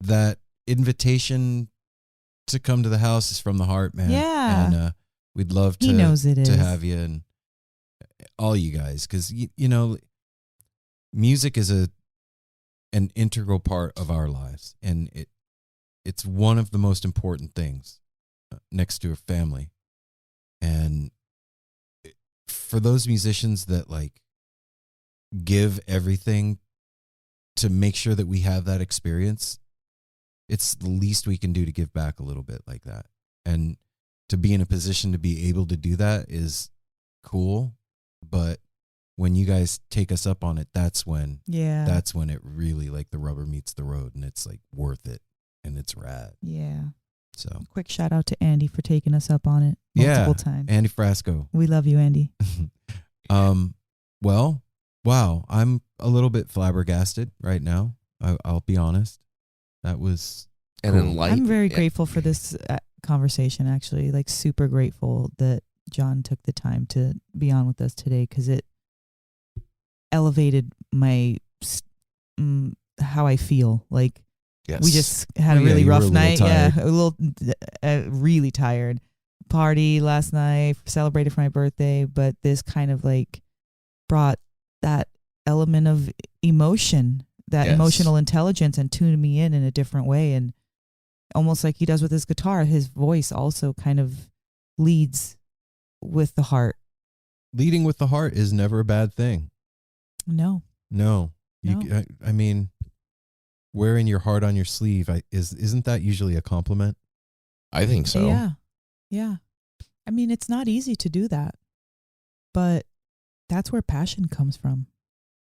that invitation to come to the house is from the heart, man. Yeah. And we'd love to, he knows it to is. have you and all you guys, because music is an integral part of our lives, and it's one of the most important things next to a family. And for those musicians that, like, give everything to make sure that we have that experience, it's the least we can do to give back a little bit like that. And to be in a position to be able to do that is cool. But when you guys take us up on it, that's when it really, like, the rubber meets the road, and it's, like, worth it, and it's rad. Yeah. So quick shout out to Andy for taking us up on it multiple times. Andy Frasco. We love you, Andy. Well, wow. I'm a little bit flabbergasted right now. I'll be honest. That was cool. I'm very grateful for this conversation, actually. Like, super grateful that John took the time to be on with us today, because it elevated my how I feel. Like, we just had a really rough night. Really tired. Party last night, celebrated for my birthday, but this kind of, like, brought that element of emotion, that emotional intelligence, and tuned me in a different way. And almost like he does with his guitar, his voice also kind of leads with the heart. Leading with the heart is never a bad thing. No. I mean, wearing your heart on your sleeve, isn't that usually a compliment? I think so. Yeah. I mean, it's not easy to do that, but that's where passion comes from.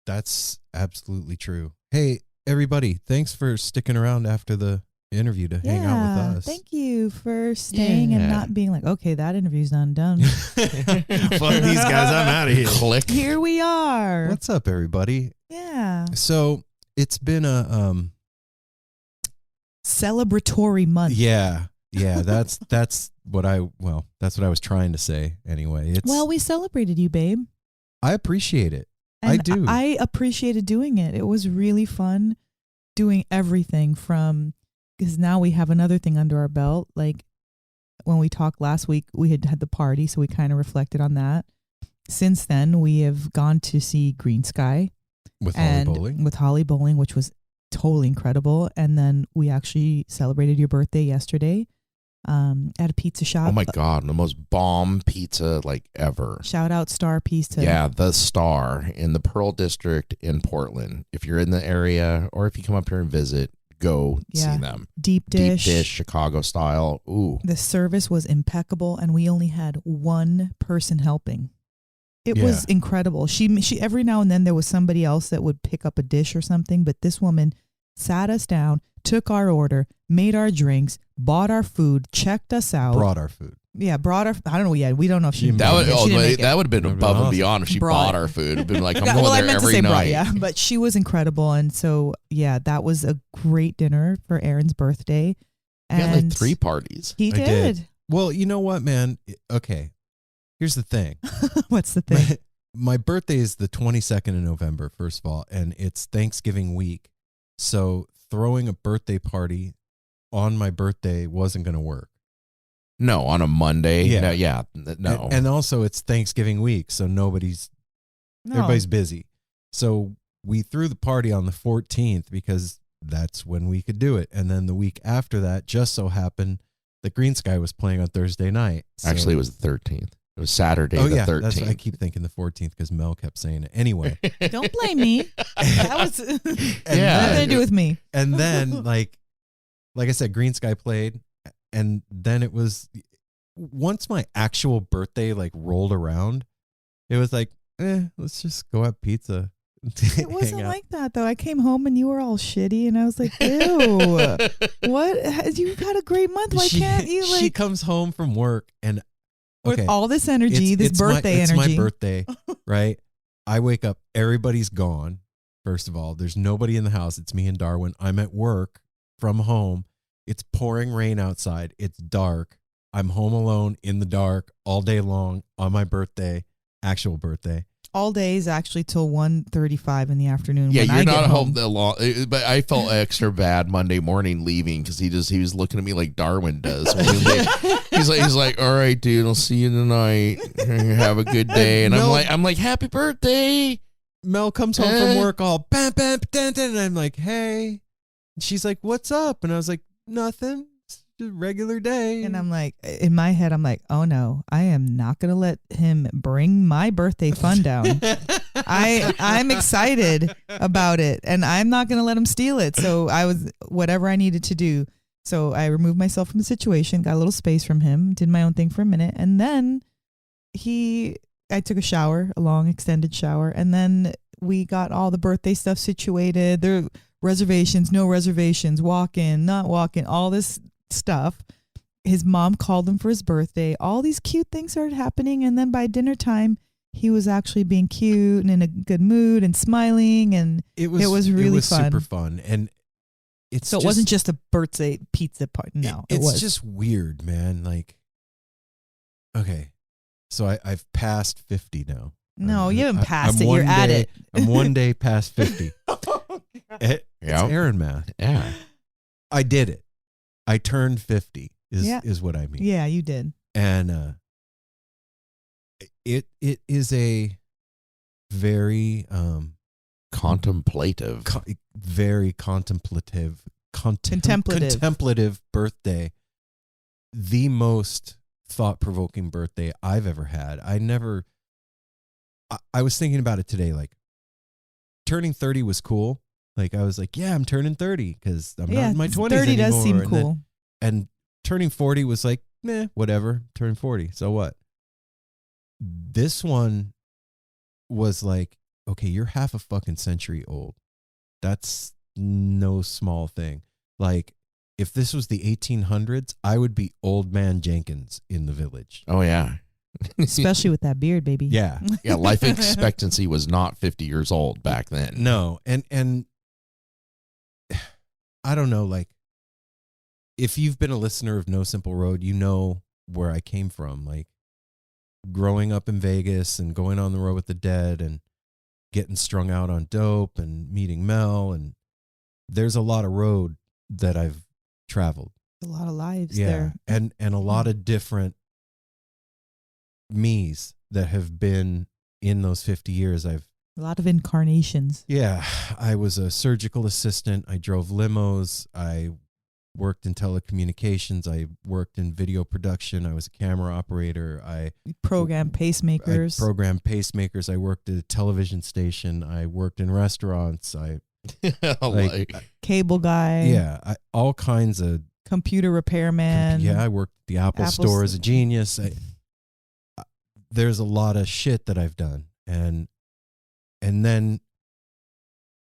That's absolutely true. Hey, everybody, thanks for sticking around after the interview to hang out with us. Thank you for staying and not being like, okay, that interview's undone. Fuck these guys, I'm out of here. Click. Here we are. What's up, everybody? Yeah. So it's been a celebratory month. Yeah. That's what I was trying to say anyway. We celebrated you, babe. I appreciate it. And I do. I appreciated doing it. It was really fun doing everything from, because now we have another thing under our belt. Like when we talked last week, we had the party, so we kind of reflected on that. Since then, we have gone to see Green Sky with Holly Bowling, which was totally incredible. And then we actually celebrated your birthday yesterday at a pizza shop. Oh my God, the most bomb pizza like ever. Shout out Star Pizza. Yeah, the Star in the Pearl District in Portland. If you're in the area or if you come up here and visit, go see them. Deep dish, Chicago style. Ooh. The service was impeccable, and we only had one person helping. It was incredible. She every now and then there was somebody else that would pick up a dish or something, but this woman sat us down, took our order, made our drinks, bought our food, checked us out. Brought our food. Yeah, brought our. I don't know. Yeah, we don't know if she. That would have been above and beyond if she bought our food. It'd been like, I'm going there every night. But she was incredible, and so that was a great dinner for Aaron's birthday. And he had like 3 parties. He did. Well, you know what, man? Okay, here's the thing. What's the thing? My birthday is the 22nd of November, first of all, and it's Thanksgiving week. So throwing a birthday party on my birthday wasn't going to work. No, on a Monday. Yeah. No. And also it's Thanksgiving week, so everybody's busy. So we threw the party on the 14th because that's when we could do it. And then the week after that, just so happened that Green Sky was playing on Thursday night. So. Actually, it was the 13th. It was Saturday the 13th. That's I keep thinking the 14th because Mel kept saying it. Anyway. Don't blame me. That was nothing to do with me. And then, like I said, Green Sky played. And then it was, once my actual birthday like rolled around, it was like, let's just go have pizza. It wasn't like that though. I came home and you were all shitty, and I was like, ew, what? You had a great month. Why can't you? Like, she comes home from work and with all this energy, this birthday energy. It's my birthday, right? I wake up, everybody's gone. First of all, there's nobody in the house. It's me and Darwin. I'm at work from home. It's pouring rain outside. It's dark. I'm home alone in the dark all day long on my birthday, actual birthday. All days actually till 1:35 in the afternoon. Yeah, when you're I not get home that long. But I felt extra bad Monday morning leaving because he was looking at me like Darwin does. He's like, all right, dude, I'll see you tonight. Have a good day. And I'm like, happy birthday. Mel comes home from work all bam, bam, dun, dun, and I'm like, hey. And she's like, what's up? And I was like, nothing. It's a regular day. And I'm like, in my head, I'm like, oh no, I am not going to let him bring my birthday fun down. I'm excited about it, and I'm not going to let him steal it. So I was whatever I needed to do. So I removed myself from the situation, got a little space from him, did my own thing for a minute. And then I took a shower, a long extended shower. And then we got all the birthday stuff situated. There reservations, no reservations, walk in, not walk in, all this stuff. His mom called him for his birthday. All these cute things started happening. And then by dinner time, he was actually being cute and in a good mood and smiling. And it was really fun. Super fun. And it wasn't just a birthday pizza party. No, it's just weird, man. Like, okay, so I've passed 50 now. No, you haven't passed it. You're at it. I'm one day past 50. It's Aaron math. Yeah. I did it. I turned 50 is what I mean. Yeah, you did. And it is a very contemplative, very contemplative birthday. The most thought-provoking birthday I've ever had. I was thinking about it today. Like, turning 30 was cool. Like, I was like, yeah, I'm turning 30 because I'm not in my 20s 30 anymore. does seem cool. And turning 40 was like, whatever. Turning 40, so what? This one was like, okay, you're half a fucking century old. That's no small thing. Like, if this was the 1800s, I would be Old Man Jenkins in the village. Oh, yeah. Especially with that beard, baby. Yeah. Yeah, life expectancy was not 50 years old back then. No. And I don't know, like, if you've been a listener of No Simple Road, you know where I came from. Like, growing up in Vegas and going on the road with the Dead and getting strung out on dope and meeting Mel. And there's a lot of road that I've traveled. A lot of lives there. And a lot of different me's that have been in those 50 years. A lot of incarnations. Yeah. I was a surgical assistant. I drove limos. I worked in telecommunications. I worked in video production. I was a camera operator. I programmed pacemakers. I worked at a television station. I worked in restaurants. Cable guy. Yeah. All kinds of computer repairman. I worked at the Apple store as a genius. There's a lot of shit that I've done. And then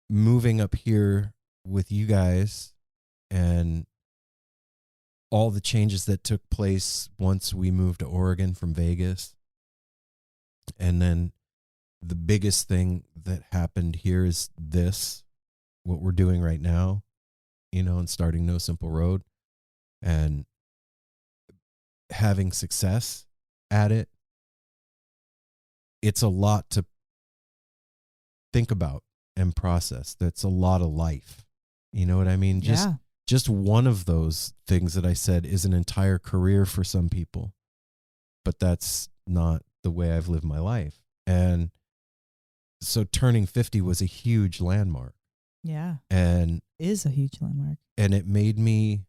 moving up here with you guys and all the changes that took place once we moved to Oregon from Vegas. And then the biggest thing that happened here is what we're doing right now, and starting No Simple Road and having success at it. It's a lot to think about and process. That's a lot of life. You know what I mean? Just one of those things that I said is an entire career for some people, but that's not the way I've lived my life. And so turning 50 was a huge landmark. Yeah. And is a huge landmark. And it made me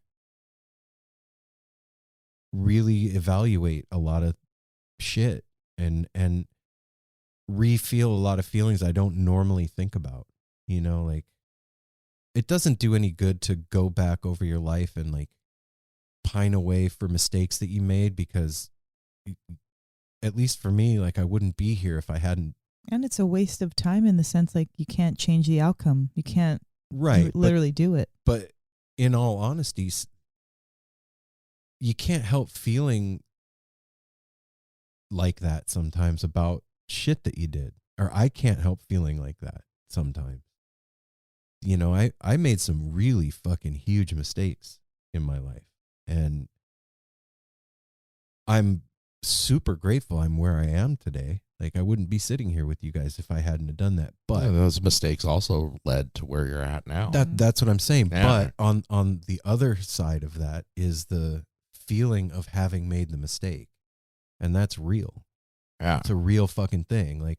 really evaluate a lot of shit and re-feel a lot of feelings I don't normally think about, like it doesn't do any good to go back over your life and like pine away for mistakes that you made, because at least for me, like I wouldn't be here if I hadn't. And it's a waste of time in the sense like you can't change the outcome. You can't literally do it. But in all honesty, you can't help feeling like that sometimes about shit that you did, or I can't help feeling like that sometimes. I made some really fucking huge mistakes in my life, and I'm super grateful I'm where I am today. Like I wouldn't be sitting here with you guys if I hadn't have done that. But those mistakes also led to where you're at now. That's what I'm saying. Yeah. But on the other side of that is the feeling of having made the mistake, and that's real. Yeah. It's a real fucking thing. Like,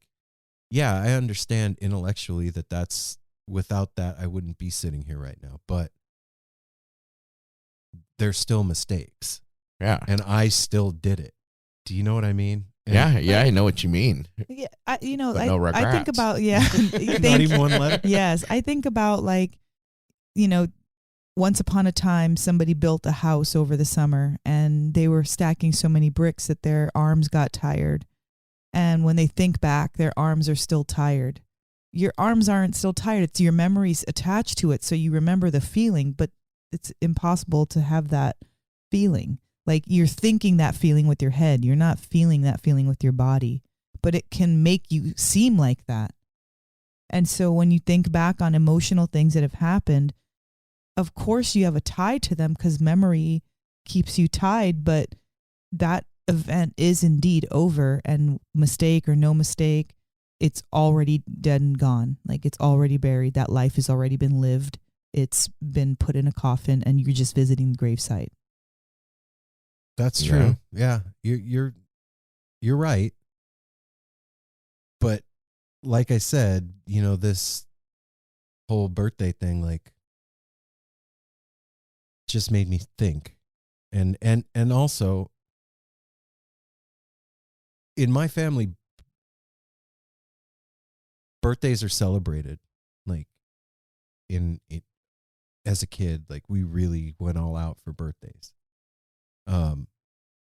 yeah, I understand intellectually that's without that, I wouldn't be sitting here right now, but there's still mistakes. Yeah. And I still did it. Do you know what I mean? And Yeah, I know what you mean. Yeah, But no regrets. I think about, Not even one letter? Yes, I think about like, once upon a time, somebody built a house over the summer and they were stacking so many bricks that their arms got tired. And when they think back, their arms are still tired. Your arms aren't still tired. It's your memories attached to it. So you remember the feeling, but it's impossible to have that feeling. Like you're thinking that feeling with your head. You're not feeling that feeling with your body, but it can make you seem like that. And so when you think back on emotional things that have happened, of course you have a tie to them because memory keeps you tied, but that event is indeed over, and mistake or no mistake, it's already dead and gone. Like it's already buried. That life has already been lived. It's been put in a coffin and you're just visiting the gravesite. That's true. Yeah. You're right. But like I said, this whole birthday thing, like, just made me think. And also in my family, birthdays are celebrated. Like as a kid, like we really went all out for birthdays.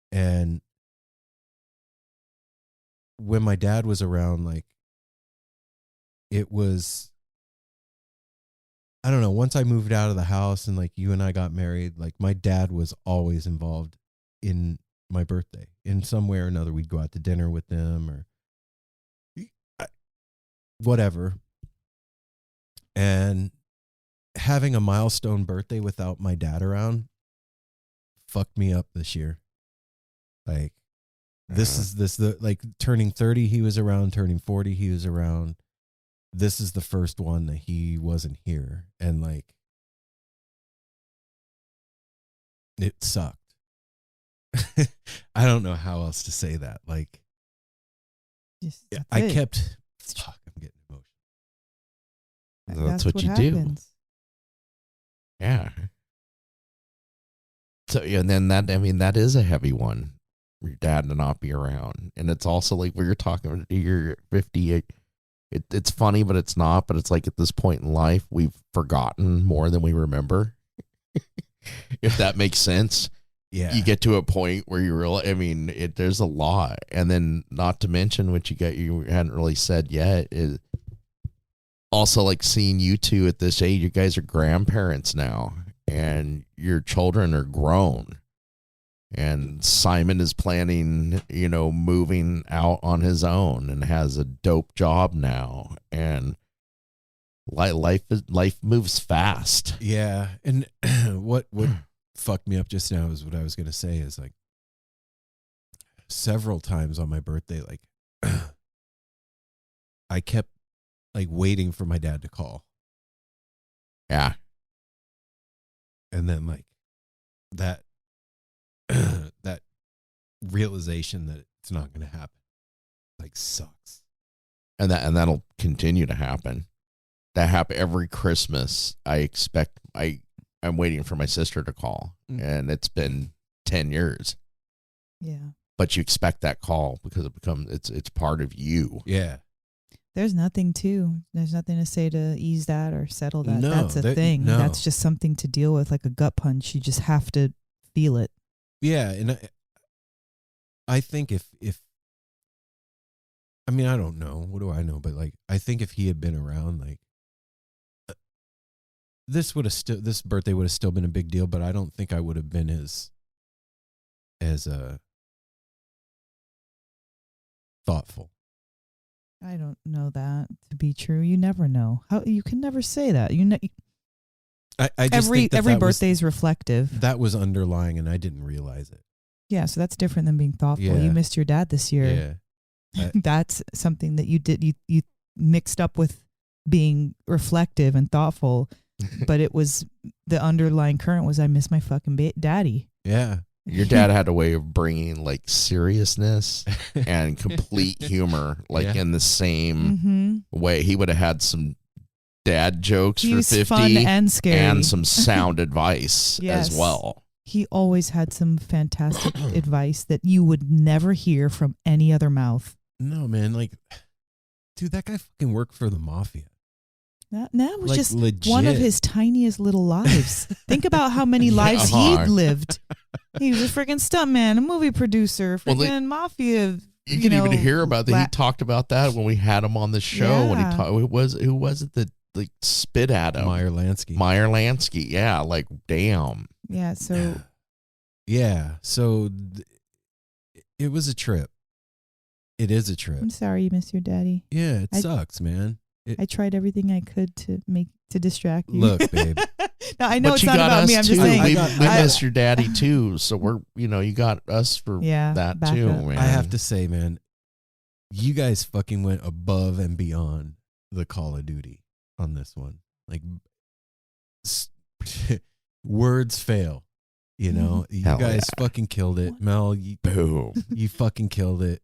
And when my dad was around, like I don't know. Once I moved out of the house and like you and I got married, like my dad was always involved in my birthday in some way or another. We'd go out to dinner with them or whatever. And having a milestone birthday without my dad around fucked me up this year. Like like turning 30, he was around, turning 40, he was around. This is the first one that he wasn't here. And like, it sucked. I don't know how else to say that. Like, I'm getting emotional. That's what you happens. do. Yeah. So, and then that is a heavy one. Your dad to not be around. And it's also like where you're talking about you're 50. It's funny, but it's not. But it's like at this point in life, we've forgotten more than we remember. If that makes sense. Yeah. You get to a point where you realize, there's a lot. And then not to mention what you hadn't really said yet is also like seeing you two at this age. You guys are grandparents now and your children are grown. And Simon is planning, moving out on his own and has a dope job now. And life moves fast. Yeah. And what fucked me up just now is what I was going to say is like several times on my birthday, like I kept like waiting for my dad to call. Yeah. And then like that realization that it's not going to happen like sucks. And that'll continue to happen. That happen every Christmas. I'm waiting for my sister to call, and it's been 10 years. Yeah. But you expect that call because it's part of you. Yeah. There's nothing to say to ease that or settle that. No, that's a thing. no. That's just something to deal with, like a gut punch. You just have to feel it. Yeah, and I think if I don't know. What do I know? But like, I think if he had been around, like, this birthday would have still been a big deal. But I don't think I would have been as thoughtful. I don't know that to be true. You never know. How you can never say that. I just think every birthday is reflective. That was underlying, and I didn't realize it. Yeah, so that's different than being thoughtful. Yeah. You missed your dad this year. Yeah, that's something that you did. You mixed up with being reflective and thoughtful, but it was the underlying current was I miss my fucking daddy. Yeah. Your dad had a way of bringing like seriousness and complete humor, like in the same way. He would have had some dad jokes he for was 50 fun and scary. And some sound advice as well. He always had some fantastic advice that you would never hear from any other mouth. No, man. Like, dude, that guy fucking worked for the mafia. That was like, just legit. one of his tiniest little lives. Think about how many lives he'd lived. He was a freaking stuntman, a movie producer, freaking mafia. You can even hear about that. He talked about that when we had him on the show. Yeah. When he talked, who was it that like spit at him? Meyer Lansky. Yeah, like damn. Yeah. So. Yeah. So it was a trip. It is a trip. I'm sorry you missed your daddy. Yeah, it sucks, man. I tried everything I could to distract you. Look, babe. No, I know but it's you not got about us me. I'm too. just saying. We miss your daddy too. So we're, you got us for that too, man. I have to say, man, you guys fucking went above and beyond the Call of Duty on this one. Like, words fail. You guys fucking killed it. Mel, boom. You fucking killed it.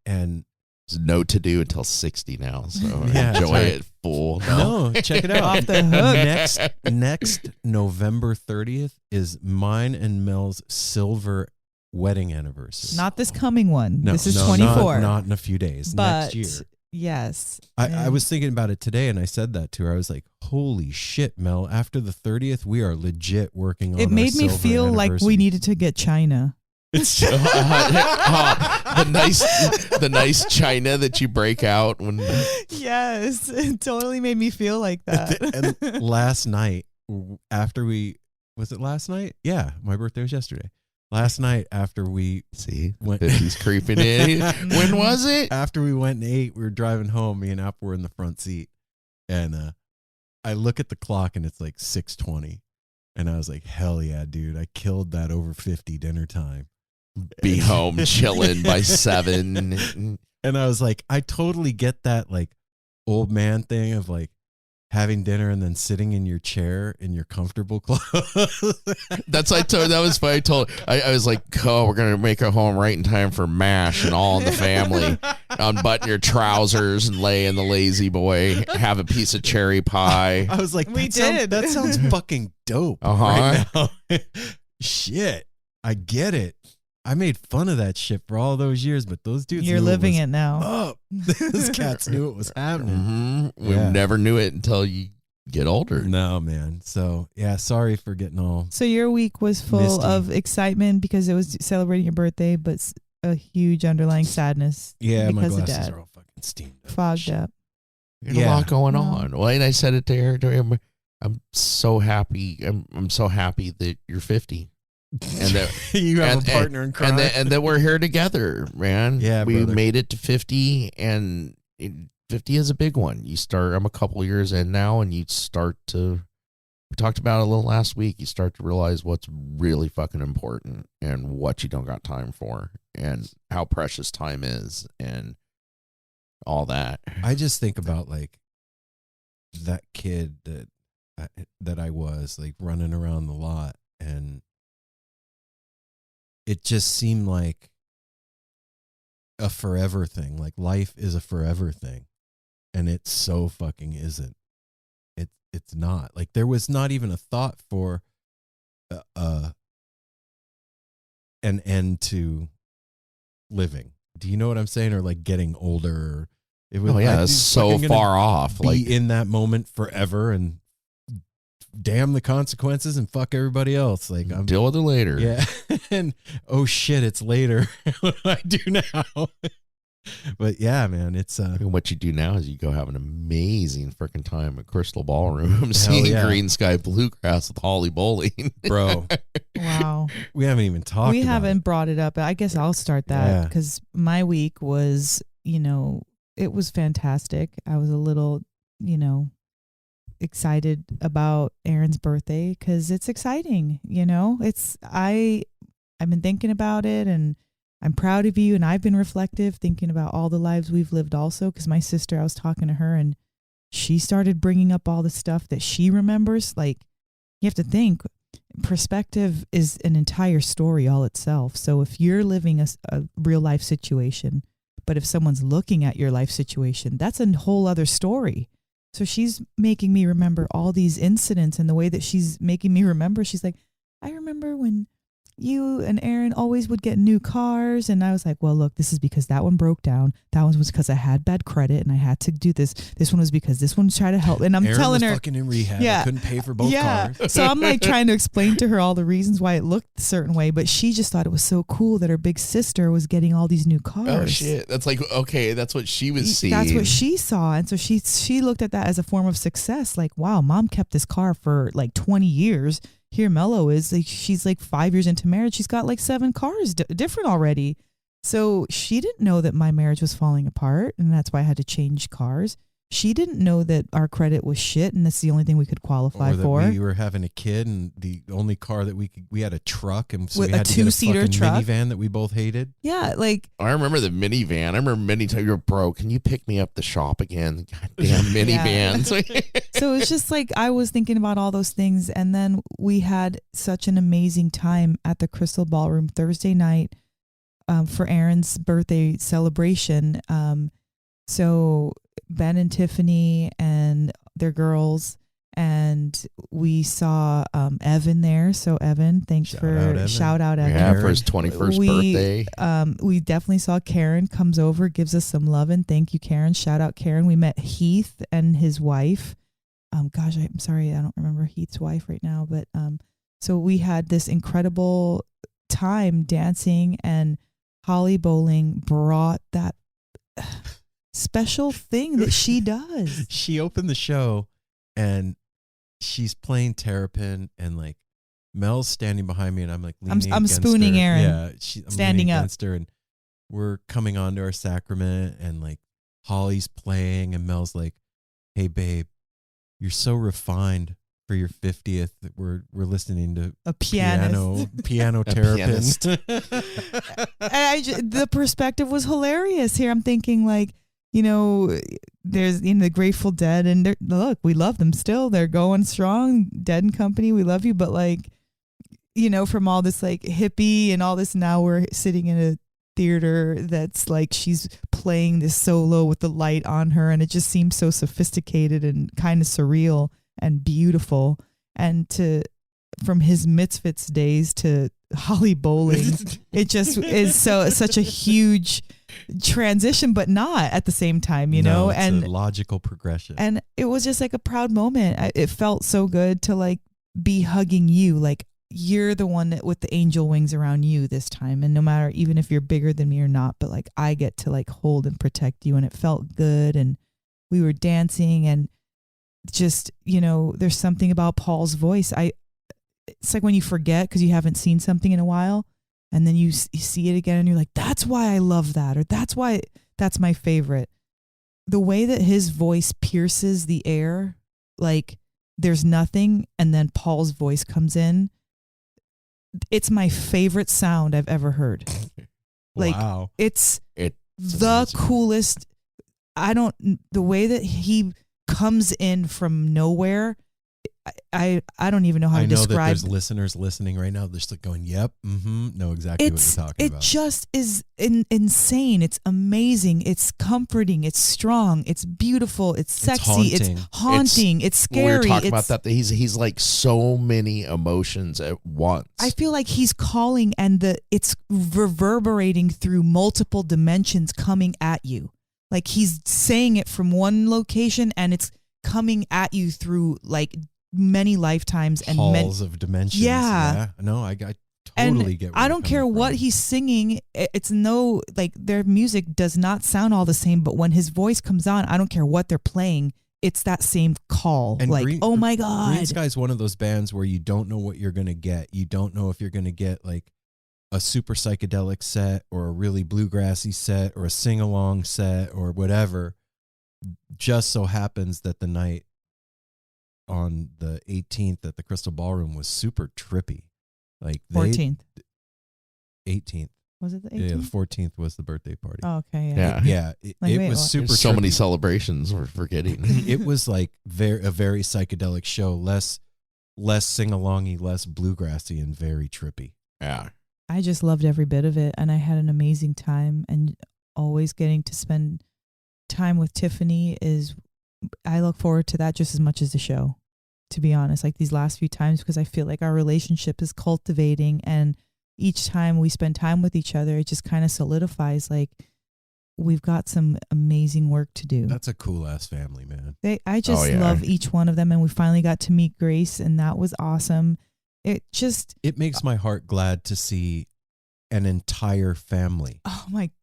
And there's no to do until 60 now, so yeah, enjoy it, fool. No, check it out. Off the hook. Next November 30th is mine and Mel's silver wedding anniversary. Not this coming one. No, this is 24. Not in a few days. But next year. Yes. I was thinking about it today, and I said that to her. I was like, holy shit, Mel. After the 30th, we are legit working on it. Made me feel like we needed to get China. It's the nice china that you break out when. Yes, it totally made me feel like that. And last night, after was it last night? Yeah, my birthday was yesterday. Last night after we went, he's creeping in. When was it? After we went and ate, we were driving home. Me and Apple were in the front seat, and I look at the clock and it's like 6:20, and I was like, "Hell yeah, dude! I killed that over 50 dinner time. Be home chilling by 7." And I was like, I totally get that like old man thing of like having dinner and then sitting in your chair in your comfortable clothes. That was funny. I was like, oh, we're gonna make it home right in time for MASH and All in the Family. Unbutton your trousers and lay in the lazy boy. Have a piece of cherry pie. I was like, that sounds fucking dope. Right now. Shit, I get it. I made fun of that shit for all those years, but those dudes You're living it now. Up. Those cats knew it was happening. Mm-hmm. We never knew it until you get older. No, man. So, yeah, sorry for getting all. So your week was full misty. of excitement because it was celebrating your birthday, but a huge underlying sadness. Yeah, my because of glasses Dad. are all fucking steamed up. Fogged up. There's a lot going on. Well, and I said it to her. I'm so happy. I'm so happy that you're 50. And that you have a partner in crime. And that we're here together, man. Yeah, we brother. made it to 50, and 50 is a big one. I'm a couple years in now, and you start to. We talked about it a little last week. You start to realize what's really fucking important and what you don't got time for, and how precious time is, and all that. I just think about like that kid that I was like running around the lot, and it just seemed like a forever thing. Like life is a forever thing, and it so fucking isn't. It's not. Like there was not even a thought for an end to living. Do you know what I'm saying? Or like getting older. It was it's so far off. Be like in that moment forever and damn the consequences and fuck everybody else. Like I'm deal with it later. Yeah. And oh shit, it's later. What do I do now? But yeah, man, it's and what you do now is you go have an amazing freaking time at Crystal Ballroom, seeing green sky bluegrass with Holly Bowling. Bro. Wow. We haven't even talked We about haven't it. brought it up. I guess I'll start that because my week was, it was fantastic. I was a little, excited about Aaron's birthday because it's exciting. I've been thinking about it, and I'm proud of you, and I've been reflective, thinking about all the lives we've lived also, because my sister, I was talking to her, and she started bringing up all the stuff that she remembers. Like, you have to think, perspective is an entire story all itself. So if you're living a real life situation, but if someone's looking at your life situation, that's a whole other story. So she's making me remember all these incidents, and the way that she's making me remember, she's like, I remember when you and Aaron always would get new cars. And I was like, well, look, this is because that one broke down. That one was because I had bad credit and I had to do this. This one was because this one tried to help. And I'm Aaron telling was her, fucking in rehab. I couldn't pay for both cars. So I'm like trying to explain to her all the reasons why it looked a certain way, but she just thought it was so cool that her big sister was getting all these new cars. Oh shit. That's like, okay, that's what she was seeing. That's what she saw. And so she looked at that as a form of success. Like, wow, mom kept this car for like 20 years. Here Mello is like, she's like 5 years into marriage. She's got like 7 cars different already. So she didn't know that my marriage was falling apart, and that's why I had to change cars. She didn't know that our credit was shit, and that's the only thing we could qualify or that for. We were having a kid, and the only car that we had a truck, and so With we had a to get a two-seater fucking truck. minivan that we both hated. Yeah, like I remember the minivan. I remember many times you're bro, can you pick me up the shop again? Goddamn minivans. So it's just like I was thinking about all those things, and then we had such an amazing time at the Crystal Ballroom Thursday night for Aaron's birthday celebration. So Ben and Tiffany and their girls, and we saw Evan there. So Evan, thanks shout out Evan. Yeah, for his 21st birthday. We definitely saw Karen comes over, gives us some love, and thank you, Karen. Shout out Karen. We met Heath and his wife. Gosh, I'm sorry, I don't remember Heath's wife right now, but so we had this incredible time dancing, and Holly Bowling brought that special thing that she does. She opened the show and she's playing Terrapin, and like Mel's standing behind me, and I'm like leaning I'm against spooning her. Aaron. Yeah, I'm standing leaning up against her, and we're coming on to our sacrament, and like Holly's playing, and Mel's like, "Hey babe, you're so refined for your 50th. We're listening to a piano Terrapin." And the perspective was hilarious here. I'm thinking like, there's the Grateful Dead, and look, we love them still. They're going strong. Dead and Company, we love you. But like, from all this like hippie and all this, now we're sitting in a theater that's like she's playing this solo with the light on her, and it just seems so sophisticated and kind of surreal and beautiful. And from his Misfits days to Holly Bowling, it just is such a huge transition, but not at the same time, it's a logical progression. And it was just like a proud moment. It felt so good to like be hugging you, like you're the one with the angel wings around you this time, and no matter, even if you're bigger than me or not, but like I get to like hold and protect you, and it felt good. And we were dancing, and just there's something about Paul's voice. It's like when you forget because you haven't seen something in a while, and then you see it again, and you're like, that's why I love that, or that's why that's my favorite. The way that his voice pierces the air, like there's nothing, and then Paul's voice comes in. It's my favorite sound I've ever heard. Like, wow. It's the amazing. coolest. The way that he comes in from nowhere, I don't even know how to describe. I know that there's listeners listening right now. They're just like going, "Yep, know exactly what you're talking about." It just is insane. It's amazing. It's comforting. It's strong. It's beautiful. It's sexy. It's haunting. It's scary. We were talking about that. He's like so many emotions at once. I feel like he's calling, and it's reverberating through multiple dimensions coming at you. Like he's saying it from one location, and it's coming at you through like many lifetimes and halls of dimensions. Yeah. No, I totally get where I don't care what he's singing. It's like their music does not sound all the same, but when his voice comes on, I don't care what they're playing. It's that same call. And like, oh my God. Green Sky's one of those bands where you don't know what you're going to get. You don't know if you're going to get like a super psychedelic set or a really bluegrassy set or a sing-along set or whatever. Just so happens that the night on the 18th at the Crystal Ballroom was super trippy. Like 14th. 18th. Was it the 18th? Yeah, the 14th was the birthday party. Oh, okay. Yeah. It was super There's so many trippy. celebrations we're forgetting. It was like a very psychedelic show, less sing-alongy, less bluegrassy, and very trippy. Yeah. I just loved every bit of it, and I had an amazing time, and always getting to spend time with Tiffany I look forward to that just as much as the show, to be honest, like these last few times, because I feel like our relationship is cultivating, and each time we spend time with each other, it just kind of solidifies like we've got some amazing work to do. That's a cool ass family, man. I just love each one of them, and we finally got to meet Grace, and that was awesome. It makes my heart glad to see an entire family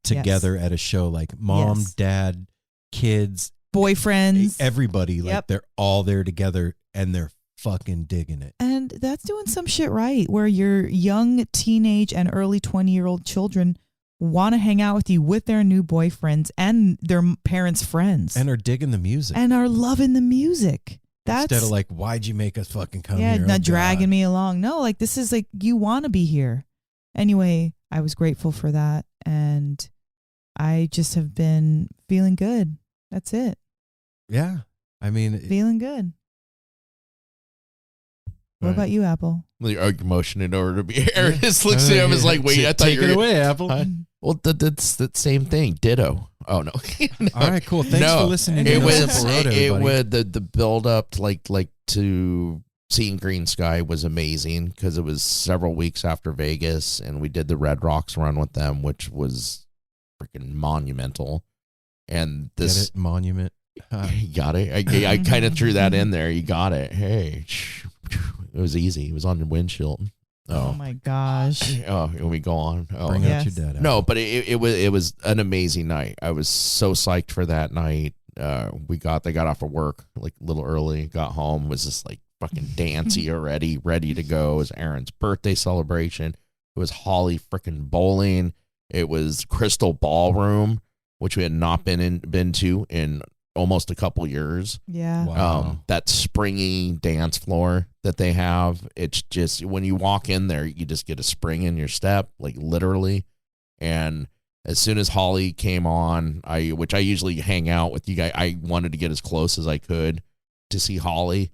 together at a show, like mom, dad, kids, boyfriends, everybody. Like they're all there together, and they're fucking digging it. And that's doing some shit right, where your young teenage and early 20-year-old children want to hang out with you with their new boyfriends and their parents' friends, and are digging the music, and are loving the music. Instead of like, why'd you make us fucking come here? Not dragging me along. No, like this is like, you want to be here. Anyway, I was grateful for that, and I just have been feeling good. That's it. Yeah. I mean, feeling good. What about you, Apple? You're motioning over to me. Aaron just looks at him and is like, wait, I thought you were... Take it away, Apple. Well, that's the same thing. Ditto. Oh, no. No. All right, cool. Thanks for listening to No Simple Road, everybody. The build up to seeing Green Sky was amazing, because it was several weeks after Vegas, and we did the Red Rocks run with them, which was freaking monumental. And this... Get it? Monument. You got it. I kind of threw that in there. You got it. Hey, it was easy. It was on your windshield. Oh my gosh. Oh, can we go on? Oh, Bring out your dad. No, but it was an amazing night. I was so psyched for that night. They got off of work like a little early, got home, was just like fucking dancy already, ready to go. It was Aaron's birthday celebration. It was Holly freaking bowling. It was Crystal Ballroom, which we had not been to in almost a couple years. Yeah. Wow. That springy dance floor that they have, it's just, when you walk in there, you just get a spring in your step, like literally. And as soon as Holly came on, which I usually hang out with you guys, I wanted to get as close as I could to see Holly.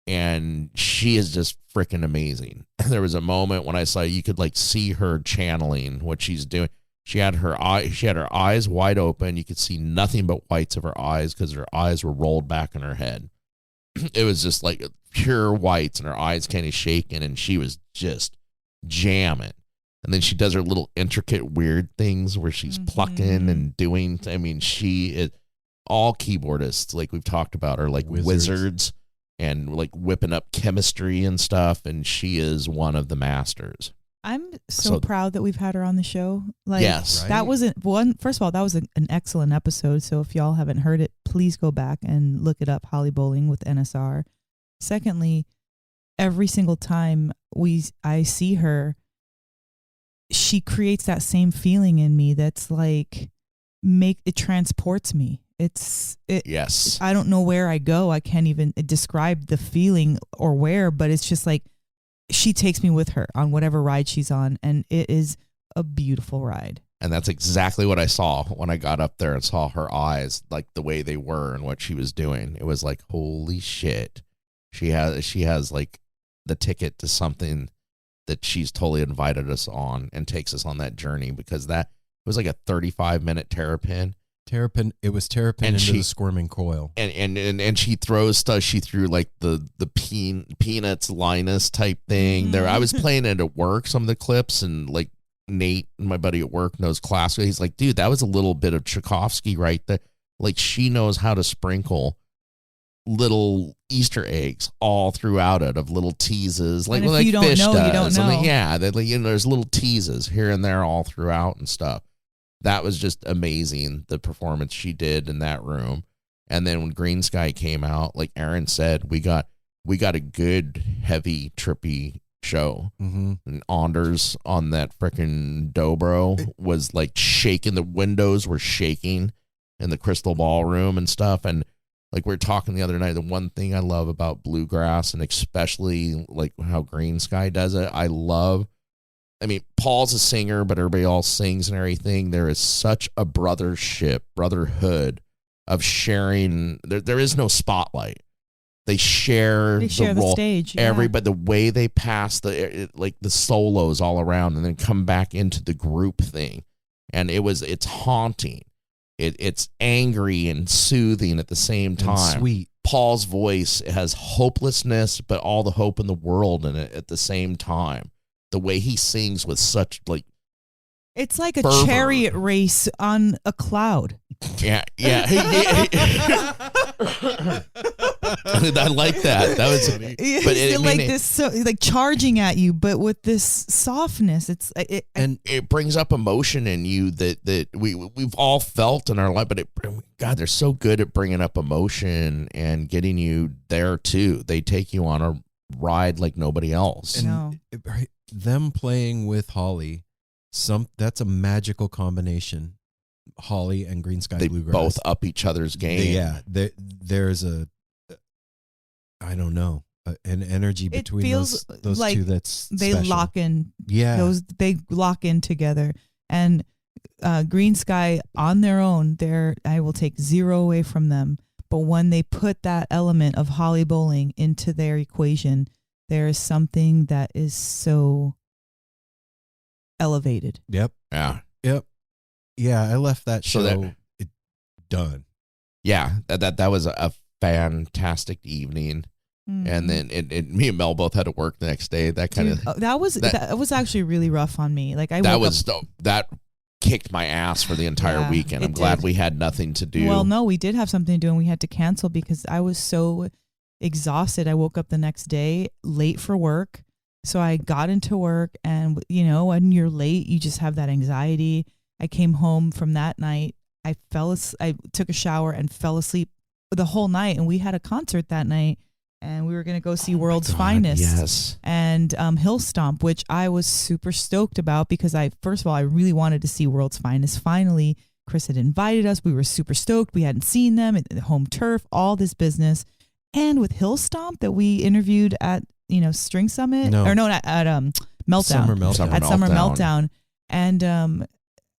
And she is just freaking amazing. There was a moment when I saw, you could like see her channeling what she's doing. She had her eyes wide open. You could see nothing but whites of her eyes because her eyes were rolled back in her head. It was just like pure whites, and her eyes kind of shaking, and she was just jamming. And then she does her little intricate weird things where she's plucking and doing. I mean, she is, all keyboardists, like we've talked about, are like wizards and like whipping up chemistry and stuff. And she is one of the masters. I'm so proud that we've had her on the show. Like, yes, that wasn't one. First of all, that was an excellent episode. So if y'all haven't heard it, please go back and look it up. Holly Bowling with NSR. Secondly, every single time I see her, she creates that same feeling in me. That's like, it transports me. Yes. I don't know where I go. I can't even describe the feeling or where, but it's just like, she takes me with her on whatever ride she's on, and it is a beautiful ride. And that's exactly what I saw when I got up there and saw her eyes, like the way they were and what she was doing. It was like, holy shit. She has like the ticket to something that she's totally invited us on and takes us on that journey, because that was like a 35-minute terrapin. It was terrapin into the squirming coil. And she throws stuff. She threw like the Peanuts Linus type thing. There, I was playing it at work, some of the clips, and like Nate, my buddy at work, knows classical. He's like, dude, that was a little bit of Tchaikovsky right there. Like, she knows how to sprinkle little Easter eggs all throughout it, of little teases, like and if like you don't Fish know, does. you don't know. I mean, yeah, that, like, there's little teases here and there all throughout and stuff. That was just amazing, the performance she did in that room. And then when Green Sky came out, like Aaron said, we got a good, heavy, trippy show. Mm-hmm. And Anders on that freaking dobro was like shaking. The windows were shaking in the crystal ballroom and stuff. And like we were talking the other night, the one thing I love about bluegrass, and especially like how Green Sky does it, I mean, Paul's a singer, but everybody all sings and everything. There is such a brotherhood of sharing. There is no spotlight. They share the role. Stage. Yeah. Everybody, the way they pass the solos all around and then come back into the group thing. And it's haunting. It's angry and soothing at the same time. And sweet. Paul's voice has hopelessness, but all the hope in the world in it at the same time. The way he sings with such like, it's like a fervor. chariot race on a cloud. Yeah. I like that. That was, but it's like this, so like charging at you, but with this softness. And it brings up emotion in you that we've all felt in our life. But God, they're so good at bringing up emotion and getting you there too. They take you on a ride like nobody else. And them playing with Holly, that's a magical combination. Holly and Green Sky they Bluegrass. Both up each other's game. There's I don't know, an energy between those like two that's they special. lock in. Yeah, they lock in together. And Green Sky on their own, I will take zero away from them. But when they put that element of Holly Bowling into their equation, there is something that is so elevated. Yep. Yeah. Yep. Yeah, I left that show done. Yeah, that was a fantastic evening. And then me and Mel both had to work the next day. That kind of that was actually really rough on me. Like that kicked my ass for the entire weekend. I'm glad we had nothing to do. Well, no, we did have something to do, and we had to cancel because I was so exhausted. I woke up the next day late for work. So I got into work, and when you're late, you just have that anxiety. I came home from that night. I took a shower and fell asleep the whole night, and we had a concert that night, and we were going to go see World's Finest. Yes. And Hill Stomp, which I was super stoked about because first of all, I really wanted to see World's Finest. Finally, Chris had invited us. We were super stoked. We hadn't seen them at the home turf, all this business. And with Hill Stomp that we interviewed at, String Summit at Meltdown. Summer Meltdown. At Summer Meltdown. And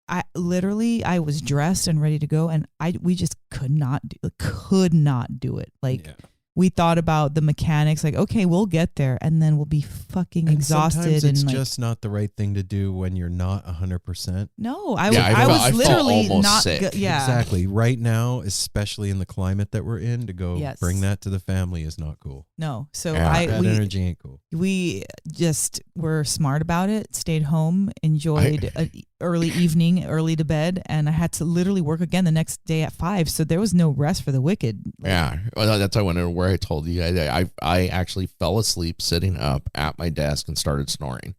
I was dressed and ready to go, and we just could not do it. We thought about the mechanics, like, okay, we'll get there, and then we'll be fucking exhausted. Sometimes it's just not the right thing to do when you're not 100%. No, I was literally not sick. Yeah, exactly. Right now, especially in the climate that we're in, to go bring that to the family is not cool. No, so bad energy ain't cool. We just were smart about it. Stayed home, enjoyed early evening, early to bed, and I had to literally work again the next day at 5. So there was no rest for the wicked. Yeah, well, that's where I told you I actually fell asleep sitting up at my desk and started snoring.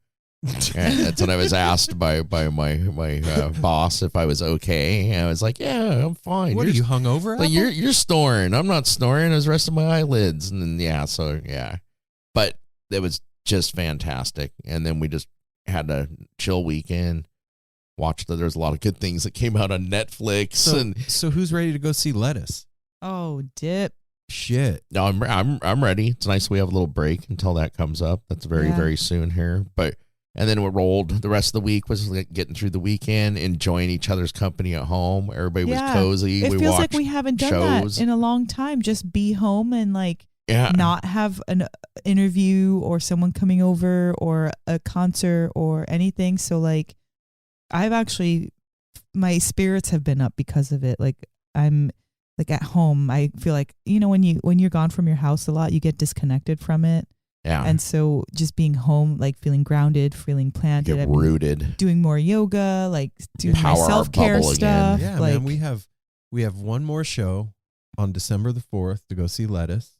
And that's when I was asked by my boss if I was okay. And I was like, yeah, I'm fine. What, are you hungover? Like, you're snoring. I'm not snoring. I was resting my eyelids. And then, but it was just fantastic. And then we just had a chill weekend. Watched there's a lot of good things that came out on Netflix. So who's ready to go see Lettuce? Oh, dip. Shit. No, I'm ready. It's nice we have a little break until that comes up. That's very soon here. And then we rolled. The rest of the week was like getting through the weekend, enjoying each other's company at home. Everybody was cozy. It feels like we haven't done that in a long time. Just be home and not have an interview or someone coming over or a concert or anything. So I've actually, my spirits have been up because of it. I'm at home. I feel like, when you're gone from your house a lot, you get disconnected from it. Yeah. And so just being home, feeling grounded, feeling planted, get rooted, doing more yoga, doing my self-care stuff. Yeah, man, we have one more show on December the 4th to go see Lettuce.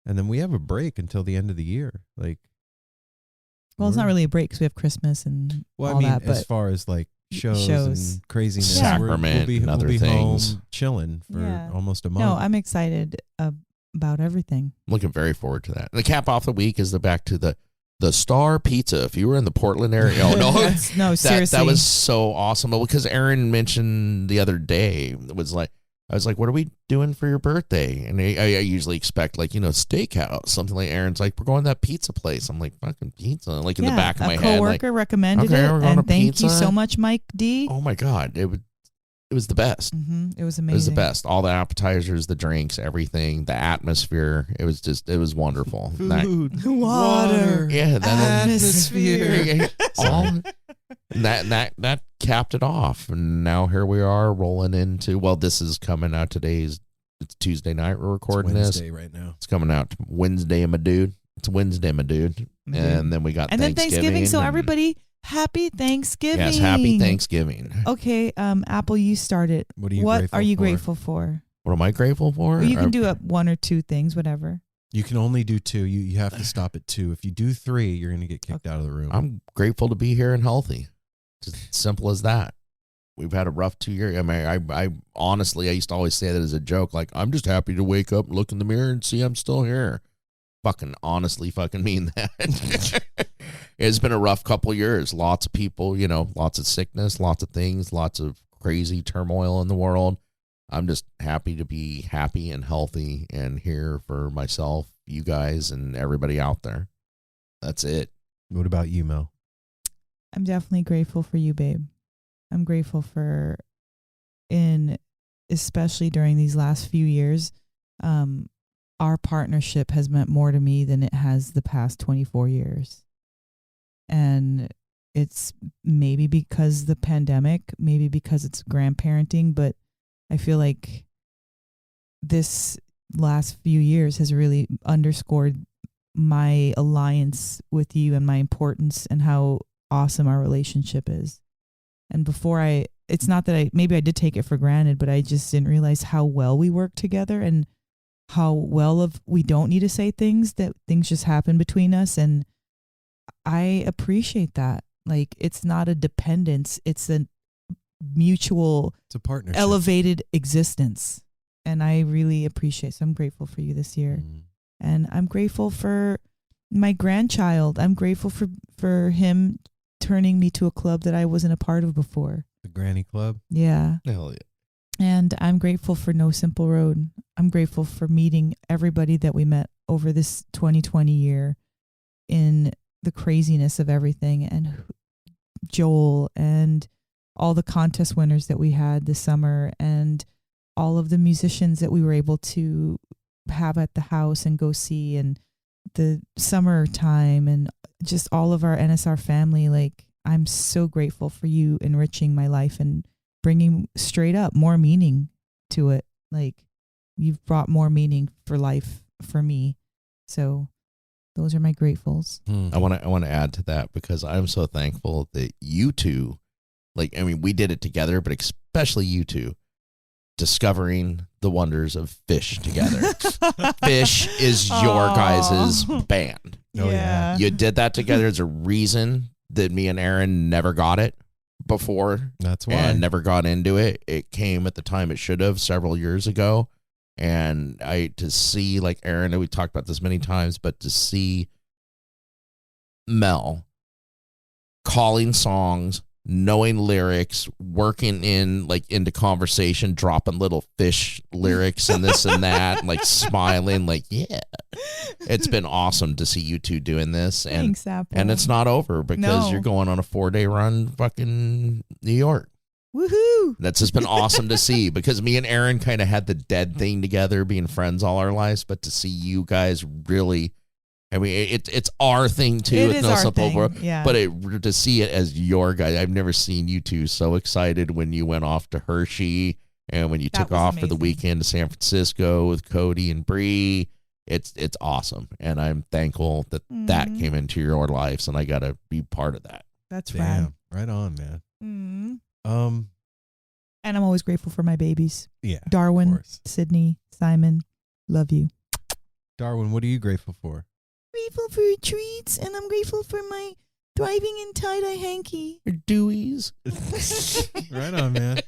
And then we have a break until the end of the year. Well, it's not really a break because we have Christmas and all that. But as far as shows and craziness, sacrament, we'll be things. home chilling for almost a month. No, I'm excited about everything. I'm looking very forward to that. The cap off the week is back to the Star Pizza. If you were in the Portland area, seriously, that was so awesome. But because Aaron mentioned the other day, I was like, what are we doing for your birthday? And I usually expect steakhouse, something like Aaron's like, we're going to that pizza place. I'm like, fucking pizza. In the back of my head. A coworker recommended it. And thank you so much, Mike D. Oh my God. It was the best. Mm-hmm. It was amazing. It was the best. All the appetizers, the drinks, everything, the atmosphere. It was wonderful. Food, water, atmosphere. That capped it off, and now here we are rolling into. Well, this is coming out it's Tuesday night. We're recording it's Wednesday right now. It's coming out Wednesday, my dude. It's Wednesday, my dude. Mm-hmm. And then we got Thanksgiving. So everybody, happy Thanksgiving. Yes, happy Thanksgiving. Okay, Apple, you started. What are you grateful for? What am I grateful for? Well, you can do one or two things, whatever. You can only do 2. You have to stop at 2. If you do 3, you're going to get kicked out of the room. I'm grateful to be here and healthy. Just simple as that. We've had a rough 2 years. I mean, I honestly, I used to always say that as a joke. I'm just happy to wake up, look in the mirror, and see I'm still here. Fucking honestly fucking mean that. It's been a rough couple of years. Lots of people, lots of sickness, lots of things, lots of crazy turmoil in the world. I'm just happy to be happy and healthy and here for myself, you guys, and everybody out there. That's it. What about you, Mel? I'm definitely grateful for you, babe. I'm grateful for, especially during these last few years, our partnership has meant more to me than it has the past 24 years. And it's maybe because the pandemic, maybe because it's grandparenting, but I feel like this last few years has really underscored my alliance with you and my importance and how awesome our relationship is. And it's not that maybe I did take it for granted, but I just didn't realize how well we work together and how well we don't need to say things, that things just happen between us. And I appreciate that. Like, it's not a dependence, it's a mutual, it's a partnership, elevated existence. And I really appreciate, so I'm grateful for you this year. And I'm grateful for my grandchild. I'm grateful for him turning me to a club that I wasn't a part of before. The Granny Club. Yeah. Hell yeah. And I'm grateful for No Simple Road. I'm grateful for meeting everybody that we met over this 2020 year in the craziness of everything, and Joel and all the contest winners that we had this summer, and all of the musicians that we were able to have at the house and go see, and the summertime, and just all of our NSR family. Like, I'm so grateful for you enriching my life and bringing straight up more meaning to it. Like, you've brought more meaning for life for me. So those are my gratefuls. I want to add to that, because I'm so thankful that you two, like, I mean, we did it together, but especially you two, discovering the wonders of Fish together. Fish is your guys' band. Oh, yeah. You did that together. There's a reason that me and Aaron never got it before. That's why. And never got into it. It came at the time it should have several years ago. And to see, like Aaron, and we talked about this many times, but to see Mel calling songs, knowing lyrics, working into conversation, dropping little Fish lyrics and this and that, and like smiling, like, yeah. It's been awesome to see you two doing this. And, Thanks, Apple. and it's not over, because No. you're going on a 4-day run fucking New York. Woohoo! That's just been awesome to see, because me and Aaron kind of had the dead thing together, being friends all our lives, but to see you guys really, I mean, it's our thing too. It with is No our Simple thing, Road, yeah. but to see it as your guy, I've never seen you two so excited when you went off to Hershey and when you That took was off for the amazing. weekend to San Francisco with Cody and Bree. It's awesome, and I'm thankful that that came into your lives, and I got to be part of that. That's Damn, right on, man. rad. And I'm always grateful for my babies. Yeah, of Darwin, course. Sydney, Simon. Love you. Darwin, what are you grateful for? Grateful for treats, and I'm grateful for my thriving in tie-dye hanky. Deweys. Right on, man.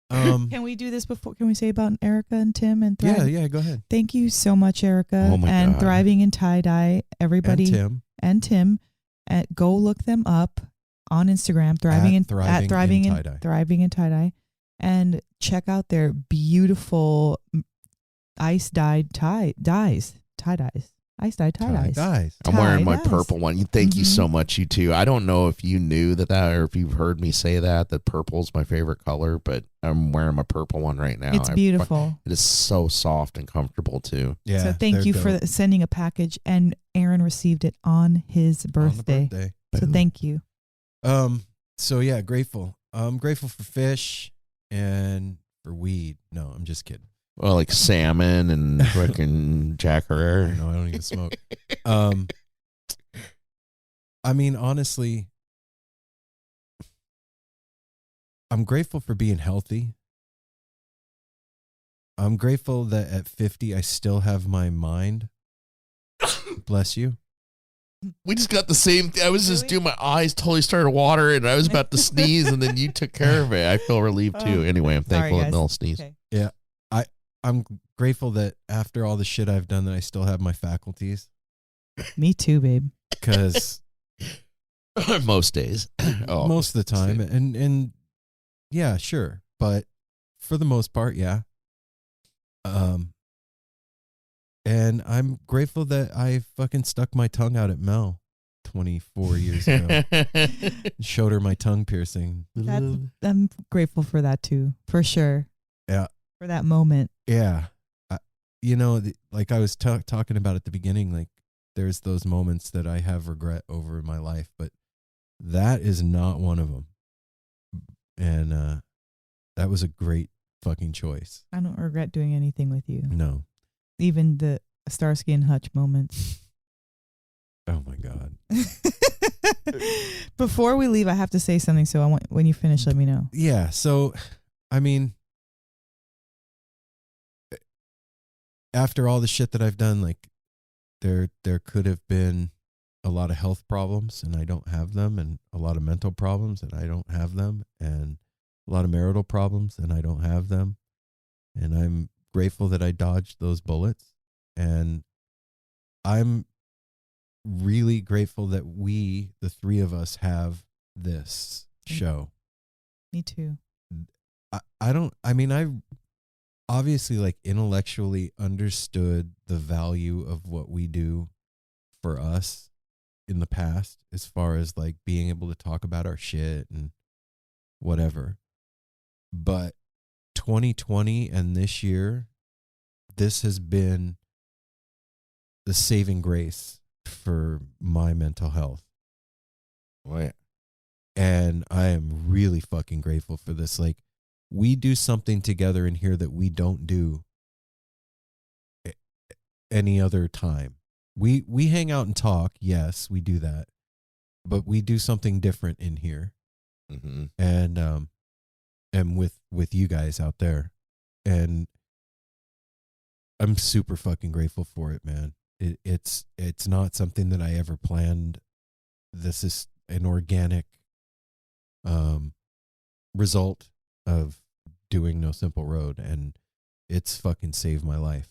Can we do this before? Can we say about Erica and Tim and Thrive? Yeah, go ahead. Thank you so much, Erica. Oh my and God. Thriving in Tie-Dye. Everybody. And Tim. Go look them up on Instagram. Thriving in Tie-Dye. Thriving in Tie-Dye. And check out their beautiful ice dyed tie-dyes. Ice dyed tie-dyes. Tie-dyes. I'm wearing my Tie-dyes. purple one. Thank you so much, you two. I don't know if you knew that, or if you've heard me say that purple's my favorite color, but I'm wearing my purple one right now. It's beautiful. It is so soft and comfortable too. Yeah. So thank you for sending a package, and Aaron received it on his birthday. So thank you. So yeah, grateful. I'm grateful for fish and for weed. No, I'm just kidding. Well, like salmon and fucking Jack Herrera. No, I don't even smoke. I mean, honestly, I'm grateful for being healthy. I'm grateful that at 50, I still have my mind. Bless you. We just got the same thing. I was just doing, my eyes totally started watering, and I was about to sneeze, and then you took care of it. I feel relieved too. Anyway, I'm thankful that Mel sneezed. Okay. Yeah. I'm grateful that after all the shit I've done, that I still have my faculties. Me too, babe. Because most days. Most of the time. And yeah, sure. But for the most part, yeah. And I'm grateful that I fucking stuck my tongue out at Mel 24 years ago. Showed her my tongue piercing. I'm grateful for that too, for sure. Yeah. For that moment. Yeah. Like I was talking about at the beginning, like there's those moments that I have regret over in my life, but that is not one of them. And that was a great fucking choice. I don't regret doing anything with you. No. Even the Starsky and Hutch moments. Oh my God. Before we leave, I have to say something. So I want, when you finish, let me know. Yeah. So, I mean, after all the shit that I've done, like there could have been a lot of health problems and I don't have them, and a lot of mental problems and I don't have them, and a lot of marital problems and I don't have them. And I'm grateful that I dodged those bullets. And I'm really grateful that we, the three of us, have this show. Me too. I've obviously like intellectually understood the value of what we do for us in the past, as far as like being able to talk about our shit and whatever. But 2020 and this year, this has been the saving grace for my mental health. Right. And I am really fucking grateful for this. Like, we do something together in here that we don't do any other time. We hang out and talk. Yes, we do that. But we do something different in here. Mm-hmm. And with you guys out there. And I'm super fucking grateful for it, man. It's not something that I ever planned. This is an organic result of doing No Simple Road, and it's fucking saved my life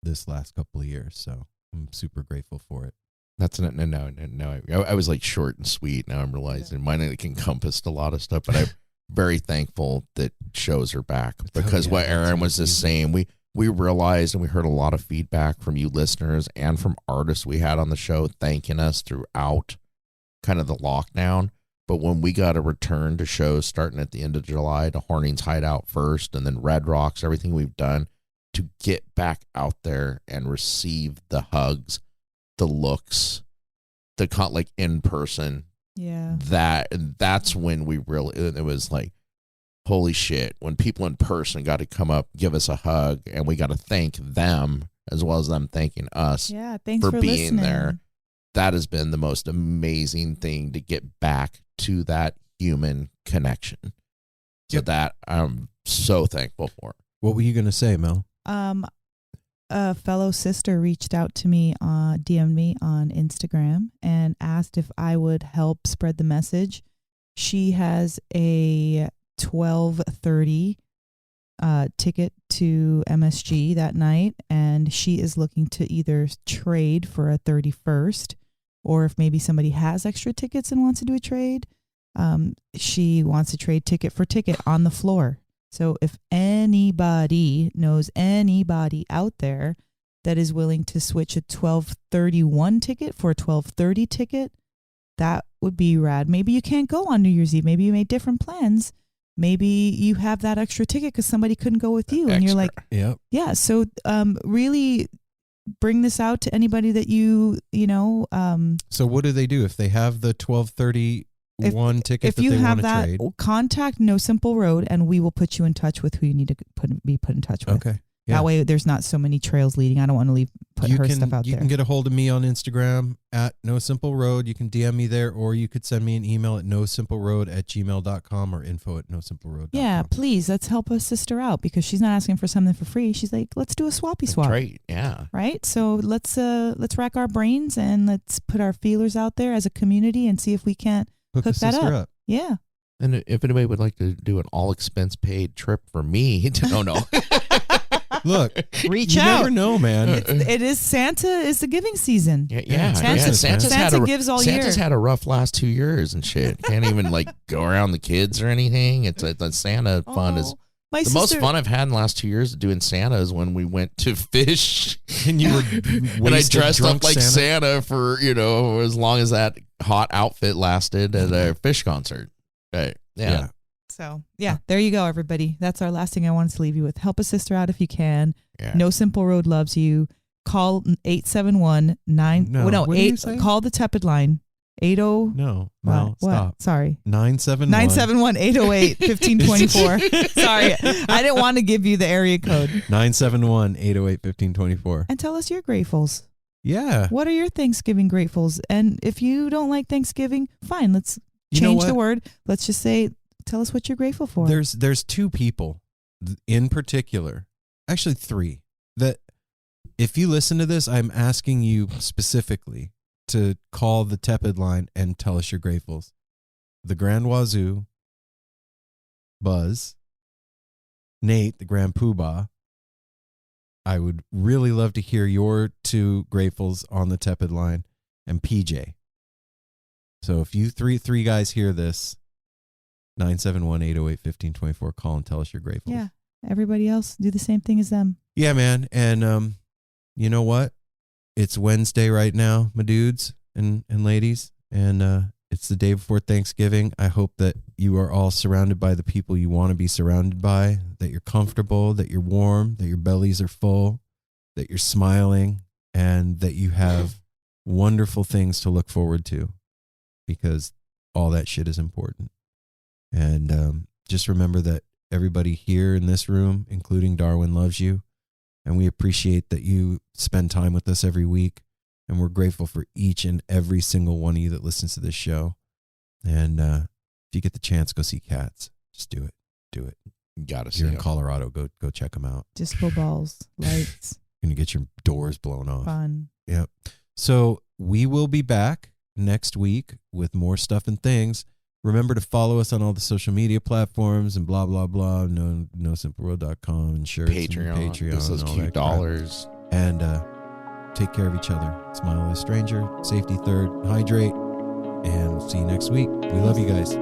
this last couple of years. So I'm super grateful for it. That's no. I was like short and sweet. Now I'm realizing mine encompassed a lot of stuff, but I'm very thankful that shows are back, because what Aaron was just saying, we realized and we heard a lot of feedback from you listeners and from artists we had on the show thanking us throughout kind of the lockdown. But when we got a return to shows starting at the end of July, to Horning's Hideout first, and then Red Rocks, everything we've done to get back out there and receive the hugs, the looks, the like in person. Yeah. That's when we really, it was like, holy shit, when people in person got to come up, give us a hug, and we got to thank them as well as them thanking us thanks for being listening. there. That has been the most amazing thing, to get back to that human connection. So that I'm so thankful for. What were you going to say, Mel? A fellow sister reached out to me, DM'd me on Instagram and asked if I would help spread the message. She has a 12:30 ticket to MSG that night, and she is looking to either trade for a 31st, or if maybe somebody has extra tickets and wants to do a trade, she wants to trade ticket for ticket on the floor. So if anybody knows anybody out there that is willing to switch a 12:31 ticket for a 12:30 ticket, that would be rad. Maybe you can't go on New Year's Eve. Maybe you made different plans. Maybe you have that extra ticket because somebody couldn't go with you. And you're like, yeah. So really bring this out to anybody that you know. So what do they do if they have the 12:31 ticket if that you they have want to that, trade? contact No Simple Road, and we will put you in touch with who you need to be put in touch with. Okay. Yeah. That way there's not so many trails leading. I don't want to put her stuff out there. You can get a hold of me on Instagram at No Simple Road. You can DM me there, or you could send me an email at nosimpleroad@gmail.com or info@nosimpleroad.com. Yeah, please, let's help a sister out, because she's not asking for something for free. She's like, let's do a swappy swap. Right. Yeah. Right. So let's rack our brains and let's put our feelers out there as a community and see if we can't hook that up. Yeah. And if anybody would like to do an all expense paid trip for me, no. Look, reach you out. never know, man. It is Santa is the giving season. Yeah. Santa gives all year. Santa's had a rough last 2 years and shit. Can't even like go around the kids or anything. It's Santa fun is the most fun I've had in the last 2 years of doing Santa is when we went to fish and you were and I dressed up like Santa for as long as that hot outfit lasted at a fish concert. Right. Yeah. So, there you go, everybody. That's our last thing I wanted to leave you with. Help a sister out if you can. Yeah. No Simple Road loves you. Call 871-9. Call the tepid line. 80. No, stop. Sorry. 971-808-1524. Sorry. I didn't want to give you the area code. 971-808-1524. And tell us your gratefuls. Yeah. What are your Thanksgiving gratefuls? And if you don't like Thanksgiving, fine. Let's change the word. Let's just say, tell us what you're grateful for. There's two people in particular, actually three, that if you listen to this, I'm asking you specifically to call the Tepid line and tell us you're gratefuls. The Grand Wazoo, Buzz, Nate, the Grand Poobah. I would really love to hear your two gratefuls on the Tepid line, and PJ. So if you three guys hear this, 971-808-1524, call and tell us you're grateful. Yeah. Everybody else, do the same thing as them. Yeah, man. And you know what? It's Wednesday right now, my dudes and ladies. And it's the day before Thanksgiving. I hope that you are all surrounded by the people you want to be surrounded by, that you're comfortable, that you're warm, that your bellies are full, that you're smiling, and that you have wonderful things to look forward to, because all that shit is important. And just remember that everybody here in this room, including Darwin, loves you. And we appreciate that you spend time with us every week. And we're grateful for each and every single one of you that listens to this show. And if you get the chance, go see Cats. Just do it. Do it. You gotta see You're in them. Colorado. Go check them out. Disco balls, lights. You're going to get your doors blown off. Fun. Yep. So we will be back next week with more stuff and things. Remember to follow us on all the social media platforms and blah, blah, blah. NoSimpleRoad.com and shirts Patreon. and Patreon. Those and all cute that dollars. crap. And take care of each other. Smile at a stranger. Safety third. Hydrate. And we'll see you next week. We love you guys.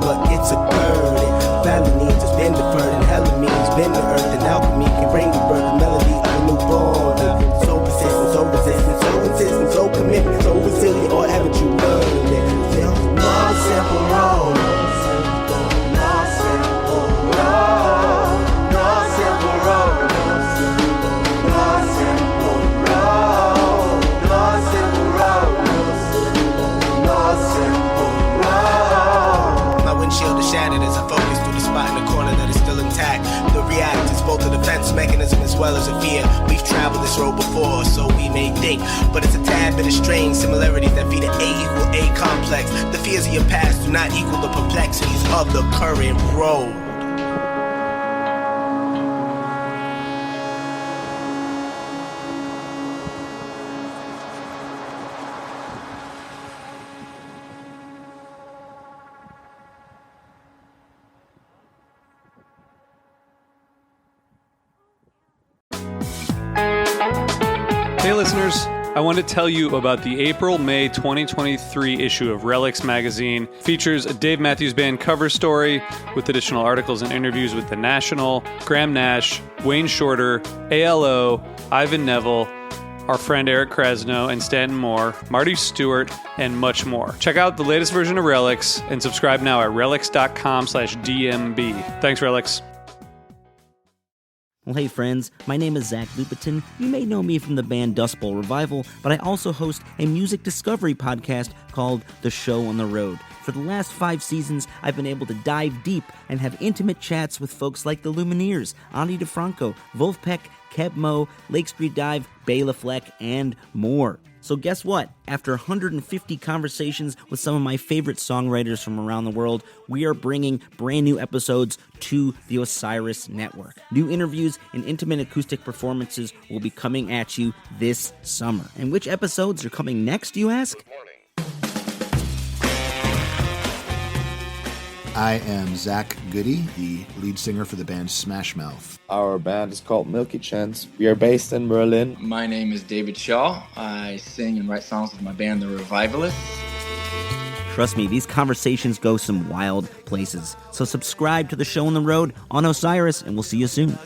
But it's a burden. Family needs has been deferred, and hella means been the earth, and alchemy can bring the birth, the melody of a newborn. So persistent, so resistant, so insistent, so commitment, so resilient, or haven't you learned it? No simple road. No simple road. No simple road. No simple road. No simple road. No simple road. My windshield is shattered as I focus through the spot in the corner that is still intact. The react is both a defense mechanism as well as a fear. We've traveled this road before, so we may think, but it's a tad bit of strange similarities that feed an A=A complex. The fears of your past do not equal the perplexities of the current road. Hey listeners, I want to tell you about the April-May 2023 issue of Relics magazine. Features a Dave Matthews Band cover story with additional articles and interviews with The National, Graham Nash, Wayne Shorter, ALO, Ivan Neville, our friend Eric Krasno and Stanton Moore, Marty Stewart, and much more. Check out the latest version of Relics and subscribe now at relics.com/DMB. Thanks, Relics. Well, hey friends, my name is Zach Lupiton. You may know me from the band Dust Bowl Revival, but I also host a music discovery podcast called The Show on the Road. For the last 5 seasons, I've been able to dive deep and have intimate chats with folks like the Lumineers, Ani DeFranco, Wolfpack, Keb Mo, Lake Street Dive, Bela Fleck, and more. So guess what? After 150 conversations with some of my favorite songwriters from around the world, we are bringing brand new episodes to the Osiris Network. New interviews and intimate acoustic performances will be coming at you this summer. And which episodes are coming next, you ask? I am Zach Goody, the lead singer for the band Smash Mouth. Our band is called Milky Chance. We are based in Berlin. My name is David Shaw. I sing and write songs with my band, The Revivalists. Trust me, these conversations go some wild places. So subscribe to The Show on the Road on Osiris, and we'll see you soon.